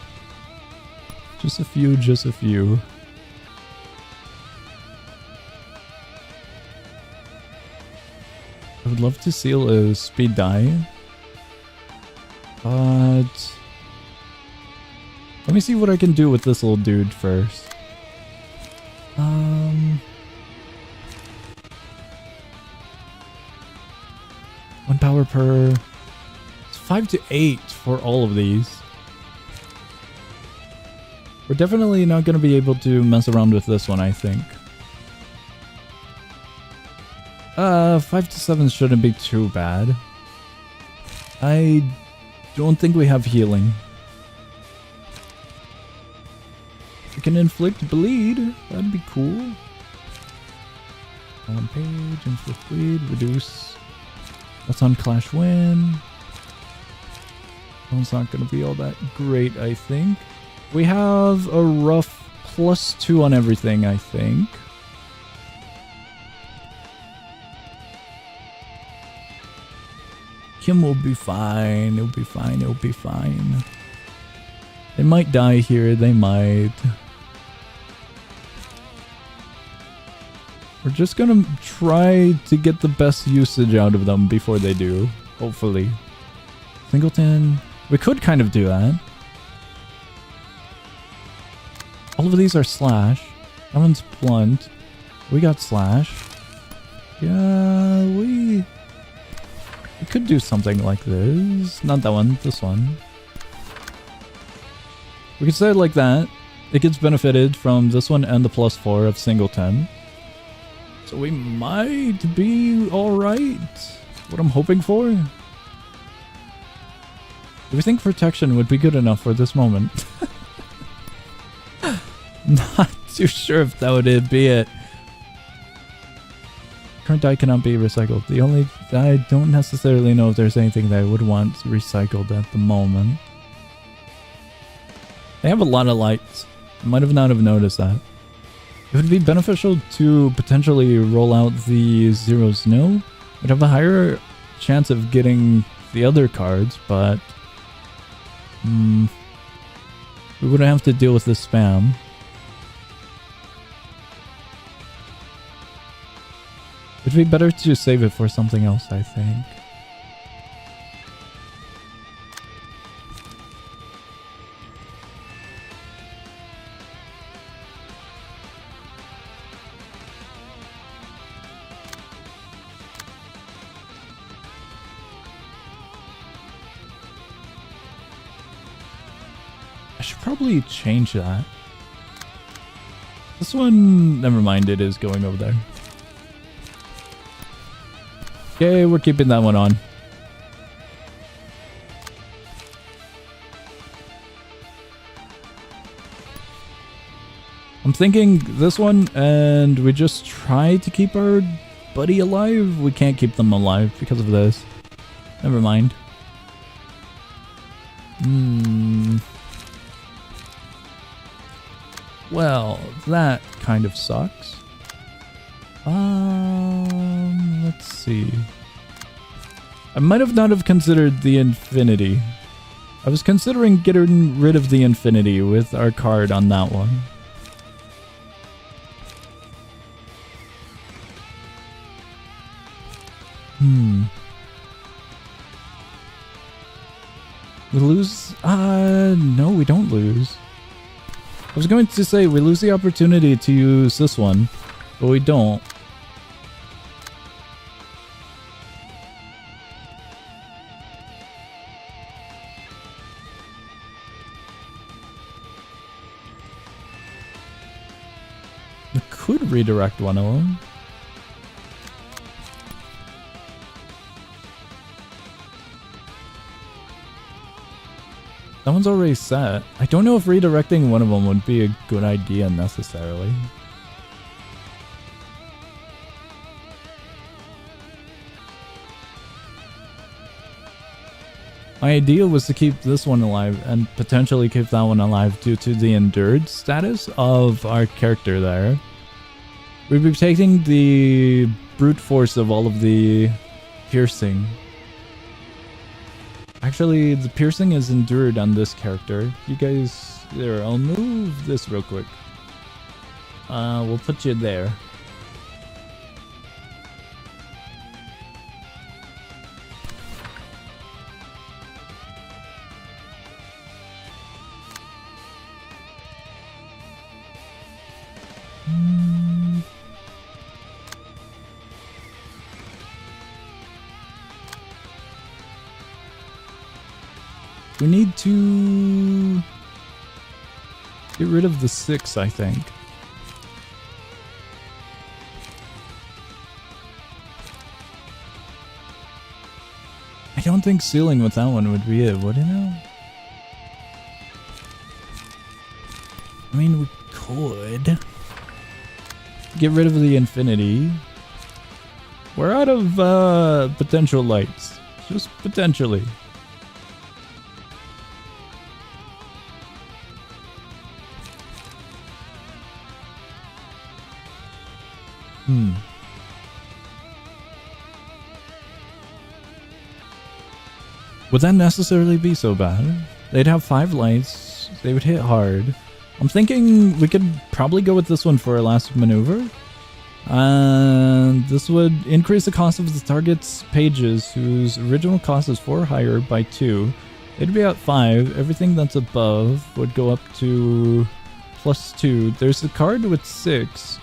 Just a few. I would love to seal a speed die. But let me see what I can do with this little dude first. 1 power per. 5 to 8 for all of these. We're definitely not going to be able to mess around with this one, I think. 5 to 7 shouldn't be too bad. I don't think we have healing. We can inflict bleed. That'd be cool. On page, inflict bleed, reduce. That's on Clash Win. It's not going to be all that great, I think. We have a rough +2 on everything, I think. Kim will be fine. It'll be fine. It'll be fine. They might die here. They might. We're just going to try to get the best usage out of them before they do. Hopefully. Singleton. We could kind of do that. All of these are slash. That one's blunt. We got slash. Yeah, we could do something like this. Not that one, this one. We could say it like that. It gets benefited from this one and the +4 of Singleton. So we might be alright. What I'm hoping for. Do we think protection would be good enough for this moment? Not too sure if that would be it. Current die cannot be recycled. I don't necessarily know if there's anything that I would want recycled at the moment. They have a lot of lights. I might have not have noticed that. It would be beneficial to potentially roll out the zeros. No, we'd have a higher chance of getting the other cards, but we wouldn't have to deal with this spam. It'd be better to save it for something else, I think. I should probably change that. This one, never mind, it is going over there. Okay, we're keeping that one on. I'm thinking this one, and we just try to keep our buddy alive? We can't keep them alive because of this. Never mind. Well, that kind of sucks. Let's see. I might have not have considered the infinity. I was considering getting rid of the infinity with our card on that one. We lose? No, we don't lose. I was going to say we lose the opportunity to use this one, but we don't. We could redirect one of them. That one's already set. I don't know if redirecting one of them would be a good idea necessarily. My idea was to keep this one alive and potentially keep that one alive due to the endured status of our character there. We'd be taking the brute force of all of the piercing. Actually, the piercing is endured on this character. You guys... There, I'll move this real quick. We'll put you there. We need to get rid of the 6, I think. I don't think sealing with that one would be it, would it now? I mean, we could get rid of the infinity. We're out of potential lights. Just potentially. Would that necessarily be so bad? They'd have 5 lights, they would hit hard. I'm thinking we could probably go with this one for our last maneuver. And this would increase the cost of the target's pages, whose original cost is 4 higher by 2. It'd be at 5, everything that's above would go up to +2. There's a card with 6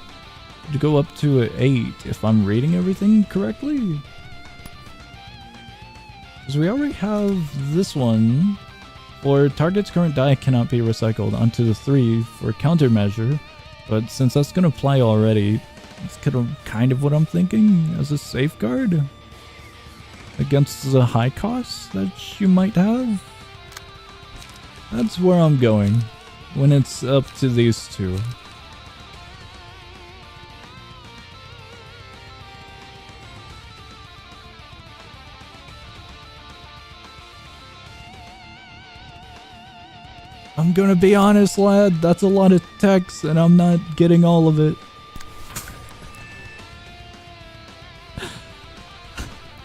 to go up to 8, if I'm reading everything correctly. Because we already have this one, or target's current die cannot be recycled onto the 3 for countermeasure, but since that's going to apply already, it's kind of what I'm thinking as a safeguard against the high costs that you might have. That's where I'm going when it's up to these two. I'm gonna be honest, lad, that's a lot of text and I'm not getting all of it.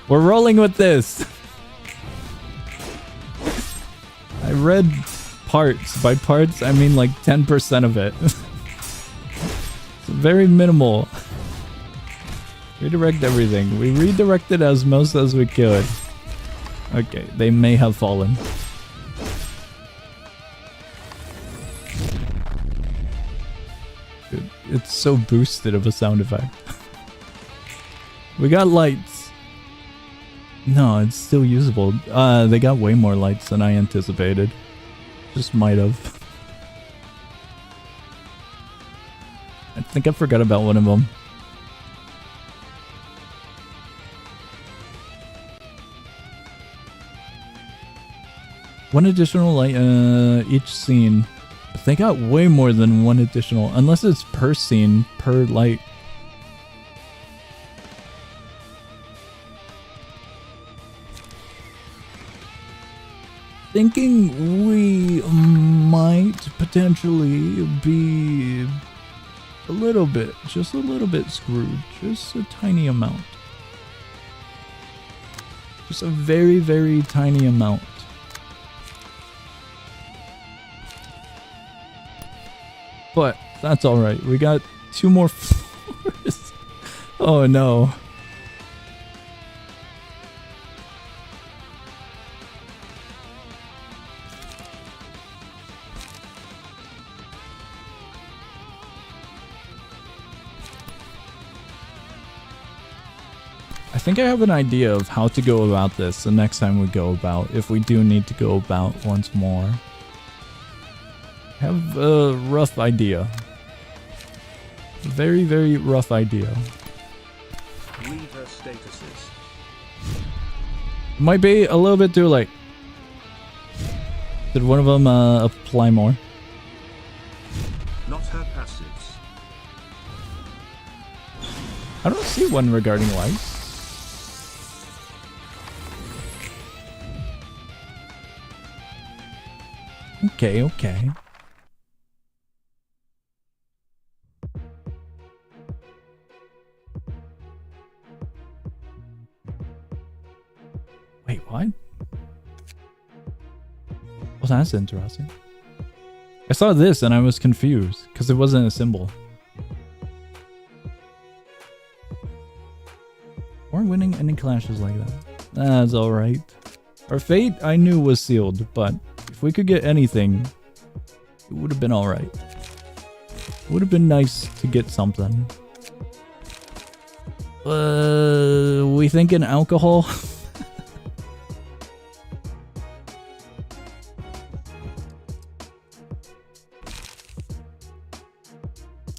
We're rolling with this. I read parts. By parts, I mean like 10% of it. It's very minimal. Redirect everything. We redirected as most as we could. Okay, they may have fallen. It's so boosted of a sound effect. We got lights. No, it's still usable. They got way more lights than I anticipated. Just might have. I think I forgot about one of them. One additional light each scene. They got way more than one additional, unless it's per scene, per light. thinking we might potentially be a little bit, just a little bit screwed. Just a tiny amount. Just a very, very tiny amount. But that's alright. We got 2 more floors. Oh no. I think I have an idea of how to go about this the next time we go about, if we do need to go about once more. I have a rough idea. Very, very rough idea. Read her statuses. Might be a little bit too late. Did one of them apply more? Not her passives. I don't see one regarding lights. Okay, okay. Wait, what? Well, that's interesting. I saw this and I was confused because it wasn't a symbol. We're winning any clashes like that. That's alright. Our fate I knew was sealed, but if we could get anything, it would have been alright. It would have been nice to get something. We thinking alcohol?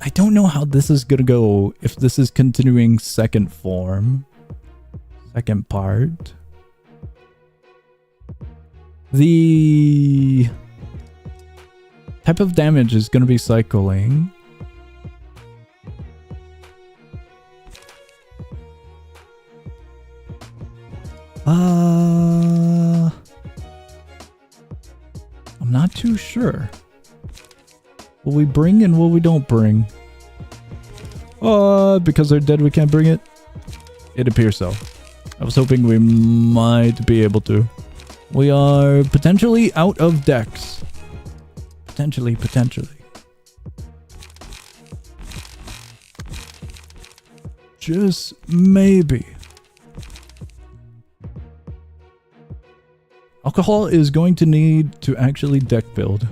I don't know how this is gonna go if this is continuing second form. Second part. The type of damage is gonna be cycling. I'm not too sure. Will we bring and will we don't bring? Because they're dead we can't bring it? It appears so. I was hoping we might be able to. We are potentially out of decks. Potentially. Just maybe. Alcohol is going to need to actually deck build.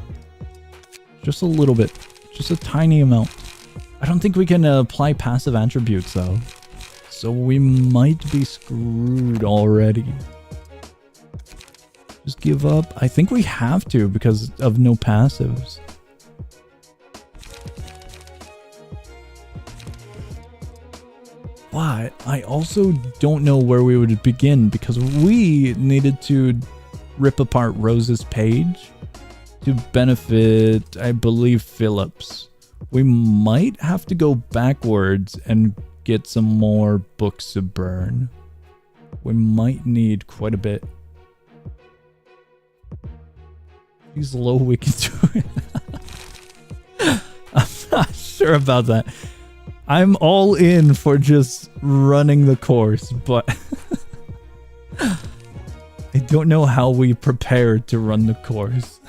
Just a little bit. Just a tiny amount. I don't think we can apply passive attributes though. So we might be screwed already. Just give up. I think we have to because of no passives. But I also don't know where we would begin because we needed to rip apart Rose's page to benefit, I believe, Phillips. We might have to go backwards and get some more books to burn. We might need quite a bit. He's low we can do it. I'm not sure about that. I'm all in for just running the course, but I don't know how we prepared to run the course.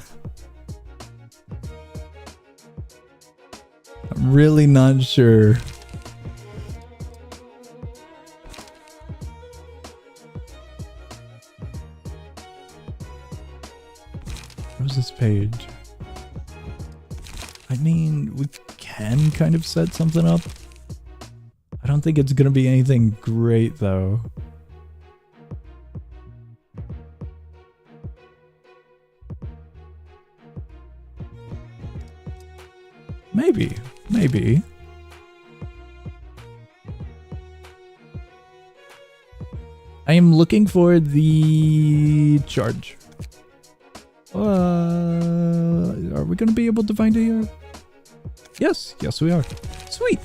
I'm really not sure. Where's this page? I mean, we can kind of set something up. I don't think it's gonna be anything great though. Maybe. I am looking for the charge. Are we gonna be able to find it here? Yes, we are. Sweet.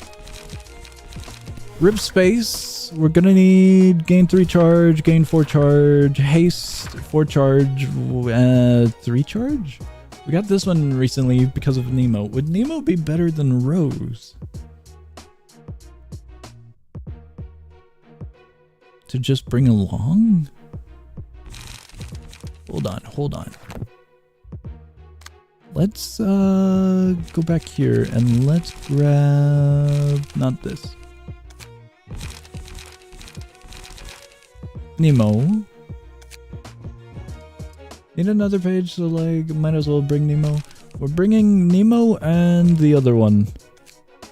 Rip space. We're gonna need gain 3 charge, gain 4 charge, haste 4 charge, 3 charge. We got this one recently because of Nemo. Would Nemo be better than Rose? To just bring along? Hold on. Let's go back here and let's grab not this. Nemo. Need another page, so like might as well bring Nemo. We're bringing Nemo and the other one.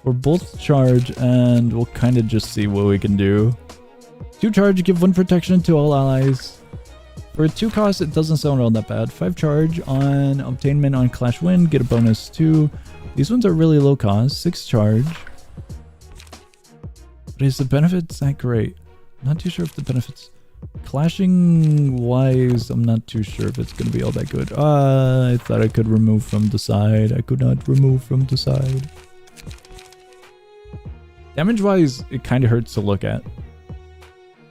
We're both charge and we'll kind of just see what we can do. 2 charge, give 1 protection to all allies. For 2 cost, it doesn't sound all that bad. 5 charge on obtainment on Clash Win, get a bonus 2. These ones are really low cost. 6 charge. But is the benefits that great? Not too sure if the benefits... Clashing wise, I'm not too sure if it's going to be all that good. I thought I could remove from the side. I could not remove from the side. Damage wise, it kind of hurts to look at.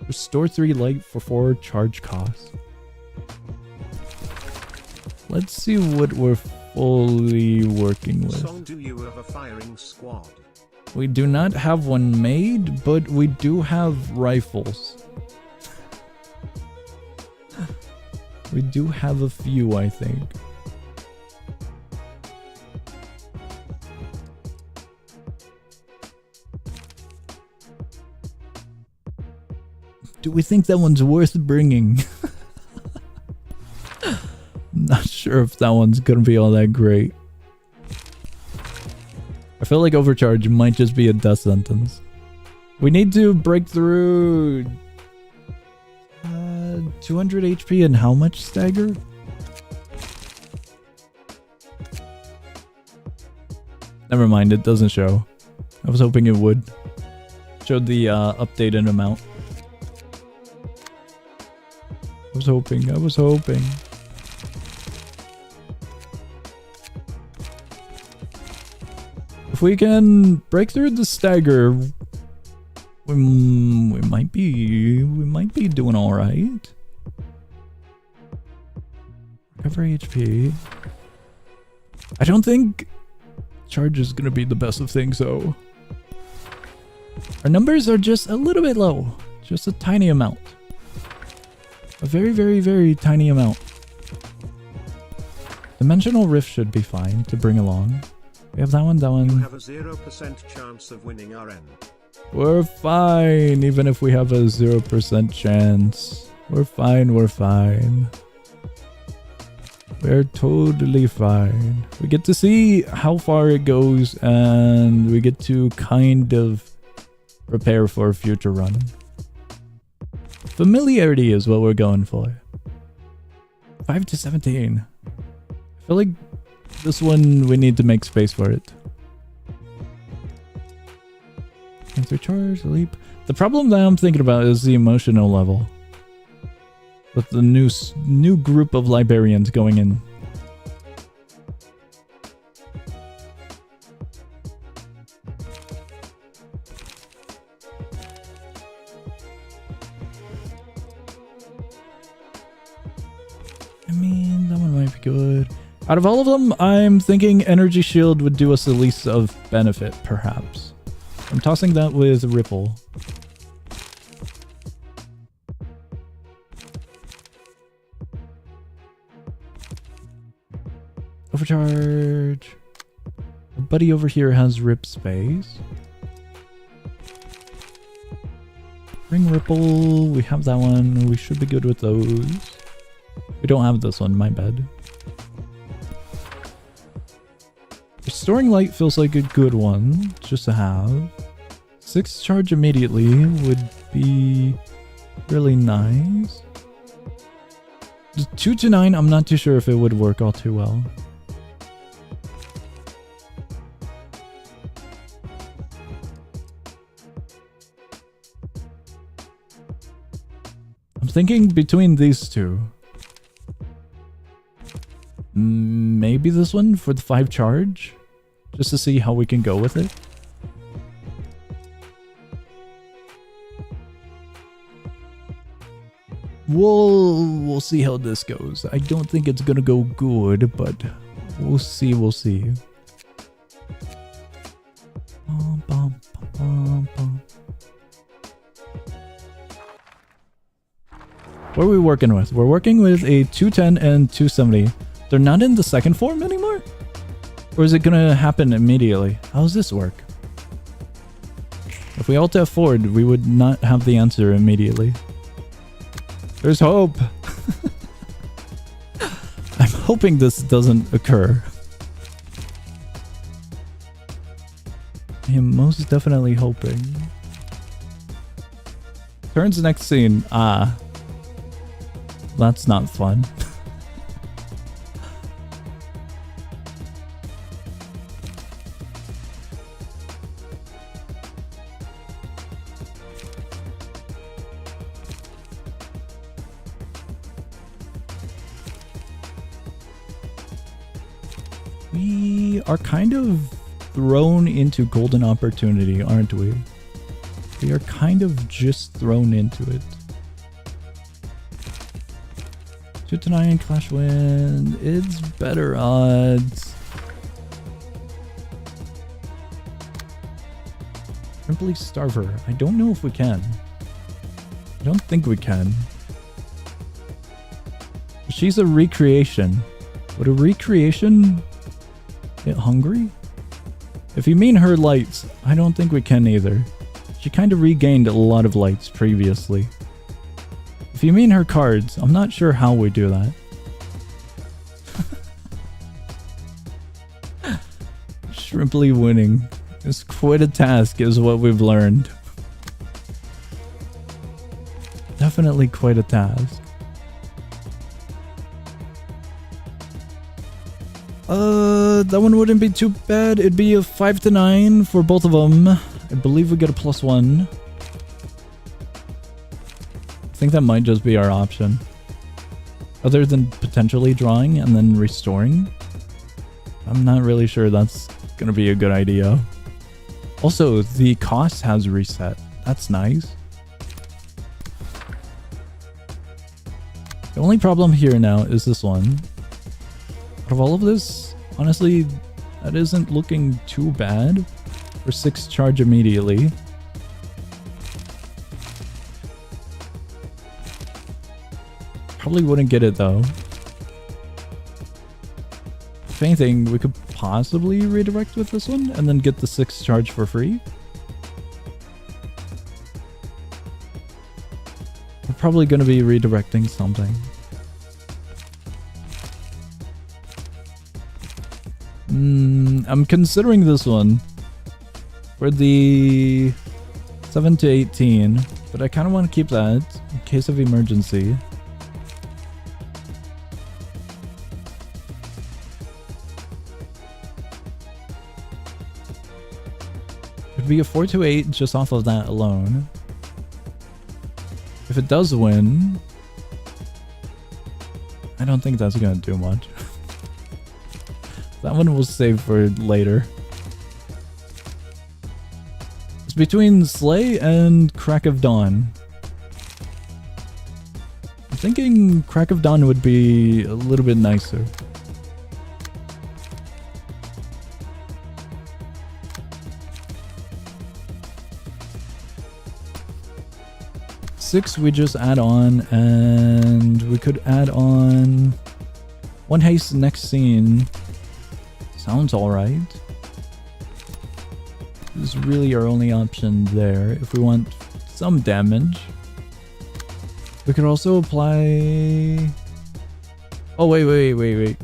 Restore 3 light for 4 charge cost. Let's see what we're fully working with. Song, do you have a firing squad? We do not have one made, but we do have rifles. We do have a few, I think. Do we think that one's worth bringing? Not sure if that one's gonna be all that great. I feel like overcharge might just be a death sentence. We need to break through 200 HP and how much stagger? Never mind, it doesn't show. I was hoping it would. Showed the updated amount. I was hoping. If we can break through the stagger, we might be doing all right. Recover HP. I don't think charge is gonna be the best of things though. Our numbers are just a little bit low, just a tiny amount. A very, very, very tiny amount. Dimensional Rift should be fine to bring along. We have that one, that one. You have a 0% chance of winning RN. We're fine, even if we have a 0% chance. We're fine. We're totally fine. We get to see how far it goes, and we get to kind of prepare for a future run. Familiarity is what we're going for. 5 to 17. I feel like this one we need to make space for it. Answer charge, leap. The problem that I'm thinking about is the emotional level. With the new group of librarians going in. I mean, that one might be good. Out of all of them, I'm thinking Energy Shield would do us the least of benefit, perhaps. I'm tossing that with Ripple. Overcharge. Our buddy over here has Rip Space. Ring Ripple. We have that one. We should be good with those. We don't have this one, my bad. Restoring Light feels like a good one just to have. 6 charge immediately would be really nice. 2 to 9, I'm not too sure if it would work all too well. I'm thinking between these two. Maybe this one for the 5 charge? Just to see how we can go with it. We'll see how this goes. I don't think it's gonna go good, but we'll see. We'll see. Bum, bum, bum, bum. What are we working with? We're working with a 210 and 270. They're not in the second form anymore? Or is it gonna happen immediately? How does this work? If we alt F4'd, we would not have the answer immediately. There's hope! I'm hoping this doesn't occur. I am most definitely hoping. Turns next scene. Ah. That's not fun. We are kind of thrown into golden opportunity, aren't we? We are kind of just thrown into it. 2-9 Clash win. It's better odds. Simply starve her. I don't know if we can. I don't think we can. She's a recreation. Would a recreation get hungry? If you mean her lights, I don't think we can either. She kind of regained a lot of lights previously. If you mean her cards, I'm not sure how we do that. Shrimply winning is quite a task, is what we've learned. Definitely quite a task. That one wouldn't be too bad. It'd be a 5-9 for both of them. I believe we get a +1. I think that might just be our option. Other than potentially drawing and then restoring. I'm not really sure that's gonna be a good idea. Also, the cost has reset. That's nice. The only problem here now is this one. Out of all of this, honestly, that isn't looking too bad for 6 charge immediately. Probably wouldn't get it though. If anything, we could possibly redirect with this one and then get the 6 charge for free. We're probably going to be redirecting something. I'm considering this one for the 7-18, but I kind of want to keep that in case of emergency. It'd be a 4-8 just off of that alone. If it does win, I don't think that's gonna do much. That one we'll save for later. It's between Slay and Crack of Dawn. I'm thinking Crack of Dawn would be a little bit nicer. Six we just add on, and we could add on 1 haste next scene. Sounds alright. This is really our only option there if we want some damage. We could also apply... Oh, wait.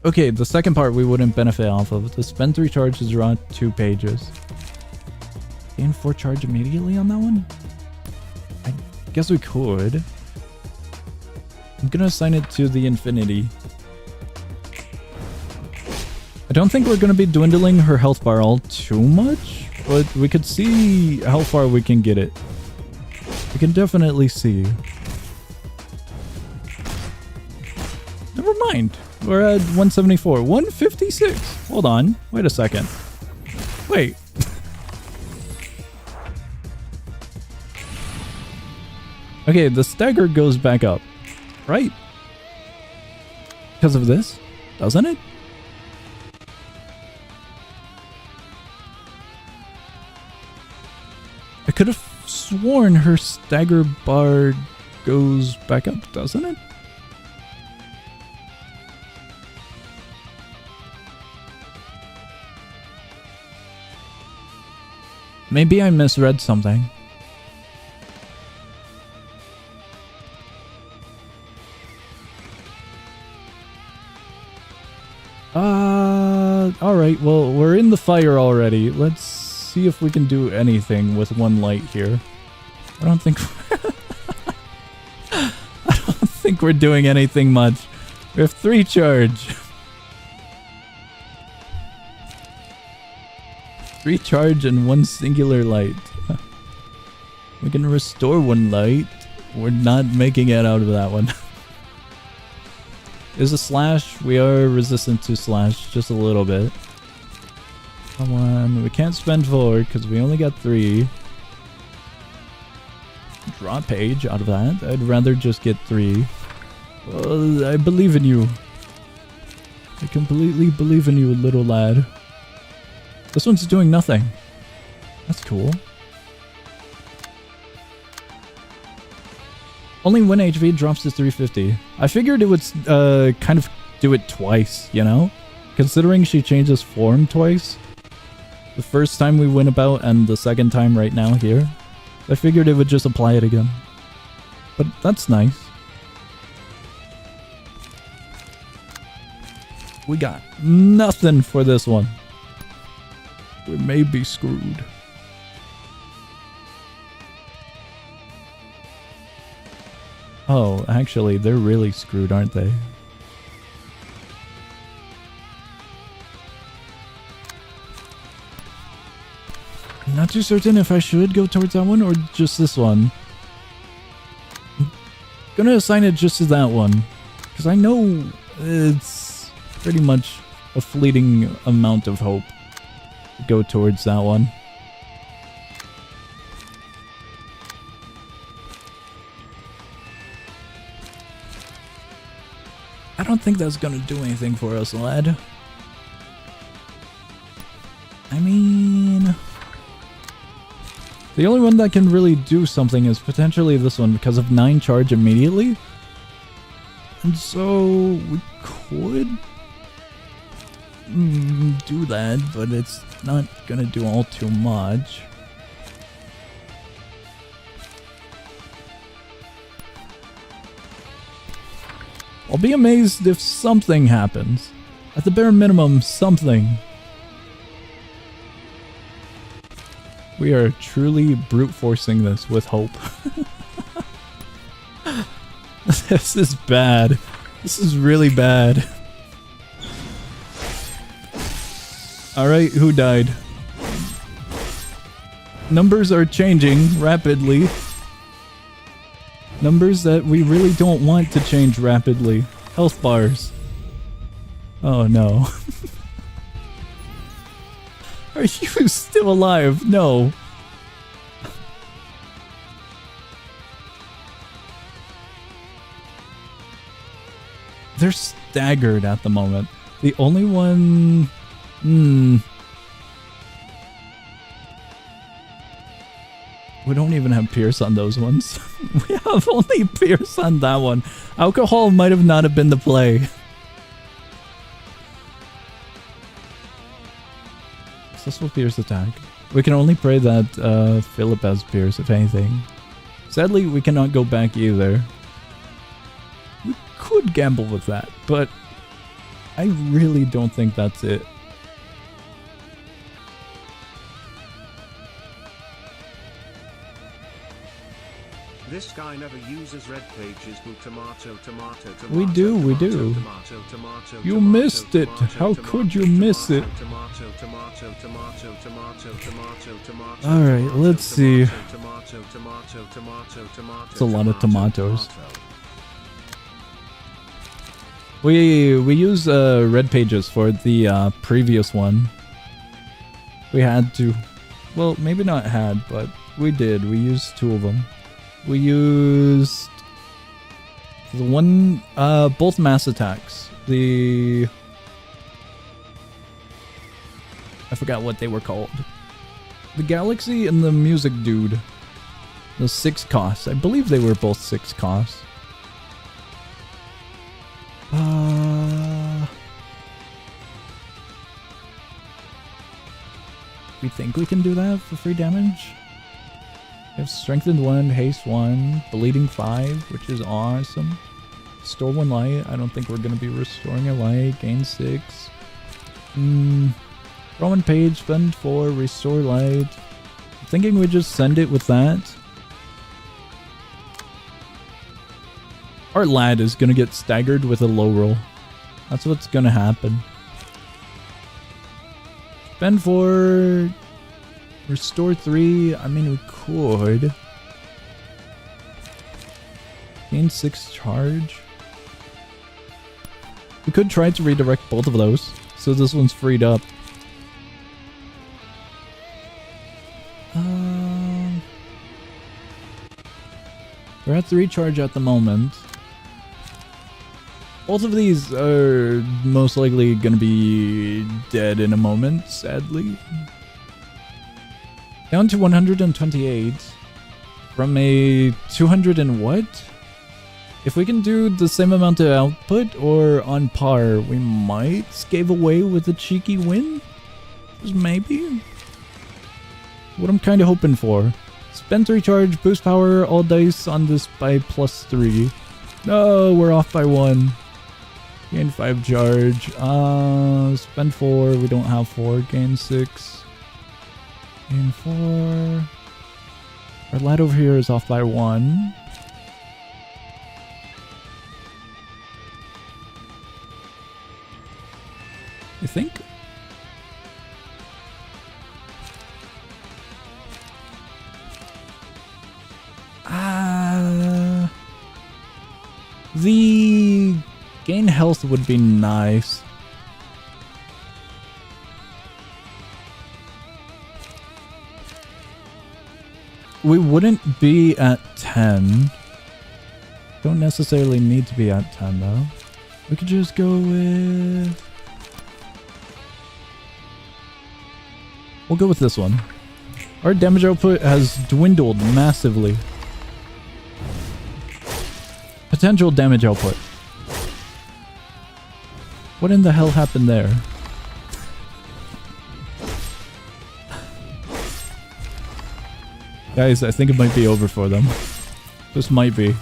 Okay, the second part we wouldn't benefit off of. The spend 3 charges to draw 2 pages. Gain 4 charge immediately on that one? I guess we could. I'm gonna assign it to the infinity. I don't think we're gonna be dwindling her health bar all too much, but we could see how far we can get it. We can definitely see. Never mind. We're at 174. 156. Hold on. Wait a second. Wait. Okay, the stagger goes back up, right? Because of this, doesn't it? I could have sworn her stagger bar goes back up, doesn't it? Maybe I misread something. Alright, well, we're in the fire already. Let's see if we can do anything with one light here. I don't think... I don't think we're doing anything much. We have 3 charge. 3 charge and 1 singular light. We can restore 1 light. We're not making it out of that one. Is a slash. We are resistant to slash just a little bit. Come on. We can't spend 4 because we only got 3. Draw a page out of that. I'd rather just get 3. I believe in you. I completely believe in you, little lad. This one's doing nothing. That's cool. Only 1 HP drops to 350. I figured it would kind of do it twice, you know? Considering she changes form twice. The first time we went about and the second time right now here. I figured it would just apply it again. But that's nice. We got nothing for this one. We may be screwed. Oh, actually, they're really screwed, aren't they? I'm not too certain if I should go towards that one or just this one. I'm gonna assign it just to that one. Because I know it's pretty much a fleeting amount of hope to go towards that one. I don't think that's gonna do anything for us, lad. I mean... the only one that can really do something is potentially this one because of 9 charge immediately. And so we could do that, but it's not gonna do all too much. I'll be amazed if something happens. At the bare minimum, something. We are truly brute forcing this with hope. This is bad. This is really bad. Alright, who died? Numbers are changing rapidly. Numbers that we really don't want to change rapidly. Health bars. Oh no. Are you still alive? No. They're staggered at the moment. The only one... We don't even have Pierce on those ones. We have only Pierce on that one. Alcohol might have not have been the play. Successful Pierce attack. We can only pray that Philip has Pierce, if anything. Sadly, we cannot go back either. We could gamble with that, but I really don't think that's it. This guy never uses red pages. Tomato, tomato, tomato. We do, we do. Tomato, tomato, You tomato, missed it. tomato, How tomato, could you tomato, miss it? Tomato, tomato, tomato, tomato, tomato, tomato. All right, tomato, let's see. Tomato, tomato, tomato, tomato. It's a lot of tomatoes. tomato. We use red pages for the previous one. We had to. Well, maybe not had, but we did. We used 2 of them. We used the one, both mass attacks. I forgot what they were called. The Galaxy and the Music Dude. The 6 costs. I believe they were both 6 costs. We think we can do that for free damage? We have Strengthened 1, Haste 1, Bleeding 5, which is awesome. Store 1 light. I don't think we're going to be restoring a light. Gain 6. Draw 1 page, spend 4, restore light. I'm thinking we just send it with that. Our lad is going to get staggered with a low roll. That's what's going to happen. Spend 4. Restore 3. I mean, we could. Gain 6 charge. We could try to redirect both of those. So this one's freed up. We're at 3 charge at the moment. Both of these are most likely gonna be dead in a moment, sadly. Down to 128 from a 200 and what? If we can do the same amount of output or on par, we might scave away with a cheeky win. Just maybe. What I'm kind of hoping for. Spend 3 charge, boost power, all dice on this by +3. No, we're off by 1. Gain 5 charge. Spend 4. We don't have 4. Gain 6. Gain 4. Our lad over here is off by 1. I think. The gain health would be nice. We wouldn't be at 10. Don't necessarily need to be at 10 though. We could just go with... We'll go with this one. Our damage output has dwindled massively. Potential damage output. What in the hell happened there? Guys, I think it might be over for them. This might be.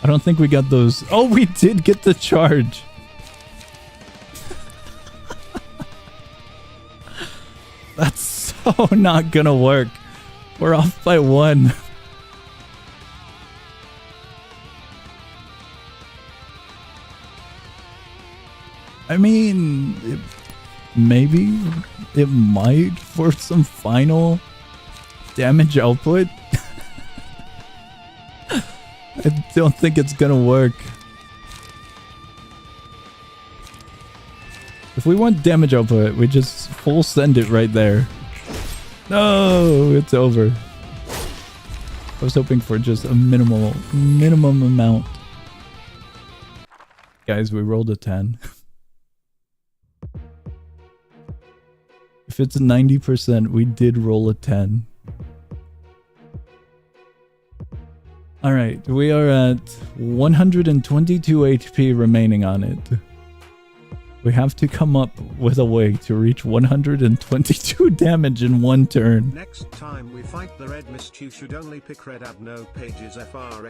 I don't think we got those. Oh, we did get the charge. That's so not gonna work. We're off by 1. I mean, maybe it might for some final damage output. I don't think it's gonna work. If we want damage output, we just full send it right there. No, it's over. I was hoping for just a minimum amount. Guys, we rolled a 10. If it's 90%, we did roll a 10. Alright, we are at 122 HP remaining on it. We have to come up with a way to reach 122 damage in 1 turn. Next time we fight the Red Mist, you should only pick Red Abno pages FR.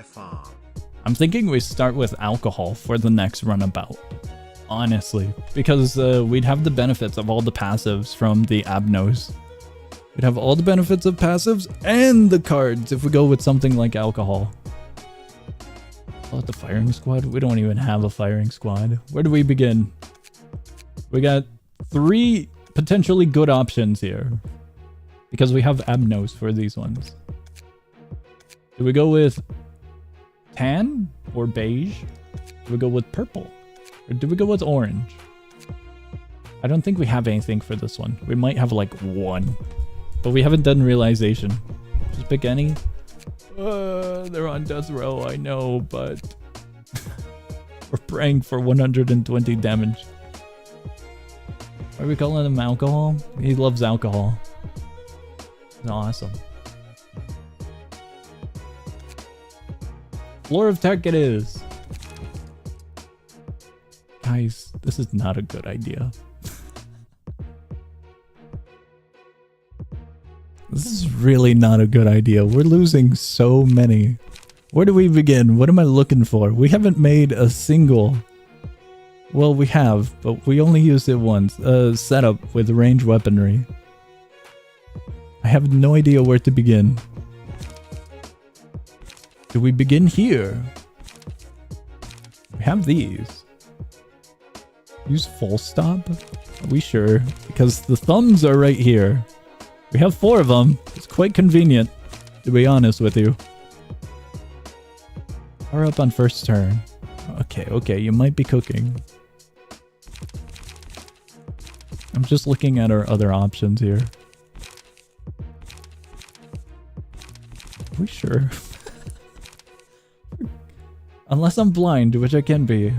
I'm thinking we start with alcohol for the next runabout. Honestly, because we'd have the benefits of all the passives from the Abnos. We'd have all the benefits of passives and the cards if we go with something like alcohol. Oh, the firing squad? We don't even have a firing squad. Where do we begin? We got 3 potentially good options here. Because we have Abnos for these ones. Do we go with tan or beige? Do we go with purple? Or do we go with orange? I don't think we have anything for this one. We might have like 1. But we haven't done realization. Just pick any. They're on death row, I know, but we're praying for 120 damage. Why are we calling him alcohol? He loves alcohol. It's awesome. Floor of tech it is. Guys, this is not a good idea. This is really not a good idea. We're losing so many. Where do we begin? What am I looking for? We haven't made a single... Well, we have, but we only used it once. Setup with range weaponry. I have no idea where to begin. Do we begin here? We have these. Use full stop? Are we sure? Because the thumbs are right here. We have 4 of them. It's quite convenient, to be honest with you. Power up on first turn. Okay, you might be cooking. I'm just looking at our other options here. Are we sure? Unless I'm blind, which I can be.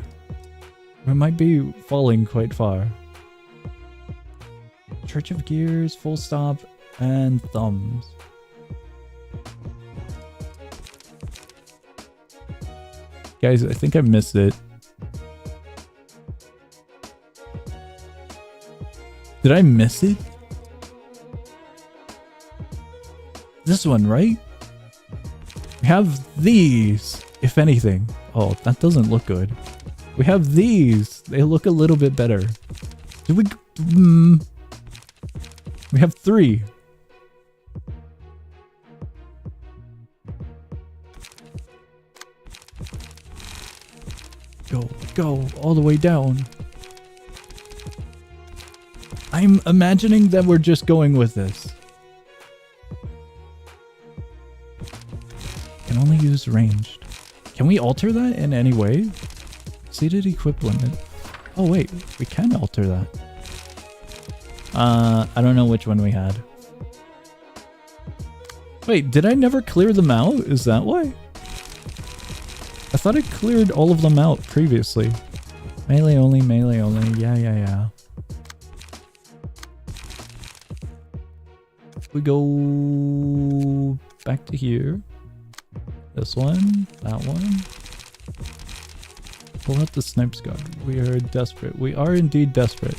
I might be falling quite far. Church of Gears, full stop, and thumbs. Guys, I think I missed it. Did I miss it? This one, right? We have these, if anything. Oh, that doesn't look good. We have these. They look a little bit better. Do we... We have 3. Go, all the way down. I'm imagining that we're just going with this. Can only use ranged. Can we alter that in any way? Seated equip limit. Oh wait, we can alter that. I don't know which one we had. Wait, did I never clear them out? Is that why? I thought I cleared all of them out previously. Melee only, yeah. We go back to here. This one, that one. Pull out the snipe scope. We are desperate. We are indeed desperate.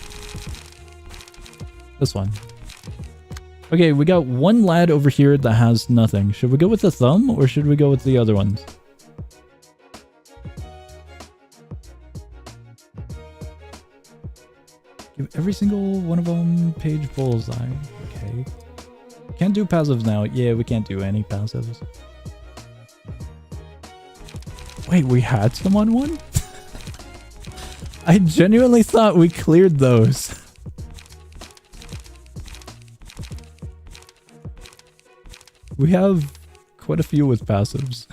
This one. Okay, we got one lad over here that has nothing. Should we go with the thumb or should we go with the other ones? Give every single one of them page bullseye. Okay. Can't do passives now. Yeah, we can't do any passives. Wait, we had some on one? I genuinely thought we cleared those. We have quite a few with passives.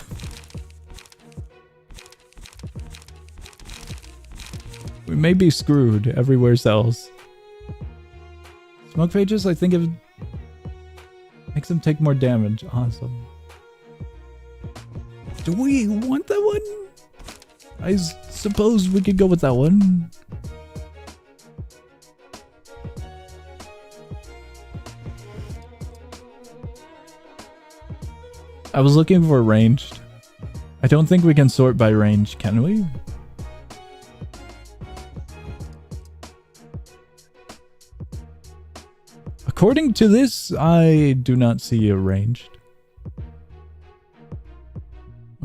We may be screwed everywhere else. Smoke pages, I think it makes them take more damage. Awesome. Do we want that one? I suppose we could go with that one. I was looking for ranged. I don't think we can sort by range, can we? According to this, I do not see a ranged.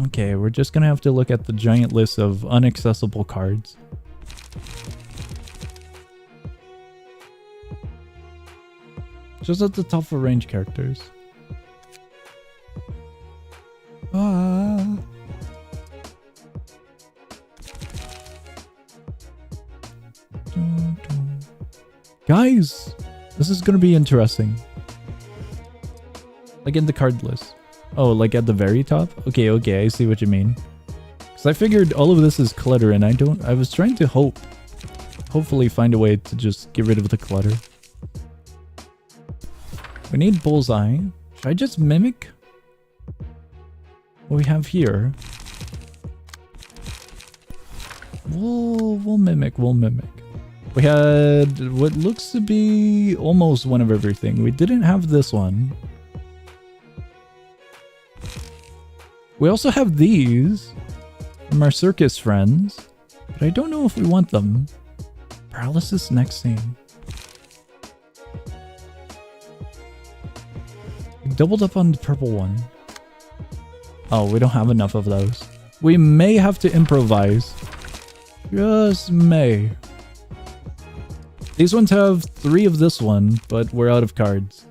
Okay, we're just gonna have to look at the giant list of unaccessible cards. Just at the top for range characters. Ah. Guys, this is gonna be interesting. Like in the card list. Oh, like at the very top? Okay, I see what you mean. Because I figured all of this is clutter and I was trying to hopefully find a way to just get rid of the clutter. We need bullseye. Should I just mimic? what we have here. We'll mimic. We had what looks to be almost one of everything. We didn't have this one. We also have these from our circus friends, but I don't know if we want them. Paralysis next scene. We doubled up on the purple one. Oh, we don't have enough of those. We may have to improvise. Just may. These ones have 3 of this one, but we're out of cards.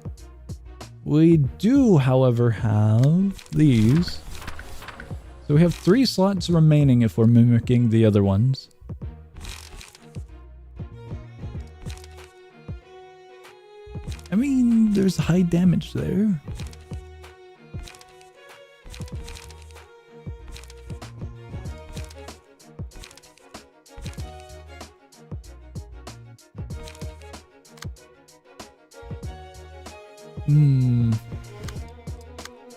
We do, however, have these. So we have 3 slots remaining if we're mimicking the other ones. I mean, there's high damage there.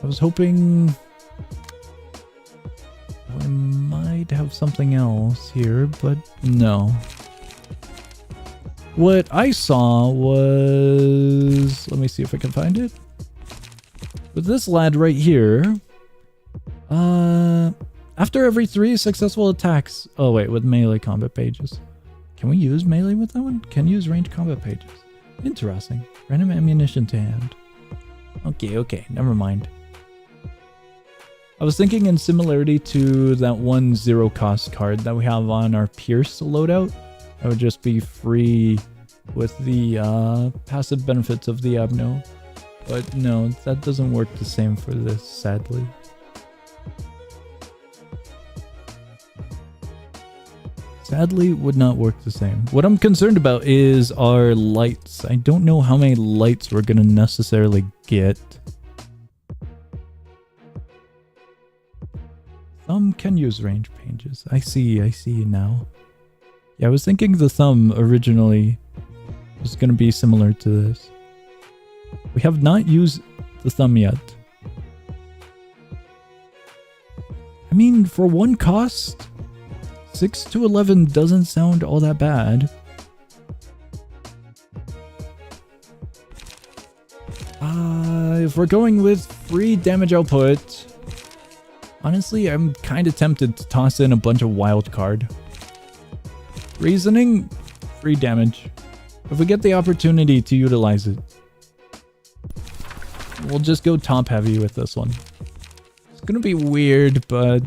I was hoping I might have something else here, but no. What I saw was... let me see if I can find it. With this lad right here... after every 3 successful attacks... oh wait, with melee combat pages. Can we use melee with that one? Can use ranged combat pages. Interesting. Random ammunition to hand. Okay, never mind. I was thinking in similarity to that one 0 cost card that we have on our Pierce loadout. That would just be free with the passive benefits of the Abno. But no, that doesn't work the same for this, sadly. Sadly, would not work the same. What I'm concerned about is our lights. I don't know how many lights we're gonna necessarily get. Thumb can use range pages. I see now. Yeah, I was thinking the thumb originally was gonna be similar to this. We have not used the thumb yet. I mean, for 1 cost, 6 to 11 doesn't sound all that bad. If we're going with free damage output, honestly, I'm kind of tempted to toss in a bunch of wild card. Reasoning, free damage. If we get the opportunity to utilize it, we'll just go top heavy with this one. It's gonna be weird, but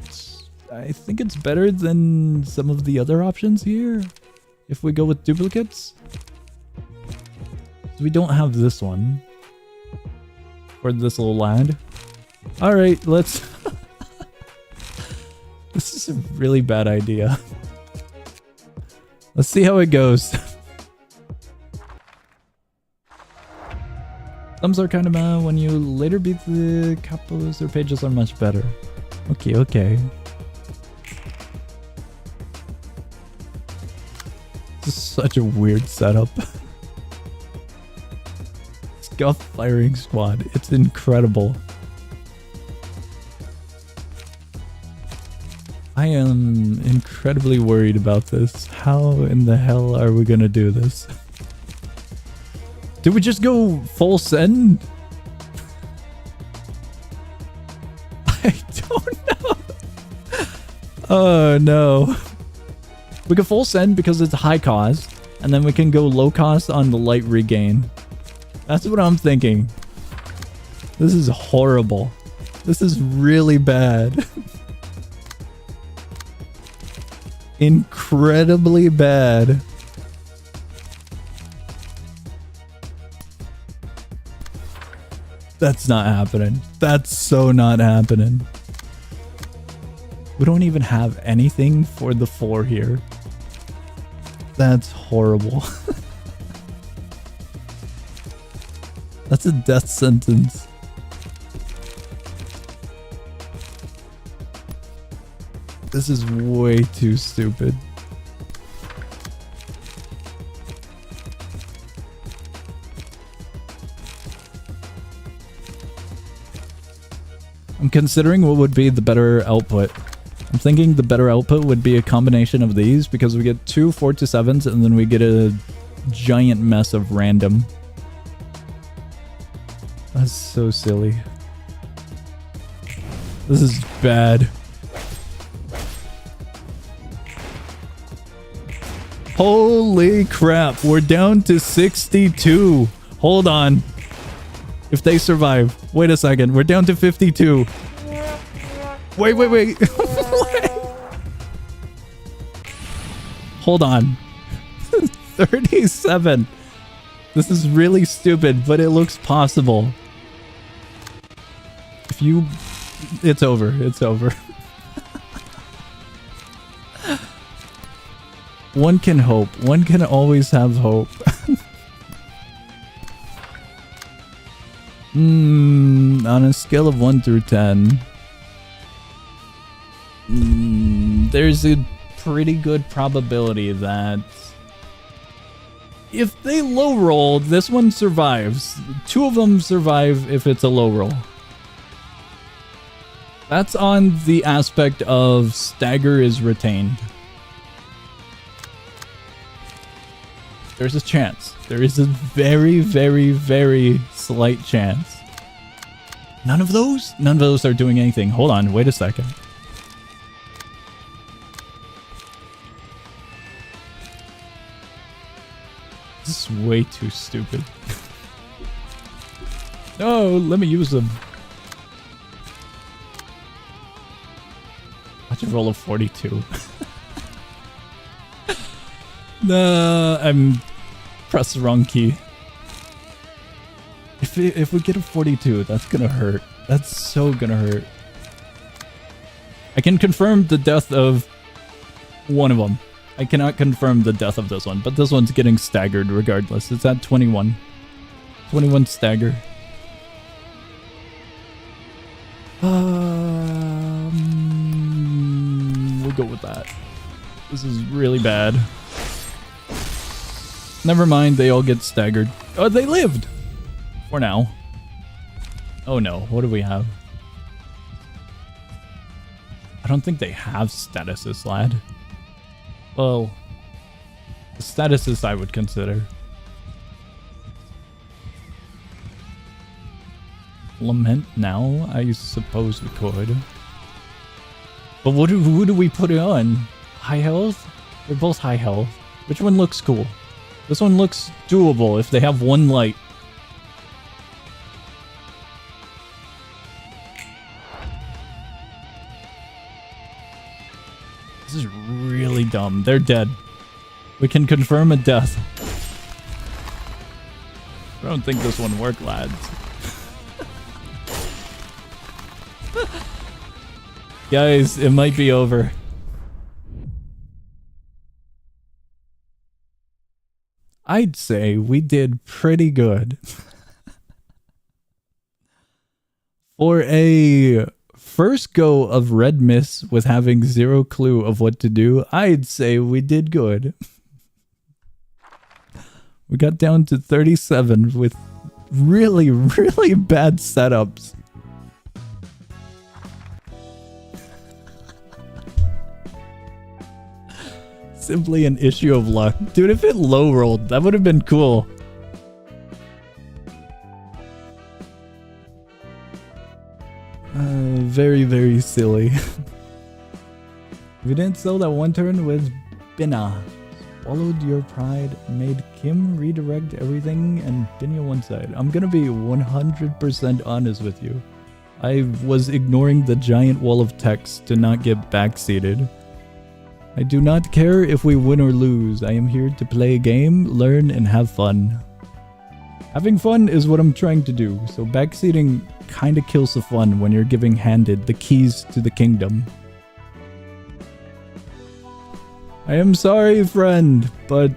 I think it's better than some of the other options here. If we go with duplicates. So we don't have this one. Or this little lad. Alright, let's... This is a really bad idea. Let's see how it goes. Thumbs are kind of bad. When you later beat the capos, their pages are much better. Okay. This is such a weird setup. Scuff firing squad. It's incredible. I am incredibly worried about this. How in the hell are we gonna do this? Did we just go full send? I don't know. Oh no. We can full send because it's high cost, and then we can go low cost on the light regain. That's what I'm thinking. This is horrible. This is really bad. Incredibly bad. That's not happening. That's so not happening. We don't even have anything for the 4 here. That's horrible. That's a death sentence. This is way too stupid. I'm considering what would be the better output. I'm thinking the better output would be a combination of these because we get 2 4 to 7s and then we get a giant mess of random. That's so silly. This is bad. Holy crap, we're down to 62. Hold on. If they survive. Wait a second, we're down to 52. Wait. Hold on. 37. This is really stupid, but it looks possible. If you... It's over. It's over. One can hope. One can always have hope. On a scale of 1 through 10... there's a pretty good probability that... if they low roll, this one survives. 2 of them survive if it's a low roll. That's on the aspect of stagger is retained. There's a chance. There is a very, very, very slight chance. None of those? None of those are doing anything. Hold on, wait a second. This is way too stupid. No, let me use them. Watch a roll of 42. No, I'm pressed the wrong key. If we get a 42, that's gonna hurt. That's so gonna hurt. I can confirm the death of one of them. I cannot confirm the death of this one, but this one's getting staggered regardless. It's at 21. 21 stagger. We'll go with that. This is really bad. Never mind, they all get staggered. Oh, they lived! For now. Oh no, what do we have? I don't think they have statuses, lad. Well, the statuses I would consider. Lament now? I suppose we could. But who do we put it on? High health? They're both high health. Which one looks cool? This one looks doable if they have one light. This is really dumb. They're dead. We can confirm a death. I don't think this one worked, lads. Guys, it might be over. I'd say we did pretty good. For a first go of Red Miss with having zero clue of what to do, I'd say we did good. We got down to 37 with really, really bad setups. Simply an issue of luck. Dude, if it low rolled, that would have been cool. Very, very silly. If you didn't sell that one turn with Binna, swallowed your pride, made Kim redirect everything, and Binya one side. I'm gonna be 100% honest with you. I was ignoring the giant wall of text to not get backseated. I do not care if we win or lose. I am here to play a game, learn, and have fun. Having fun is what I'm trying to do, so backseating kinda kills the fun when you're giving handed the keys to the kingdom. I am sorry, friend, but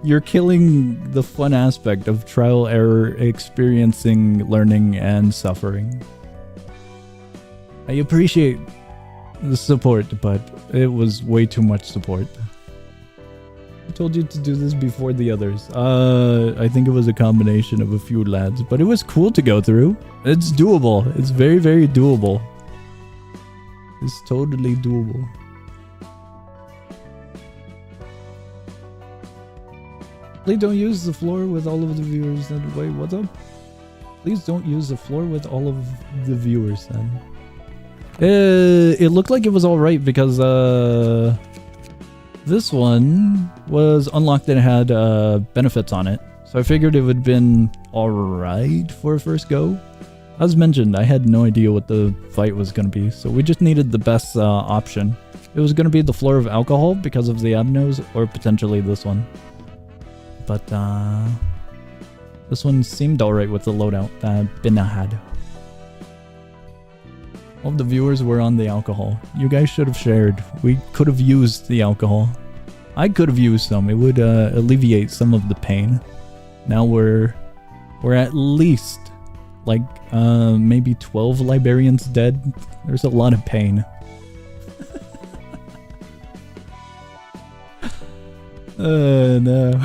you're killing the fun aspect of trial, error, experiencing, learning, and suffering. I appreciate the support, but it was way too much support. I told you to do this before the others. I think it was a combination of a few lads, but it was cool to go through. It's doable. It's very, very doable. It's totally doable. Please don't use the floor with all of the viewers. Wait, what's up? Please don't use the floor with all of the viewers then. It looked like it was alright because this one was unlocked and it had benefits on it. So I figured it would have been alright for a first go. As mentioned, I had no idea what the fight was going to be, so we just needed the best option. It was going to be the floor of alcohol because of the abnos, or potentially this one. But this one seemed alright with the loadout that Binna had. All of the viewers were on the alcohol. You guys should have shared. We could have used the alcohol. I could have used some. It would alleviate some of the pain. Now we're at least like maybe 12 librarians dead. There's a lot of pain. No.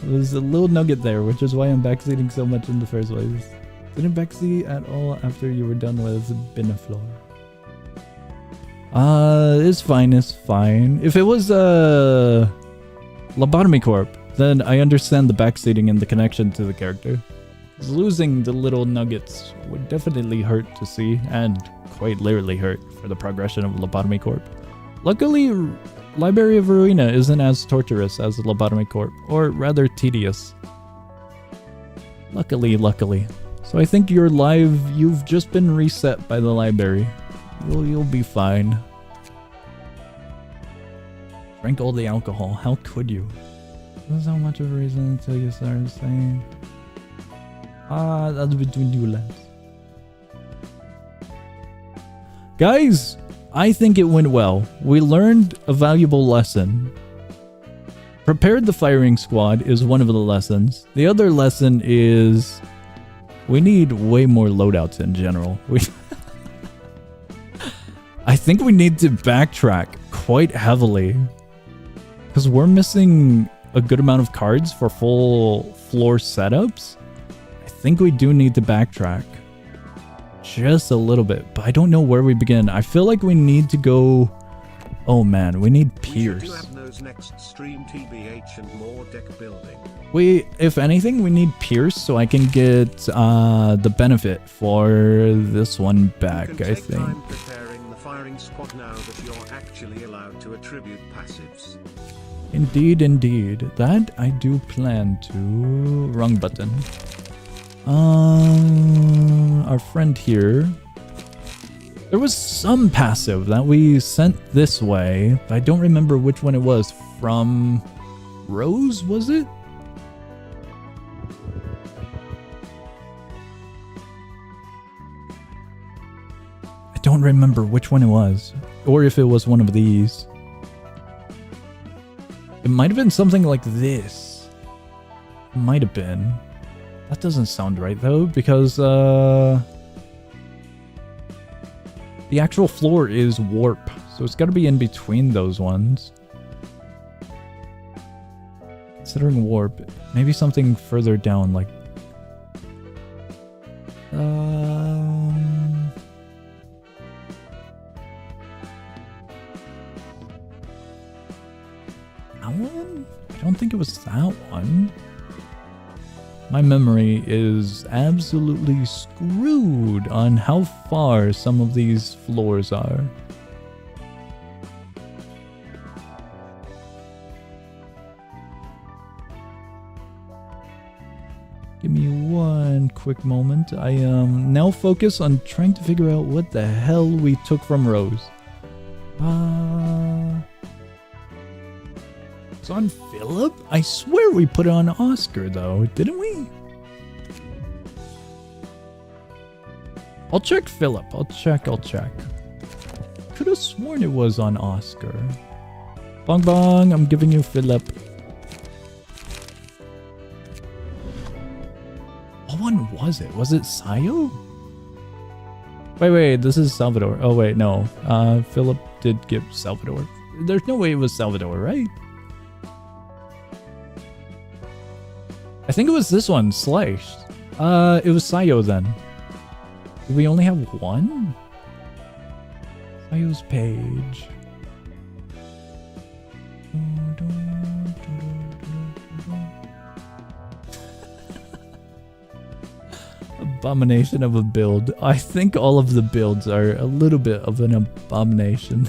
There's a little nugget there, which is why I'm backseating so much in the first place. Didn't backseat at all after you were done with Binaflor. It's fine, it's fine. If it was Lobotomy Corp, then I understand the backseating and the connection to the character. Losing the little nuggets would definitely hurt to see, and quite literally hurt for the progression of Lobotomy Corp. Luckily, Library of Ruina isn't as torturous as Lobotomy Corp, or rather tedious. Luckily. So I think you're live. You've just been reset by the library. You'll be fine. Drank all the alcohol. How could you? That's not much of a reason until you started saying. That's between you lads. Guys, I think it went well. We learned a valuable lesson. Prepared the firing squad is one of the lessons. The other lesson is we need way more loadouts in general. I think we need to backtrack quite heavily because we're missing a good amount of cards for full floor setups. I think we do need to backtrack just a little bit, but I don't know where we begin. I feel like we need to go. Oh man, we need Pierce. We should do Abno's next stream TBH and more deck building. If anything, we need Pierce so I can get the benefit for this one back, You can I take think. time preparing the firing squad now that you're actually allowed to attribute passives. Indeed. That I do plan to. Wrong button. Our friend here. There was some passive that we sent this way, but I don't remember which one it was. From Rose, was it? I don't remember which one it was, or if it was one of these. It might have been something like this. Might have been. That doesn't sound right though, because the actual floor is warp, so it's got to be in between those ones. Considering warp, maybe something further down, like that one? I don't think it was that one. My memory is absolutely screwed on how far some of these floors are. Give me one quick moment. I now focus on trying to figure out what the hell we took from Rose. It's on Philip? I swear we put it on Oscar though, didn't we? I'll check Philip. I'll check. Could have sworn it was on Oscar. Bong bong, I'm giving you Philip. What one was it? Was it Sayo? Wait, this is Salvador. Oh wait, no. Philip did give Salvador. There's no way it was Salvador, right? think it was this one, Sliced. It was Sayo then. Did we only have one? Sayo's page. Abomination of a build. I think all of the builds are a little bit of an abomination.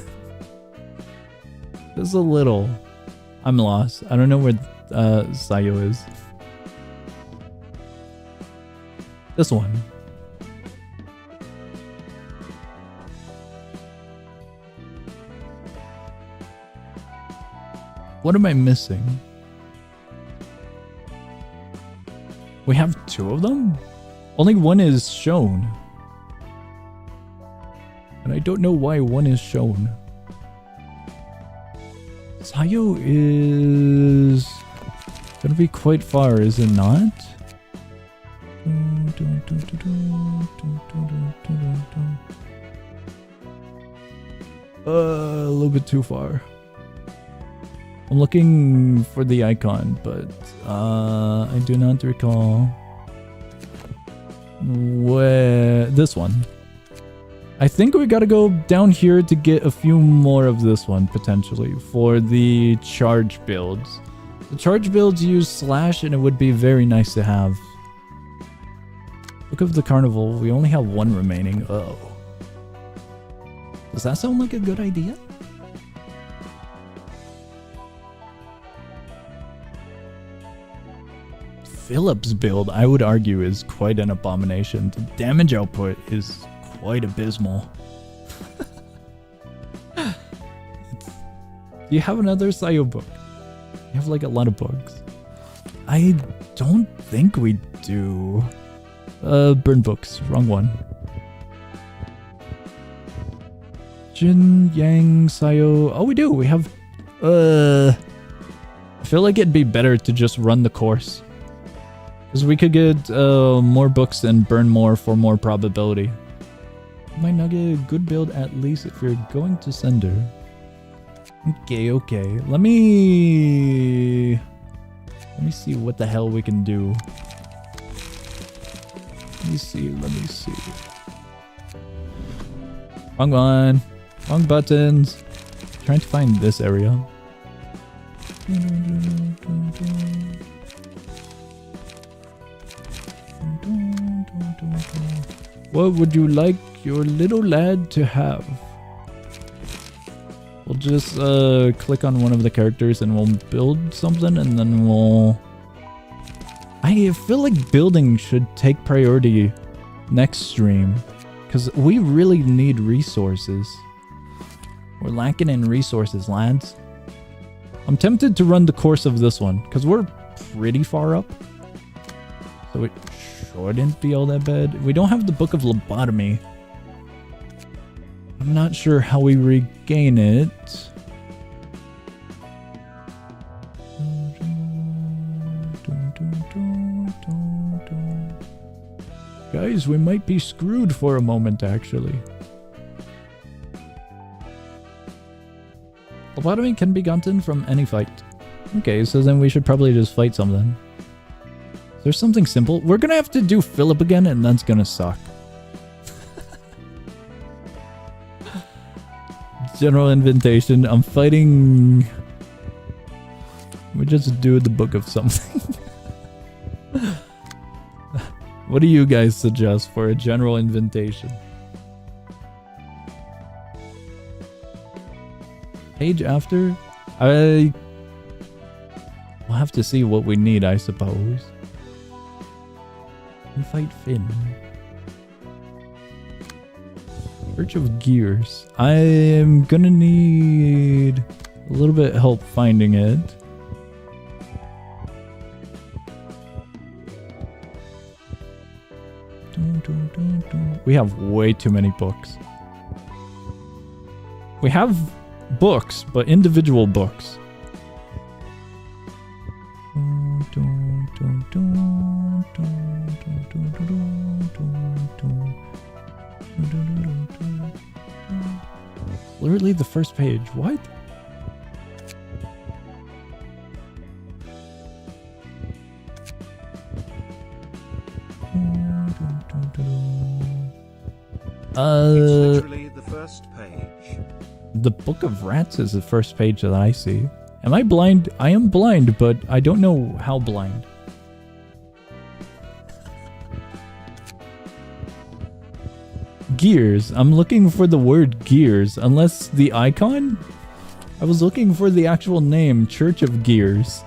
Just a little. I'm lost. I don't know where Sayo is. This one. What am I missing? We have two of them? Only one is shown. And I don't know why one is shown. Sayo is gonna be quite far, is it not? A little bit too far. I'm looking for the icon, but I do not recall where this one. I think we gotta go down here to get a few more of this one, potentially, for the charge builds. The charge builds use slash, and it would be very nice to have. Book of the Carnival, we only have one remaining. Oh. Does that sound like a good idea? Philip's build, I would argue, is quite an abomination. The damage output is quite abysmal. Do you have another Sayo book? You have like a lot of books. I don't think we do. Burn books, wrong one. Jin, Yang, Sayo. Oh, we do. We have. I feel like it'd be better to just run the course. Because we could get more books and burn more for more probability. Might not get a good build, at least if you're going to sender. Okay, okay. Let me see what the hell we can do. Let me see. Wrong one. Wrong buttons. Trying to find this area. What would you like your little lad to have? We'll just click on one of the characters and we'll build something, and then we'll... I feel like building should take priority next stream, because we really need resources. We're lacking in resources, lads. I'm tempted to run the course of this one, because we're pretty far up. So it shouldn't be all that bad. We don't have the Book of Lobotomy. I'm not sure how we regain it. Guys, we might be screwed for a moment, actually. Lobotomy can be gotten from any fight. Okay, so then we should probably just fight something. There's something simple. We're gonna have to do Philip again, and that's gonna suck. General invitation. I'm fighting... We just do the book of something. What do you guys suggest for a general invitation? Page after? We'll have to see what we need, I suppose. And fight Finn. Search of Gears. I am gonna need a little bit of help finding it. We have way too many books. We have books, but individual books. Literally the first page. What? It's literally the first page. The Book of Rats is the first page that I see. Am I blind? I am blind, but I don't know how blind. Gears. I'm looking for the word gears, unless the icon? I was looking for the actual name, Church of Gears.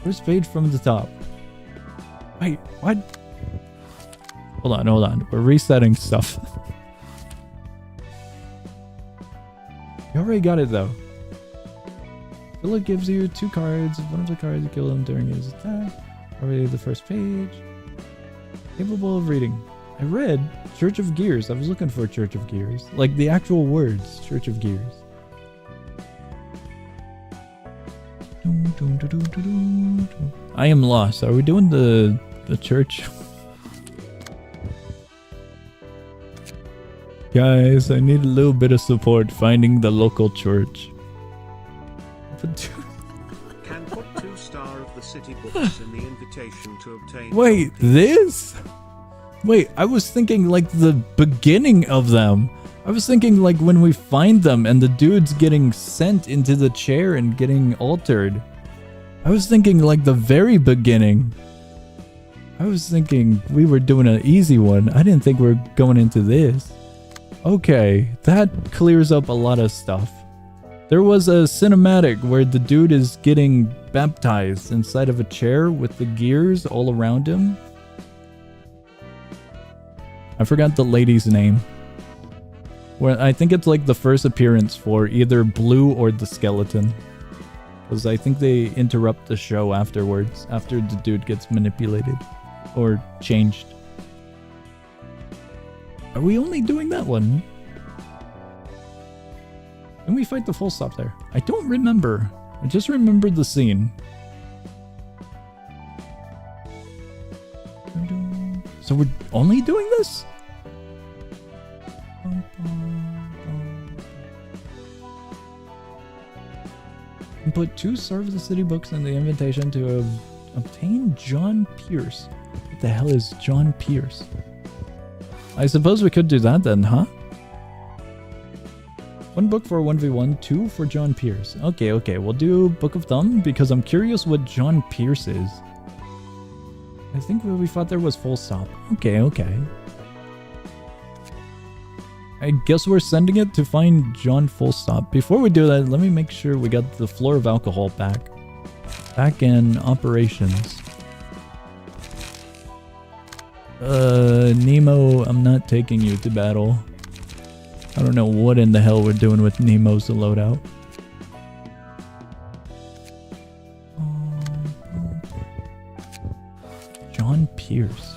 First page from the top. Wait, what? Hold on. We're resetting stuff. You already got it though. Philip gives you 2 cards. One of the cards you kill him during his attack. Already the first page. Capable of reading. I read Church of Gears. I was looking for Church of Gears. Like the actual words, Church of Gears. I am lost. Are we doing the church? Guys, I need a little bit of support finding the local church. Can put 2-star of the city books in the invitation to obtain. Wait, this? Wait, I was thinking like the beginning of them. I was thinking like when we find them and the dude's getting sent into the chair and getting altered. I was thinking like the very beginning. I was thinking we were doing an easy one. I didn't think we were going into this. Okay, that clears up a lot of stuff. There was a cinematic where the dude is getting baptized inside of a chair with the gears all around him. I forgot the lady's name. Well, I think it's like the first appearance for either Blue or the skeleton. Because I think they interrupt the show afterwards, after the dude gets manipulated. Or changed. Are we only doing that one? Can we fight the full stop there? I don't remember. I just remembered the scene. So we're only doing this? And put 2 Serve the City books in the invitation to obtain John Pierce. What the hell is John Pierce? I suppose we could do that then, huh? 1 book for 1v1, 2 for John Pierce. Okay, we'll do Book of Thumb because I'm curious what John Pierce is. I think what we thought there was full stop. Okay. I guess we're sending it to find John full stop. Before we do that, let me make sure we got the floor of alcohol back. Back in operations. Nemo, I'm not taking you to battle. I don't know what in the hell we're doing with Nemo's loadout. John Pierce.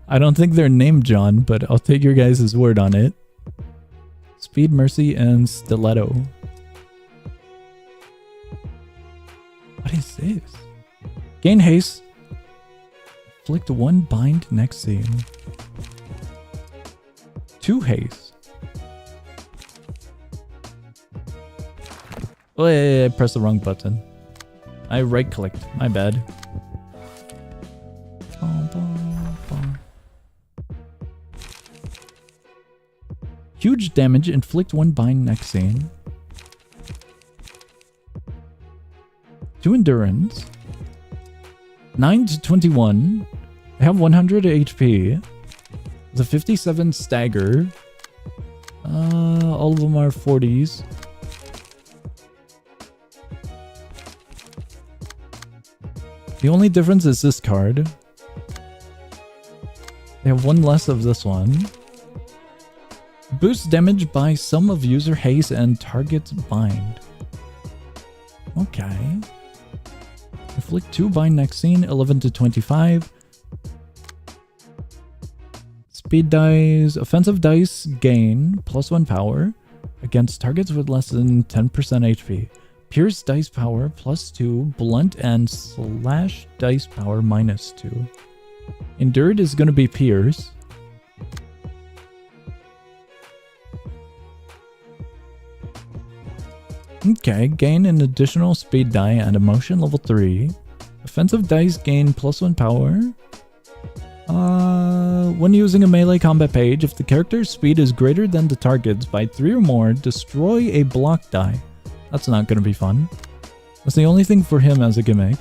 I don't think they're named John, but I'll take your guys' word on it. Speed, Mercy, and Stiletto. What is this? Gain haste. Inflict 1 bind next scene. 2 haste. Oh, yeah, I pressed the wrong button. I right-clicked. My bad. Huge damage. Inflict 1 bind next scene. 2 endurance. 9 to 21. I have 100 HP. The 57 stagger. All of them are 40s. The only difference is this card. They have 1 less of this one. Boost damage by sum of user haste and target's bind. Okay. Inflict 2 bind next scene, 11 to 25. Speed dice, offensive dice gain, +1 power against targets with less than 10% HP. Pierce dice power, +2, blunt and slash dice power, -2. Endured is going to be Pierce. Okay, gain an additional speed die and emotion level 3. Offensive dice gain +1 power. When using a melee combat page, if the character's speed is greater than the target's by 3 or more, destroy a block die. That's not gonna be fun. That's the only thing for him as a gimmick.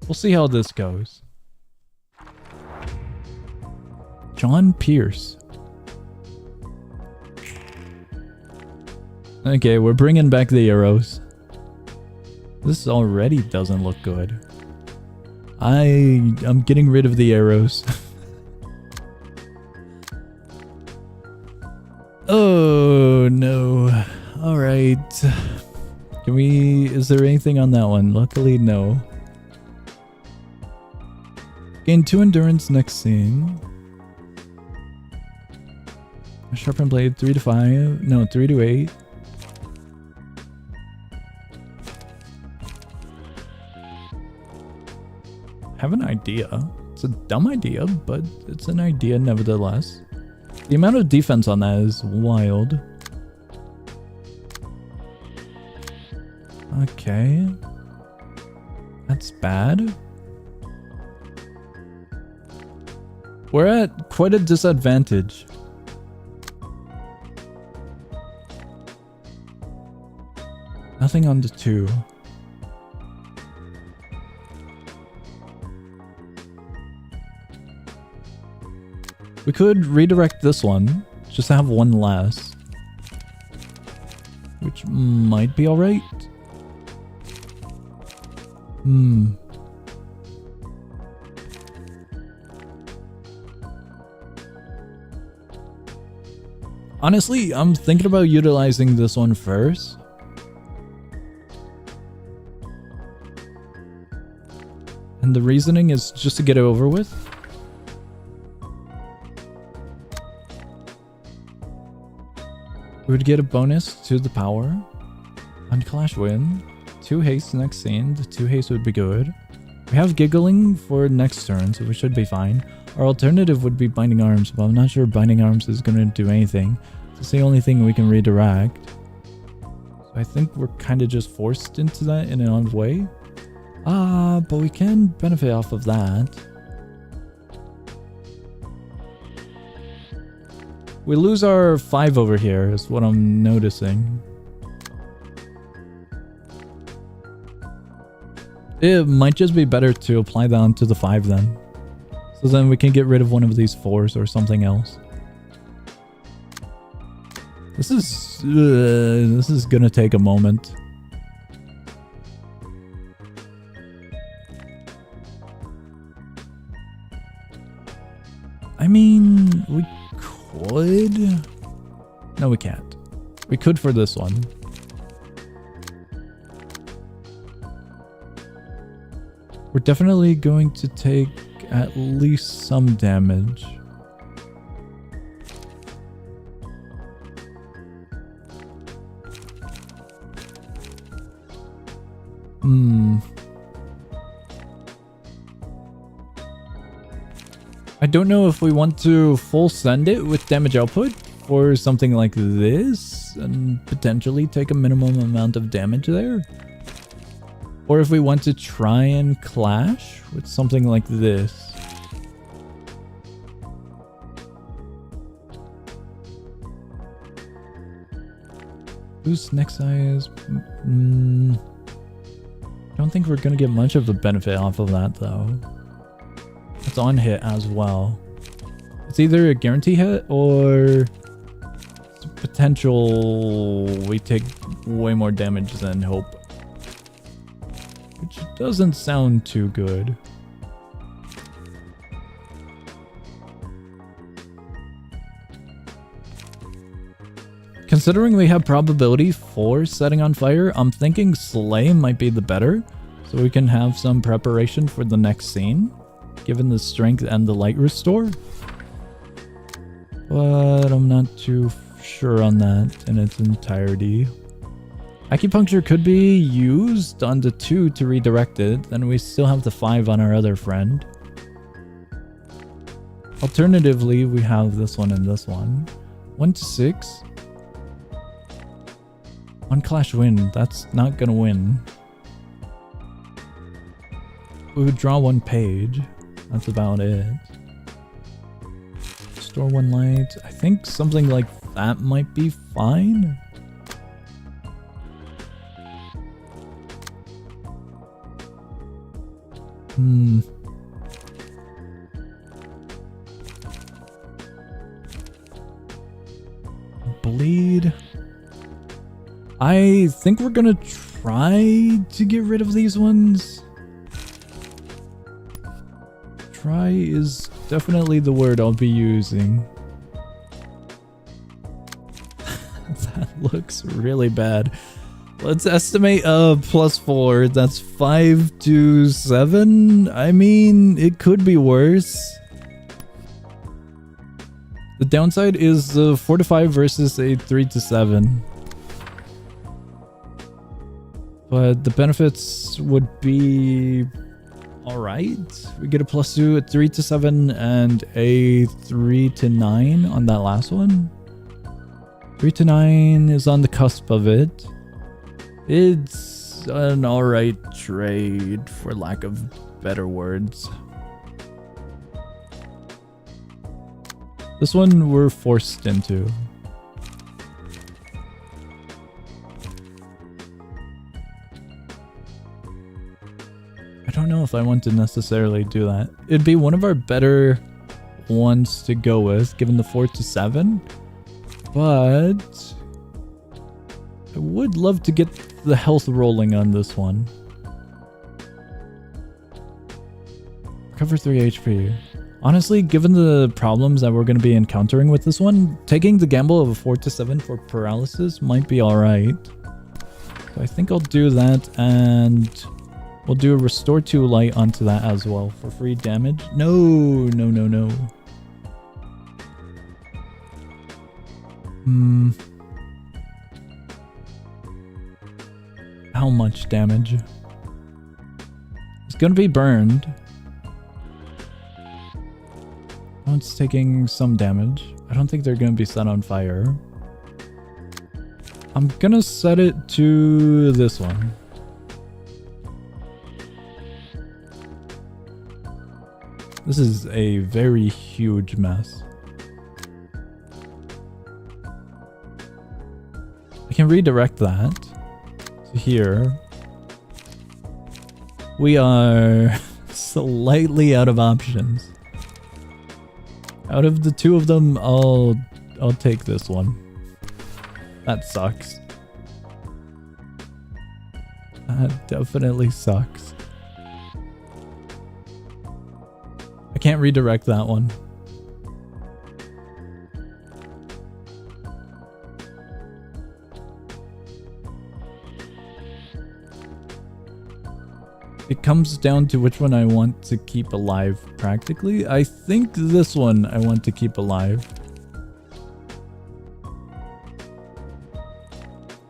We'll see how this goes. John Pierce. Okay, we're bringing back the arrows. This already doesn't look good. I'm getting rid of the arrows. Oh no. Alright. Is there anything on that one? Luckily, no. Gain 2 endurance next scene. Sharpened blade 3 to 5. No, 3 to 8. Have an idea. It's a dumb idea, but it's an idea nevertheless. The amount of defense on that is wild. Okay. That's bad. We're at quite a disadvantage. Nothing on the 2. We could redirect this one, just to have one less. Which might be alright. Honestly, I'm thinking about utilizing this one first. And the reasoning is just to get it over with. We would get a bonus to the power on Clash Win. 2 haste next scene. The 2 haste would be good. We have Giggling for next turn, so we should be fine. Our alternative would be Binding Arms, but I'm not sure Binding Arms is going to do anything. It's the only thing we can redirect. So I think we're kind of just forced into that in an odd way. But we can benefit off of that. We lose our 5 over here, is what I'm noticing. It might just be better to apply that onto the 5 then. So then we can get rid of one of these 4s or something else. This is gonna take a moment. I mean, we could... No, we can't. We could for this one. We're definitely going to take at least some damage. I don't know if we want to full send it with damage output or something like this and potentially take a minimum amount of damage there. Or if we want to try and clash with something like this. Boost next size. I don't think we're going to get much of a benefit off of that though. It's on hit as well. It's either a guarantee hit or potential we take way more damage than hope. Which doesn't sound too good. Considering we have probability for setting on fire, I'm thinking Slay might be the better. So we can have some preparation for the next scene, given the strength and the light restore. But I'm not too sure on that in its entirety. Acupuncture could be used on the 2 to redirect it, then we still have the 5 on our other friend. Alternatively, we have this one and this one. 1 to 6. On Clash win. That's not gonna win. We would draw one page. That's about it. Store one light. I think something like that might be fine. Bleed. I think we're gonna try to get rid of these ones. Try is definitely the word I'll be using. That looks really bad. Let's estimate +4. That's 5 to 7. I mean, it could be worse. The downside is 4 to 5 versus a 3 to 7. But the benefits would be alright. We get a +2 at 3 to 7 and a 3 to 9 on that last one. 3 to 9 is on the cusp of it. It's an alright trade, for lack of better words. This one we're forced into. I don't know if I want to necessarily do that. It'd be one of our better ones to go with, given the 4 to 7. But I would love to get the health rolling on this one. Recover 3 HP. Honestly, given the problems that we're going to be encountering with this one, taking the gamble of a 4 to 7 for paralysis might be alright. So I think I'll do that, and we'll do a restore 2 light onto that as well for free damage. No, no, no, no. How much damage? It's gonna be burned. Oh, it's taking some damage. I don't think they're gonna be set on fire. I'm gonna set it to this one. This is a very huge mess. I can redirect that to here. We are slightly out of options. Out of the two of them, I'll take this one. That sucks. That definitely sucks. I can't redirect that one. It comes down to which one I want to keep alive, practically. I think this one I want to keep alive.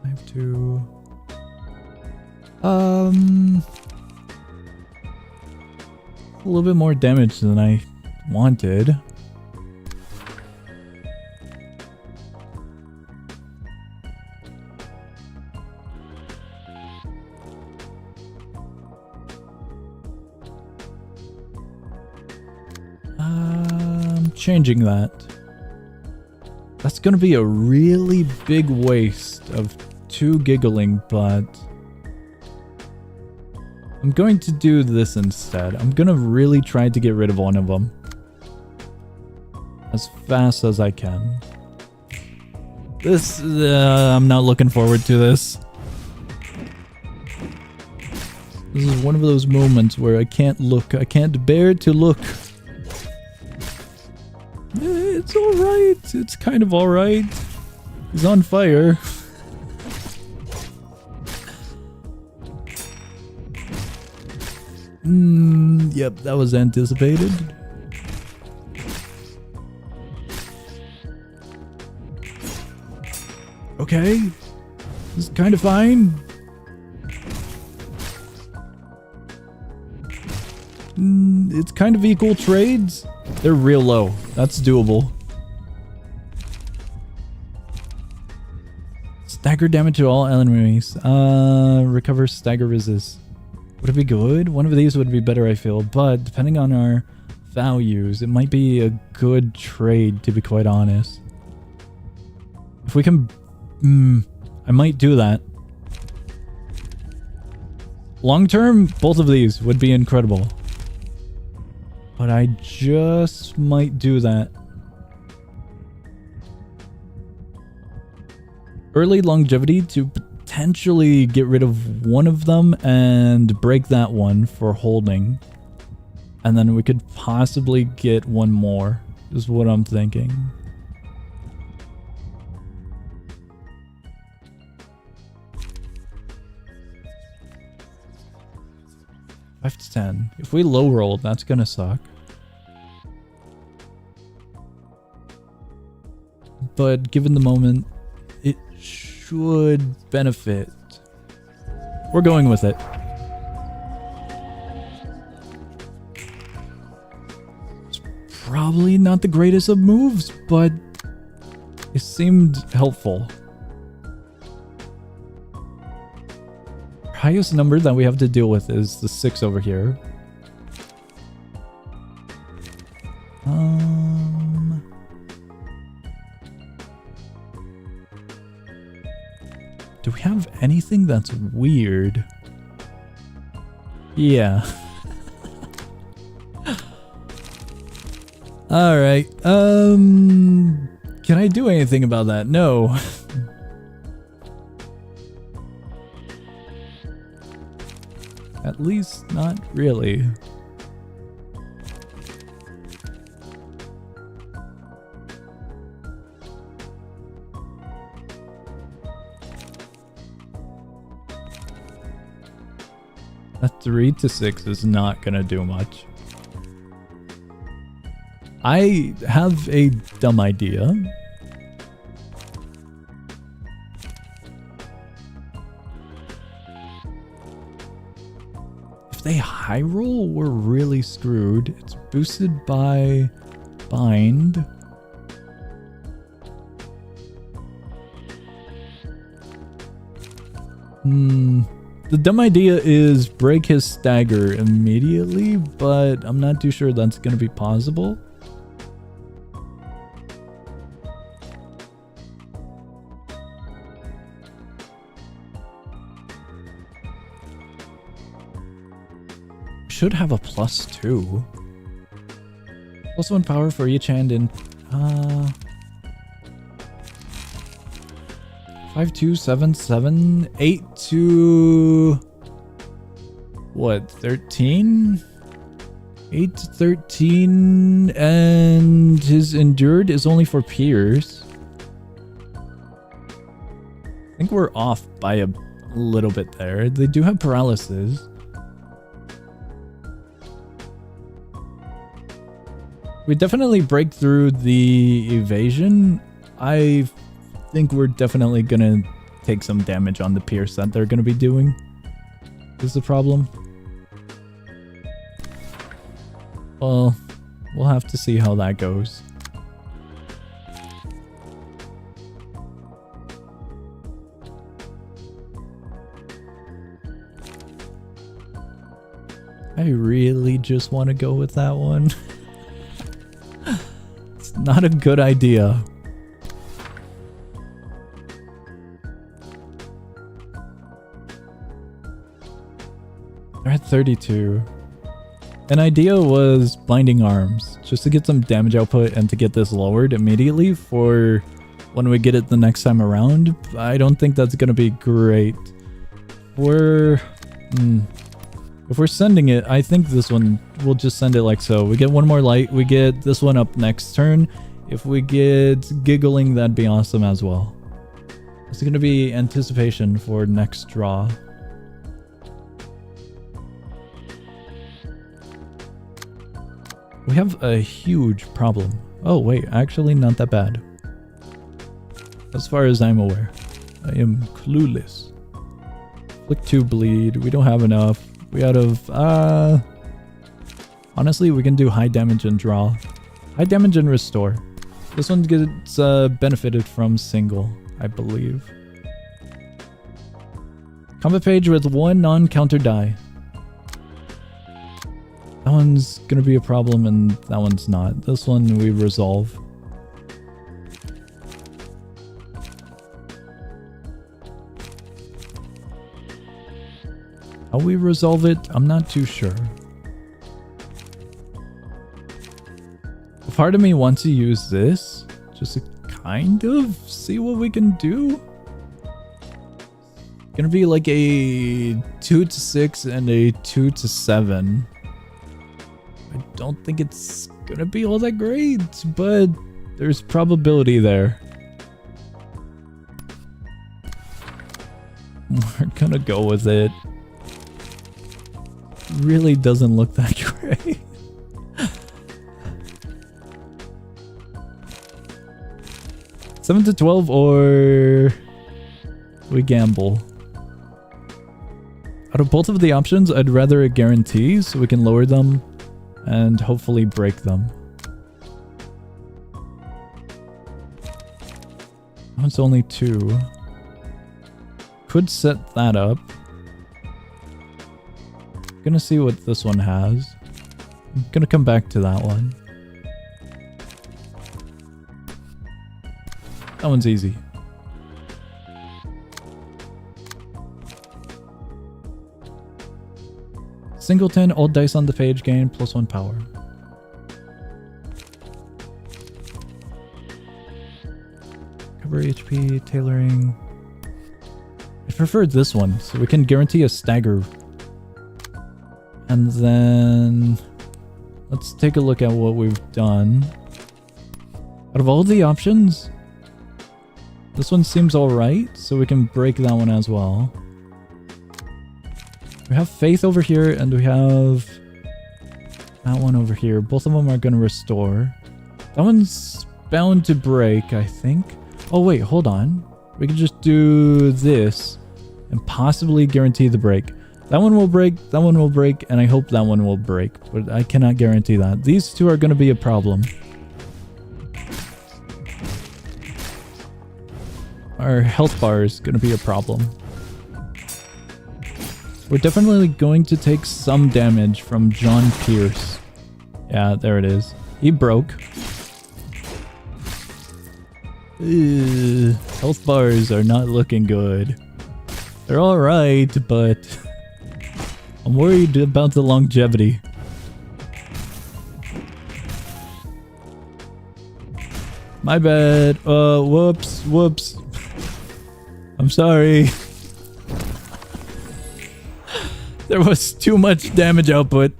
I have to... a little bit more damage than I wanted. Changing that. That's gonna be a really big waste of 2 giggling, but I'm going to do this instead. I'm gonna really try to get rid of one of them as fast as I can. This, I'm not looking forward to this. This is one of those moments where I can't look. I can't bear to look. It's alright. It's kind of alright. He's on fire. Yep, that was anticipated. Okay. This is kind of fine. It's kind of equal trades. They're real low. That's doable. It's Stagger damage to all enemies. Recover stagger resist. Would it be good? One of these would be better, I feel. But depending on our values, it might be a good trade, to be quite honest. If we can... I might do that. Long term, both of these would be incredible. But I just might do that. Early longevity to potentially get rid of one of them and break that one for holding. And then we could possibly get one more, is what I'm thinking. Five to 10. If we low roll, that's gonna suck. But given the moment, it should benefit. We're going with it. It's probably not the greatest of moves, but it seemed helpful. Highest number that we have to deal with is the 6 over here. Do we have anything that's weird? Yeah. Alright, can I do anything about that? No. At least not really. A 3 to 6 is not gonna do much. I have a dumb idea. If they high roll, we're really screwed. It's boosted by bind. The dumb idea is break his stagger immediately, but I'm not too sure that's gonna be possible. Should have a +2. +1 power for each hand in 5, 2, 7, 7, 8 to what, 13? 8 to 13, and his endured is only for Pierce. I think we're off by a little bit there. They do have paralysis. We definitely break through the evasion. I think we're definitely gonna take some damage on the pierce that they're gonna be doing. Is the problem. Well, we'll have to see how that goes. I really just want to go with that one. It's not a good idea. They're at 32. An idea was binding arms, just to get some damage output and to get this lowered immediately for when we get it the next time around. I don't think that's gonna be great. If we're sending it, I think this one, we'll just send it like so. We get one more light, we get this one up next turn. If we get giggling, that'd be awesome as well. It's gonna be anticipation for next draw. We have a huge problem. Oh wait, actually not that bad. As far as I'm aware. I am clueless. Flick 2 bleed, we don't have enough. We out of, honestly, we can do high damage and draw. High damage and restore. This one gets benefited from single, I believe. Combat page with 1 non-counter die. That one's gonna be a problem and that one's not. This one we resolve. How we resolve it, I'm not too sure. A part of me wants to use this, just to kind of see what we can do. Gonna be like a 2 to 6 and a 2 to 7. I don't think it's gonna be all that great, but there's probability there. We're gonna go with it. Really doesn't look that great. Seven to 12 or we gamble. Out of both of the options, I'd rather a guarantee so we can lower them and hopefully break them. It's only 2. Could set that up. Gonna see what this one has. I'm gonna come back to that one. That one's easy. Singleton, all dice on the page gain +1 power. Cover HP, tailoring. I prefer this one, so we can guarantee a stagger. And then let's take a look at what we've done. Out of all the options, this one seems alright, so we can break that one as well. We have Faith over here, and we have that one over here. Both of them are going to restore. That one's bound to break, I think. Oh wait, hold on. We can just do this and possibly guarantee the break. That one will break, that one will break, and I hope that one will break, but I cannot guarantee that. These two are going to be a problem. Our health bar is going to be a problem. We're definitely going to take some damage from John Pierce. Yeah, there it is. He broke. Health bars are not looking good. They're alright, but I'm worried about the longevity. My bad. Whoops. I'm sorry. There was too much damage output.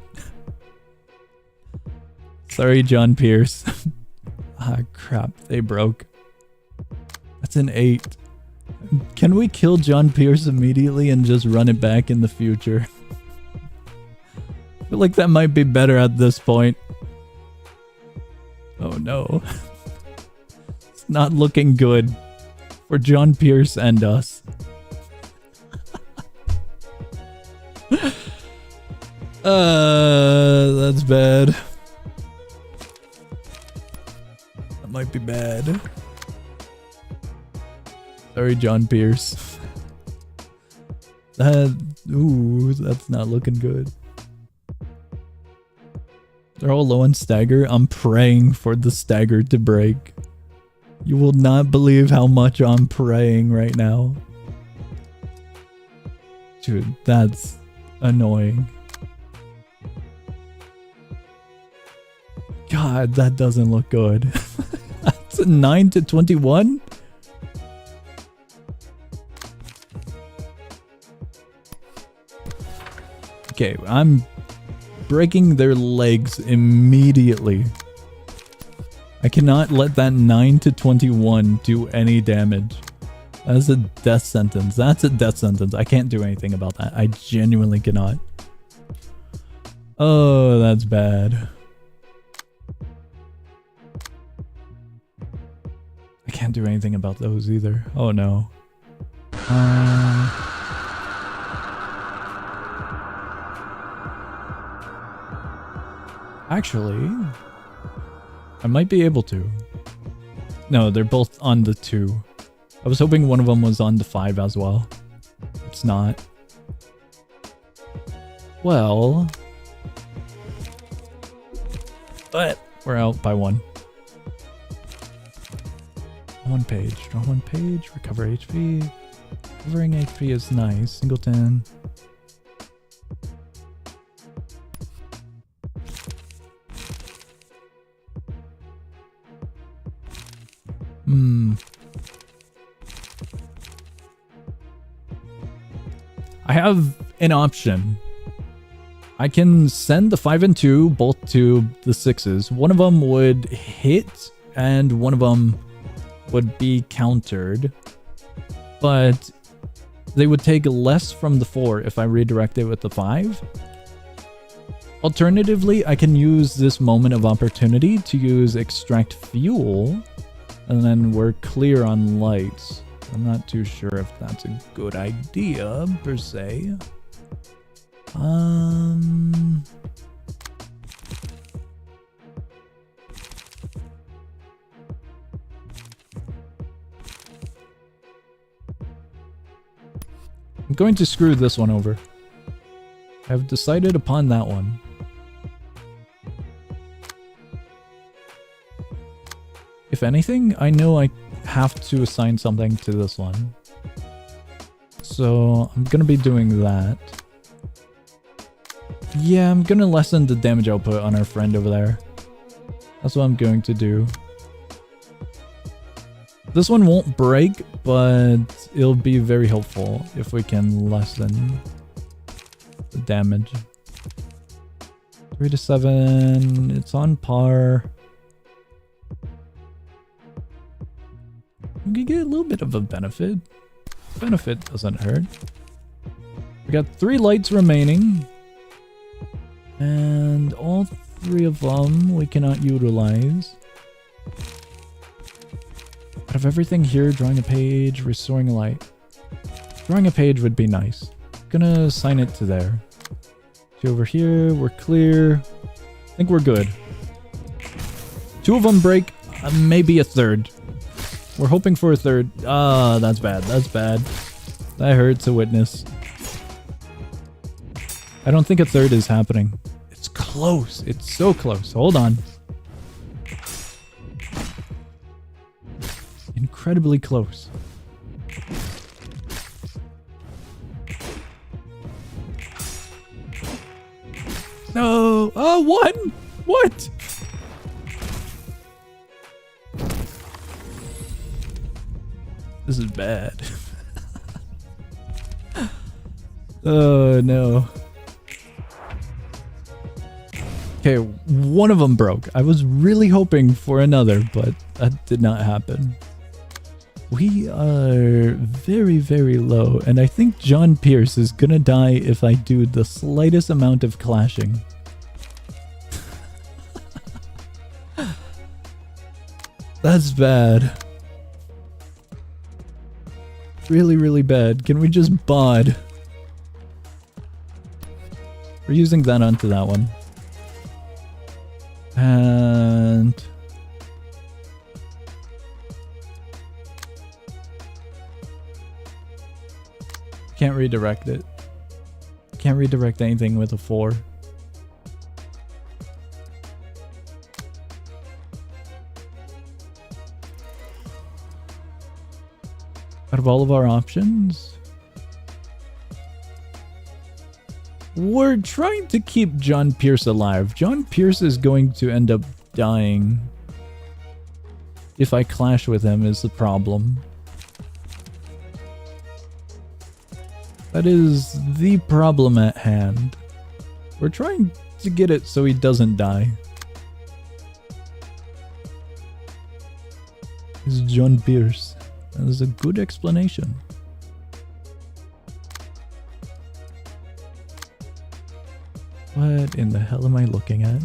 Sorry, John Pierce. Ah, crap. They broke. That's an 8. Can we kill John Pierce immediately and just run it back in the future? I feel like that might be better at this point. Oh no. It's not looking good for John Pierce and us. That's bad. That might be bad. Sorry, John Pierce. That's not looking good. They're all low on stagger. I'm praying for the stagger to break. You will not believe how much I'm praying right now. Dude, that's annoying. God, that doesn't look good. That's a 9 to 21? Okay, I'm breaking their legs immediately. I cannot let that 9 to 21 do any damage. That's a death sentence. That's a death sentence. I can't do anything about that. I genuinely cannot. Oh, that's bad. I can't do anything about those either. Oh no. Actually, I might be able to. No, they're both on the 2. I was hoping one of them was on the 5 as well. It's not. Well, but we're out by 1. Draw 1 page. Draw 1 page. Recover HP. Recovering HP is nice. Singleton. I have an option. I can send the 5 and 2 both to the 6s. One of them would hit and one of them would be countered. But they would take less from the 4 if I redirect it with the 5. Alternatively, I can use this moment of opportunity to use extract fuel, and then we're clear on lights. I'm not too sure if that's a good idea, per se. I'm going to screw this one over. I've decided upon that one. If anything, I know I have to assign something to this one. So I'm gonna be doing that. Yeah, I'm gonna lessen the damage output on our friend over there. That's what I'm going to do. This one won't break, but it'll be very helpful if we can lessen the damage. 3 to 7, it's on par. We can get a little bit of a benefit. Benefit doesn't hurt. We got 3 lights remaining. And all 3 of them we cannot utilize. Out of everything here, drawing a page, restoring a light. Drawing a page would be nice. Gonna assign it to there. See over here, we're clear. I think we're good. 2 of them break, maybe a 3rd. We're hoping for a 3rd. Ah, that's bad. That's bad. That hurt to witness. I don't think a 3rd is happening. It's close. It's so close. Hold on. Incredibly close. No. Oh, 1. What? This is bad. Oh no. Okay, one of them broke. I was really hoping for another, but that did not happen. We are very, very low, and I think John Pierce is gonna die if I do the slightest amount of clashing. That's bad. Really, really bad. Can we just bod? We're using that onto that one. And... can't redirect it. Can't redirect anything with a 4. Out of all of our options, we're trying to keep John Pierce alive. John Pierce is going to end up dying if I clash with him, is the problem. That is the problem at hand. We're trying to get it so he doesn't die. It's John Pierce. That is a good explanation. What in the hell am I looking at?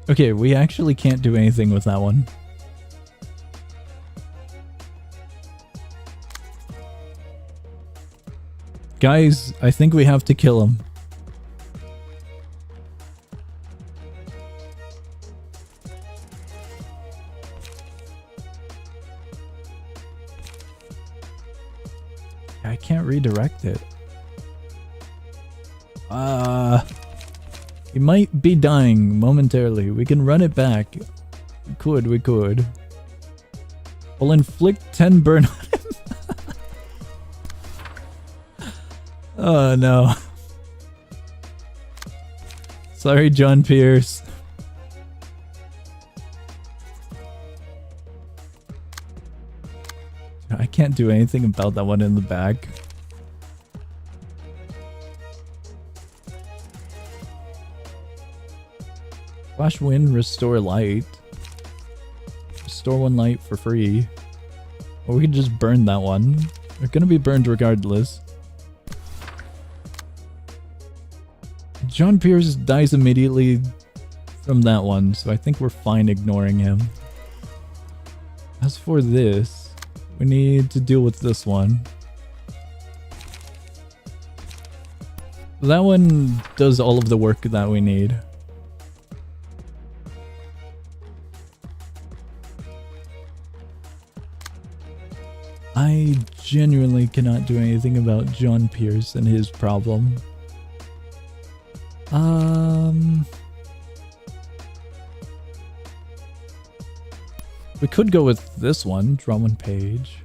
Okay, we actually can't do anything with that one. Guys, I think we have to kill him. I can't redirect it. He might be dying momentarily. We can run it back. We could. We'll inflict 10 burn on him. Oh no. Sorry, John Pierce. I can't do anything about that one in the back. Flash wind, restore light. Restore 1 light for free. Or we can just burn that one. They're gonna be burned regardless. John Pierce dies immediately from that one, so I think we're fine ignoring him. As for this, we need to deal with this one. That one does all of the work that we need. I genuinely cannot do anything about John Pierce and his problem. We could go with this one, draw 1 page.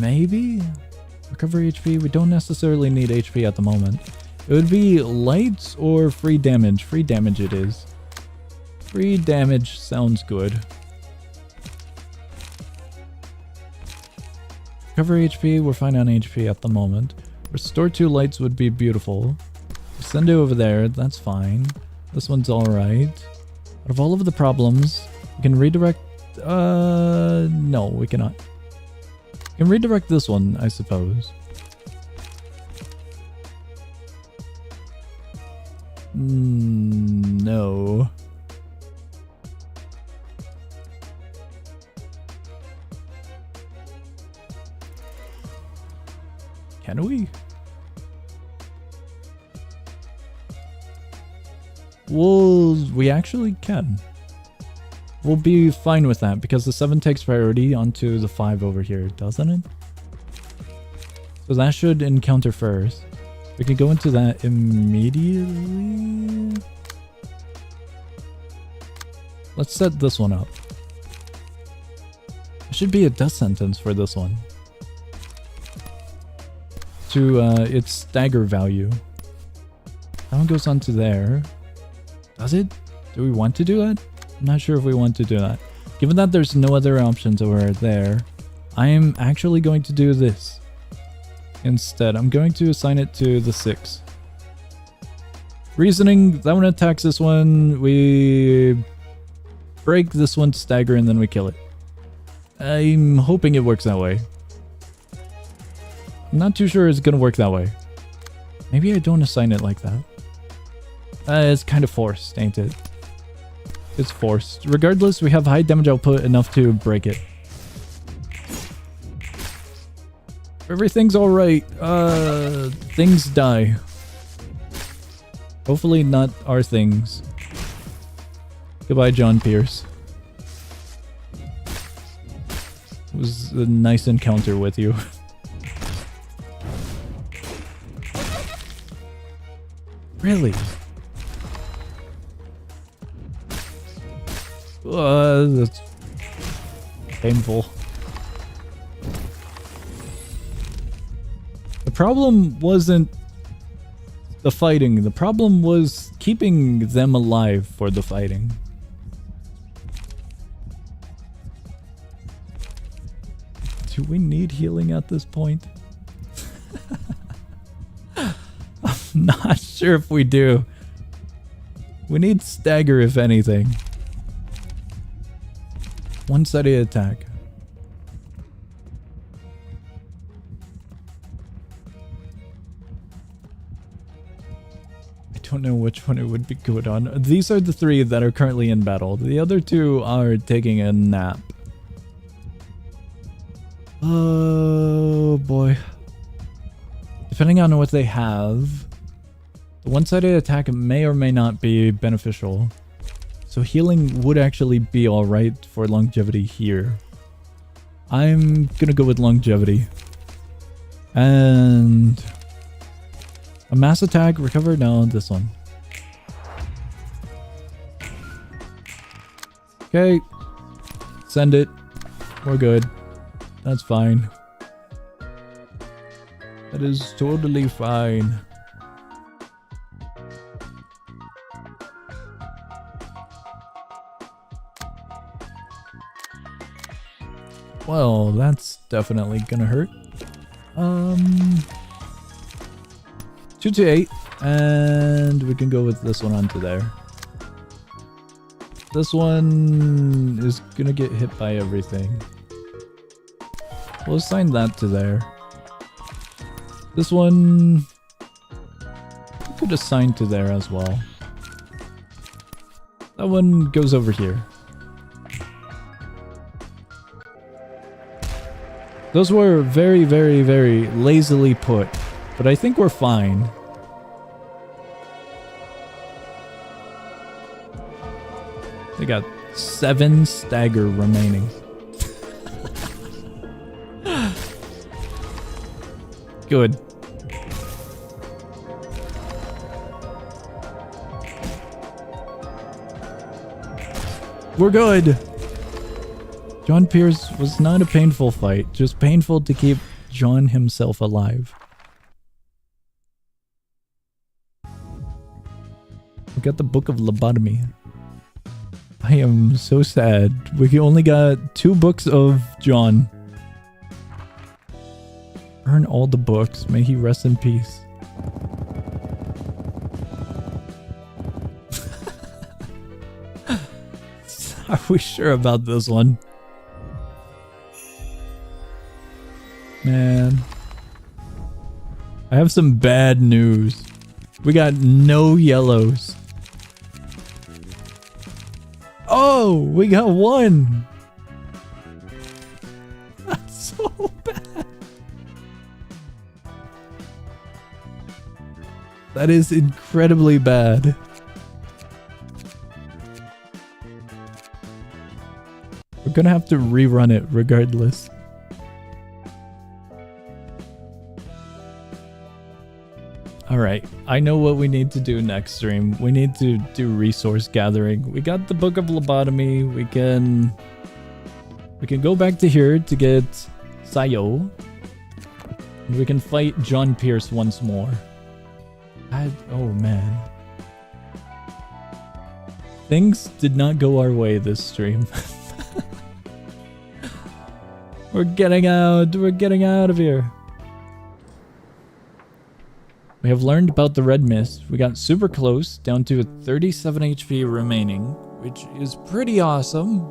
Maybe? Recover HP, we don't necessarily need HP at the moment. It would be lights or free damage. Free damage it is. Free damage sounds good. Recover HP, we're fine on HP at the moment. Restore 2 lights would be beautiful. Send it over there, that's fine. This one's alright. Out of all of the problems, we can redirect... no, we cannot. We can redirect this one, I suppose. No. Can we? Well, we actually can. We'll be fine with that because the 7 takes priority onto the 5 over here, doesn't it? So that should encounter first. We can go into that immediately. Let's set this one up. It should be a death sentence for this one. To its stagger value. That one goes onto there. Does it? Do we want to do that? I'm not sure if we want to do that. Given that there's no other options over there, I am actually going to do this. Instead, I'm going to assign it to the 6. Reasoning, that one attacks this one, we break this one to stagger, and then we kill it. I'm hoping it works that way. I'm not too sure it's gonna work that way. Maybe I don't assign it like that. It's kind of forced, ain't it? It's forced. Regardless, we have high damage output enough to break it. Everything's alright. Things die. Hopefully not our things. Goodbye, John Pierce. It was a nice encounter with you. Really? That's painful. The problem wasn't the fighting. The problem was keeping them alive for the fighting. Do we need healing at this point? I'm not sure if we do. We need stagger if anything. One-sided attack. I don't know which one it would be good on. These are the 3 that are currently in battle. The other 2 are taking a nap. Oh boy. Depending on what they have, the one-sided attack may or may not be beneficial. So healing would actually be alright for longevity here. I'm gonna go with longevity. And a mass attack, recover, no, this one. Okay. Send it. We're good. That's fine. That is totally fine. Well, that's definitely gonna hurt. 2 to 8, and we can go with this one onto there. This one is gonna get hit by everything. We'll assign that to there. This one we could assign to there as well. That one goes over here. Those were very, very, very lazily put, but I think we're fine. They got 7 stagger remaining. Good. We're good. John Pierce was not a painful fight, just painful to keep John himself alive. We got the Book of Lobotomy. I am so sad. We only got 2 books of John. Burn all the books. May he rest in peace. Are we sure about this one? Man. I have some bad news. We got no yellows. Oh, we got 1. That's so bad. That is incredibly bad. We're gonna have to rerun it regardless. Alright, I know what we need to do next stream. We need to do resource gathering. We got the Book of Lobotomy. We can go back to here to get Sayo. We can fight John Pierce once more. Oh man. Things did not go our way this stream. We're getting out of here. We have learned about the red mist. We got super close, down to 37 HP remaining, which is pretty awesome.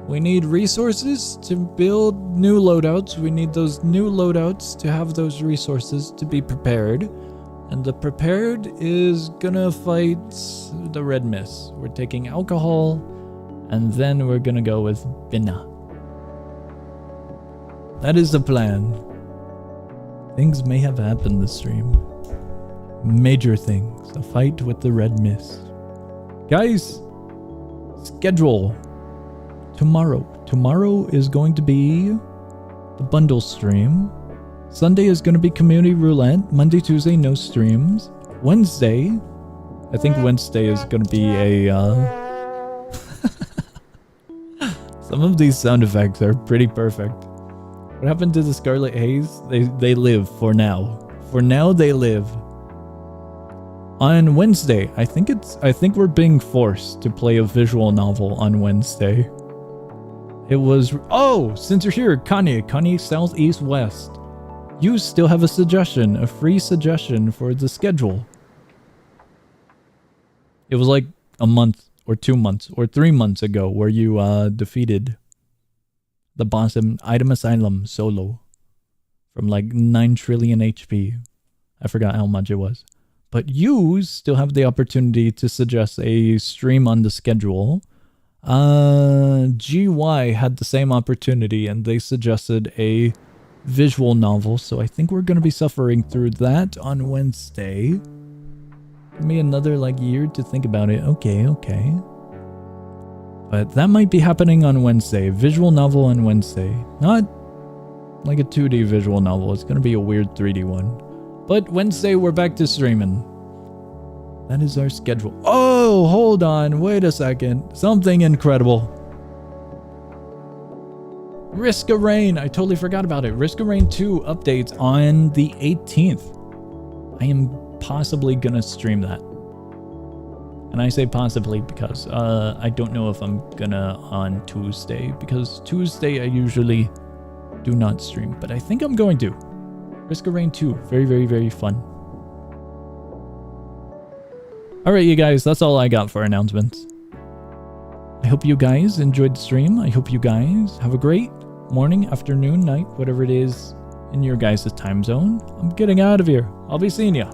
We need resources to build new loadouts. We need those new loadouts to have those resources to be prepared. And the prepared is gonna fight the red mist. We're taking alcohol, and then we're gonna go with Bina. That is the plan. Things may have happened this stream. Major things. A fight with the red mist. Guys, schedule. Tomorrow. Tomorrow is going to be the bundle stream. Sunday is going to be community roulette. Monday, Tuesday, no streams. Wednesday, I think Wednesday is going to be a... Some of these sound effects are pretty perfect. What happened to the Scarlet Haze? They live for now. For now, they live. On Wednesday, I think we're being forced to play a visual novel on Wednesday. It was... Oh! Since you're here, Kanye Southeast West. You still have a suggestion, a free suggestion for the schedule. It was like a month or 2 months or 3 months ago where you defeated the boss in Item Asylum solo from like 9 trillion HP. I forgot how much it was. But you still have the opportunity to suggest a stream on the schedule. GY had the same opportunity and they suggested a visual novel, so I think we're going to be suffering through that on Wednesday. Give me another like year to think about it. Okay. But that might be happening on Wednesday. Visual novel on Wednesday. Not like a 2D visual novel. It's going to be a weird 3D one. But Wednesday, we're back to streaming. That is our schedule. Oh, hold on. Wait a second. Something incredible. Risk of Rain. I totally forgot about it. Risk of Rain 2 updates on the 18th. I am possibly going to stream that. And I say possibly because I don't know if I'm gonna on Tuesday, because Tuesday I usually do not stream, but I think I'm going to. Risk of Rain 2, very, very, very fun. Alright you guys, that's all I got for announcements. I hope you guys enjoyed the stream. I hope you guys have a great morning, afternoon, night, whatever it is in your guys' time zone. I'm getting out of here. I'll be seeing ya.